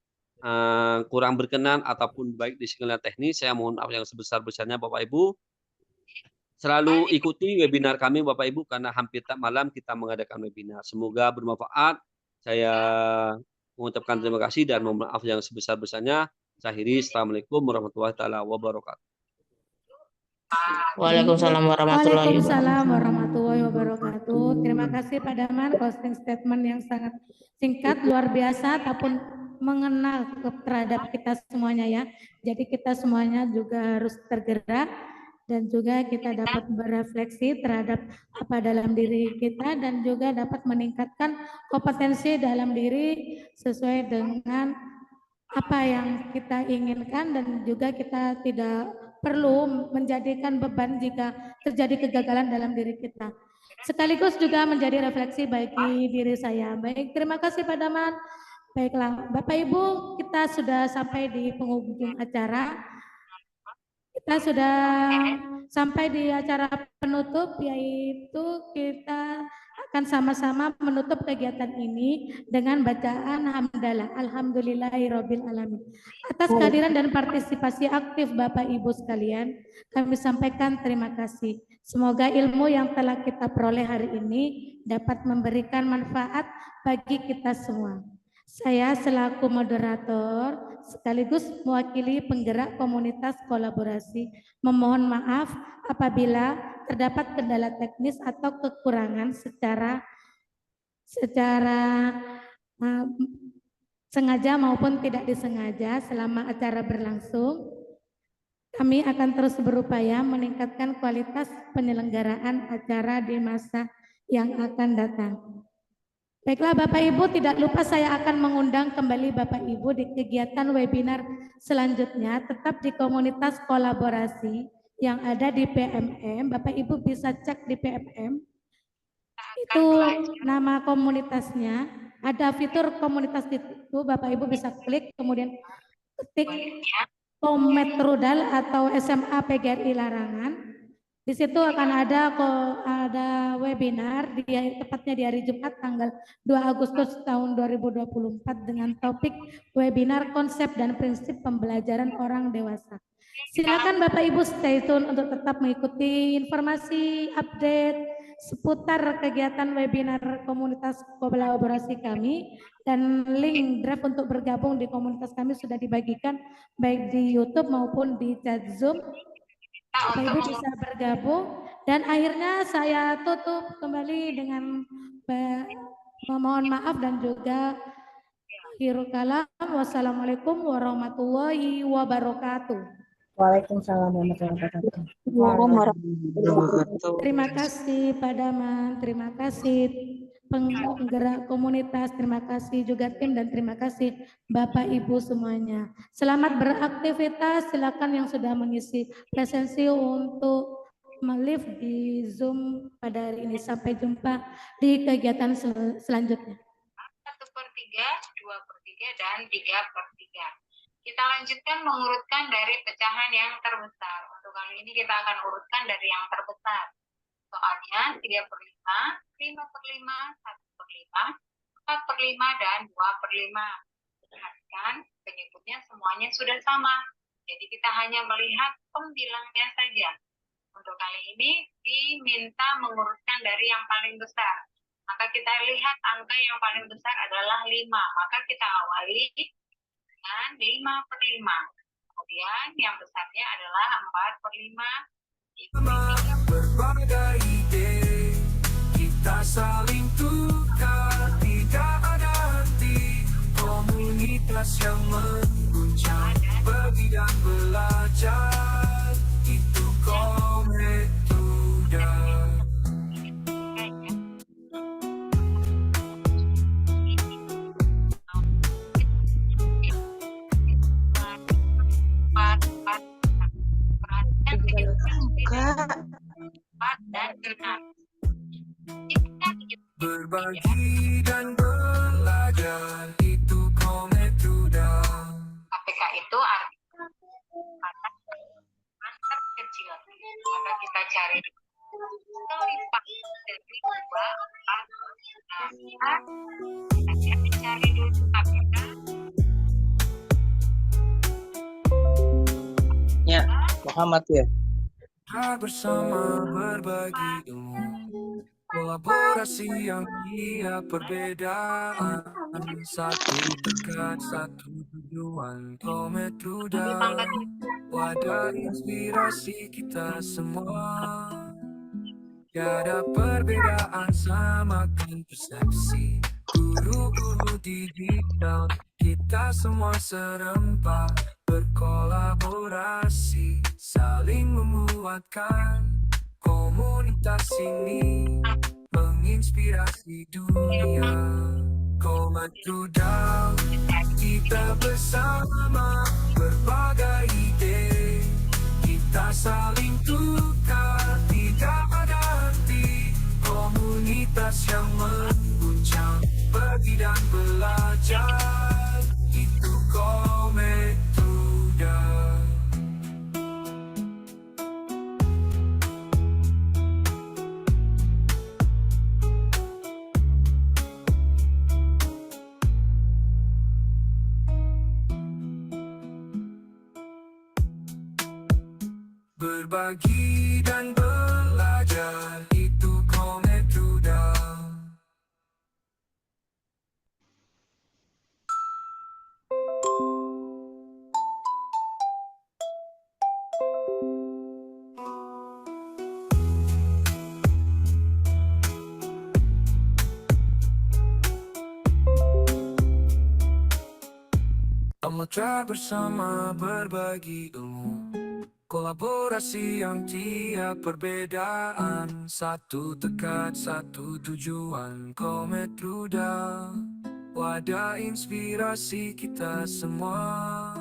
kurang berkenan ataupun baik di segala teknis, saya mohon maaf yang sebesar-besarnya Bapak Ibu. Selalu ikuti webinar kami Bapak Ibu, karena hampir tak malam kita mengadakan webinar. Semoga bermanfaat. Saya mengucapkan terima kasih dan mohon maaf yang sebesar-besarnya. Akhiri, assalamualaikum warahmatullahi wabarakatuh. Waalaikumsalam warahmatullahi wabarakatuh. Terima kasih Pak Daman, closing statement yang sangat singkat, luar biasa, ataupun mengenal terhadap kita semuanya ya. Jadi kita semuanya juga harus tergerak dan juga kita dapat berefleksi terhadap apa dalam diri kita dan juga dapat meningkatkan kompetensi dalam diri sesuai dengan apa yang kita inginkan, dan juga kita tidak perlu menjadikan beban jika terjadi kegagalan dalam diri kita. sekaligus juga menjadi refleksi bagi diri saya. Baik, terima kasih Pak Daman. Baiklah, Bapak Ibu, kita sudah sampai di penghujung acara. Kita sudah sampai di acara penutup, yaitu kita akan sama-sama menutup kegiatan ini dengan bacaan hamdalah. Alhamdulillahirabbil alamin. Atas kehadiran dan partisipasi aktif Bapak Ibu sekalian, kami sampaikan terima kasih. Semoga ilmu yang telah kita peroleh hari ini dapat memberikan manfaat bagi kita semua. Saya selaku moderator sekaligus mewakili penggerak komunitas kolaborasi memohon maaf apabila terdapat kendala teknis atau kekurangan secara sengaja maupun tidak disengaja selama acara berlangsung. Kami akan terus berupaya meningkatkan kualitas penyelenggaraan acara di masa yang akan datang. Baiklah Bapak Ibu, tidak lupa saya akan mengundang kembali Bapak Ibu di kegiatan webinar selanjutnya tetap di komunitas kolaborasi yang ada di PMM. Bapak Ibu bisa cek di PMM. Itu nama komunitasnya. Ada fitur komunitas itu, Bapak Ibu bisa klik kemudian ketik Komet Rudal atau SMA PGRI Larangan. Di situ akan ada webinar tepatnya di hari Jumat tanggal 2 Agustus tahun 2024 dengan topik webinar konsep dan prinsip pembelajaran orang dewasa. Silakan Bapak Ibu stay tune untuk tetap mengikuti informasi update seputar kegiatan webinar komunitas kolaborasi kami, dan link draft untuk bergabung di komunitas kami sudah dibagikan baik di YouTube maupun di chat Zoom. Bapak Ibu bisa bergabung, dan akhirnya saya tutup kembali dengan memohon maaf dan juga akhirul kalam. Wassalamualaikum warahmatullahi wabarakatuh. Waalaikumsalam warahmatullahi wabarakatuh. Terima kasih Pak Daman, terima kasih penggerak komunitas, terima kasih juga tim, dan terima kasih Bapak Ibu semuanya. Selamat beraktivitas, silakan yang sudah mengisi presensi untuk live di Zoom pada hari ini. Sampai jumpa di kegiatan selanjutnya. 1/3, 2/3, dan 3/3. Kita lanjutkan mengurutkan dari pecahan yang terbesar. Untuk kali ini kita akan urutkan dari yang terbesar. Soalnya 3/5, 5/5, 1/5, 4/5, dan 2/5. Perhatikan, penyebutnya semuanya sudah sama. Jadi kita hanya melihat pembilangnya saja. Untuk kali ini diminta mengurutkan dari yang paling besar. Maka kita lihat angka yang paling besar adalah 5. Maka kita awali dengan 5/5. Kemudian yang besarnya adalah 4/5. Berbagai ide kita saling tukar, tidak ada henti. Komunitas yang mengguncang, bagi dan belajar, itu Kometuda. Berbagi dan belajar, itu Kometuda. KPK itu artinya antar kecil. Maka kita cari selipat dari 2, 4, kita cari dulu KPK. Ya, Muhammad ya. Bersama berbagi ilmu, kolaborasi yang tiap perbedaan, satu tekad, satu tujuan. Kometuda, wadah inspirasi kita semua. Tiada perbedaan, samakan persepsi. Guru-guru digital, kita semua serempak, berkolaborasi, saling menguatkan. Komunitas ini menginspirasi dunia. Kometuda, kita bersama, berbagai ide, kita saling tukar, tidak ada henti. komunitas yang mengguncang, pergi dan belajar, itu Kometuda. Berbagi dan belajar, itu Kometuda. Samudra bersama berbagi ilmu, kolaborasi yang tiap perbedaan, satu tekad, satu tujuan, Kometuda, wadah inspirasi kita semua.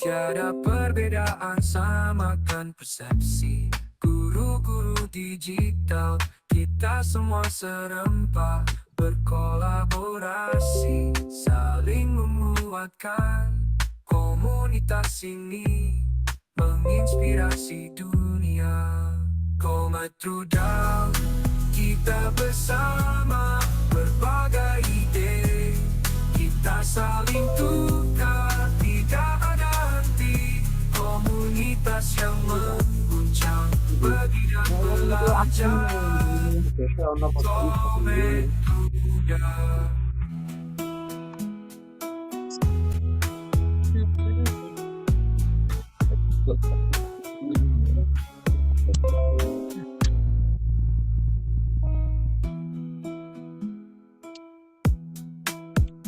Tiada perbedaan, samakan persepsi, guru-guru digital, kita semua serempak, berkolaborasi, saling menguatkan, komunitas ini menginspirasi dunia. Kometuda, kita bersama, berbagai ide, kita saling tukar, tidak ada henti, komunitas yang mengguncang, bagi dan belajar, Kometuda.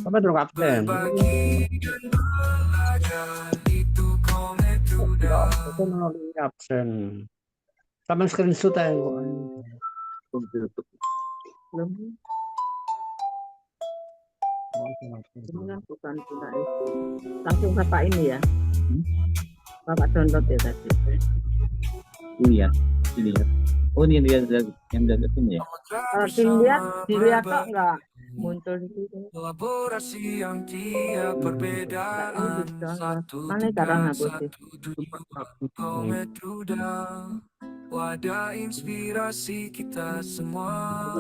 Apa dulu absen? Berbagi dan belajar, itu Kometuda. Itu melalui absen. Sama screenshot aja. Bukan langsung Bapak ini ya. Bapak download ya tadi. Iya, dilihat. Oh, ini dia yang dari sini ya. Dilihat kok enggak muncul di situ. Kolaborasi yang tiap perbedaan, satu tekad, satu tujuan, Kometuda, wadah inspirasi kita semua.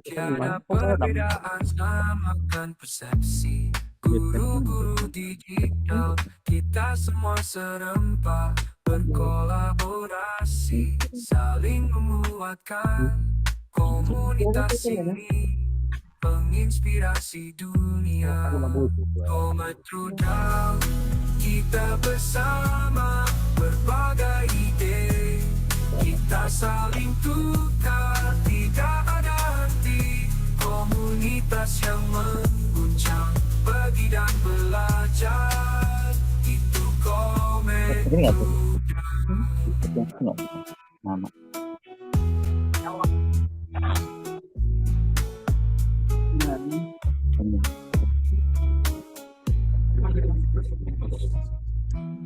Tiada perbedaan, samakan persepsi, guru-guru digital, kita semua serempak, berkolaborasi, saling menguatkan, komunitas ini menginspirasi dunia. Kometuda, kita bersama, berbagai ide, kita saling tukar, tidak ada henti, komunitas yang mengguncang, bagi dan belajar, itu Kometuda. Nama.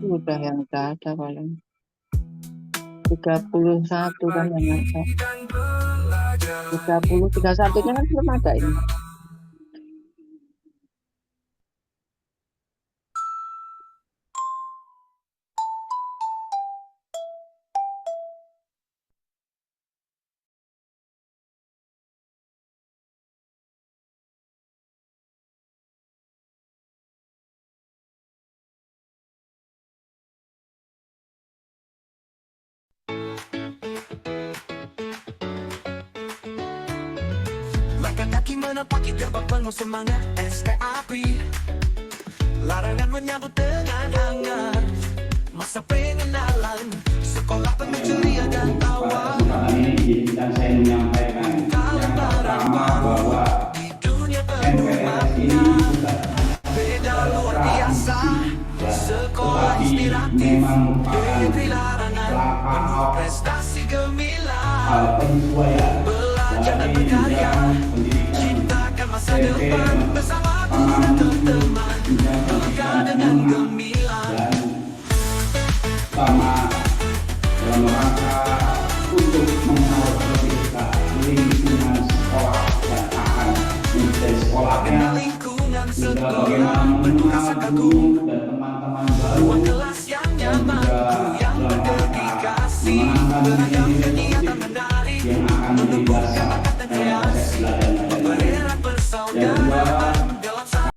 Udah yang enggak ada paling 31 kan yang ada. 30, 31 nya kan belum ada ini. Langkah kaki menapaki gerbang penuh semangat SKAP, larangan menyambut dengan hangat, masa pengenalan, sekolah penuh ceria dan tawa. Dan saya menyampaikan yang pertama bahwa Di dunia penuh makna, beda luar biasa, sekolah inspiratif, memang negeri larangan, penuh prestasi gemilang, penyesuaian belajar dan berkarya, ciptakan masa depan bersama guru dan teman, lega dengan gemilang. dan sama dalam rangka untuk mengenal berbeda lingkungan teman sekolah penuh rasa kagum, ruang kelas yang nyaman, yang berdedikasi, beragam kegiatan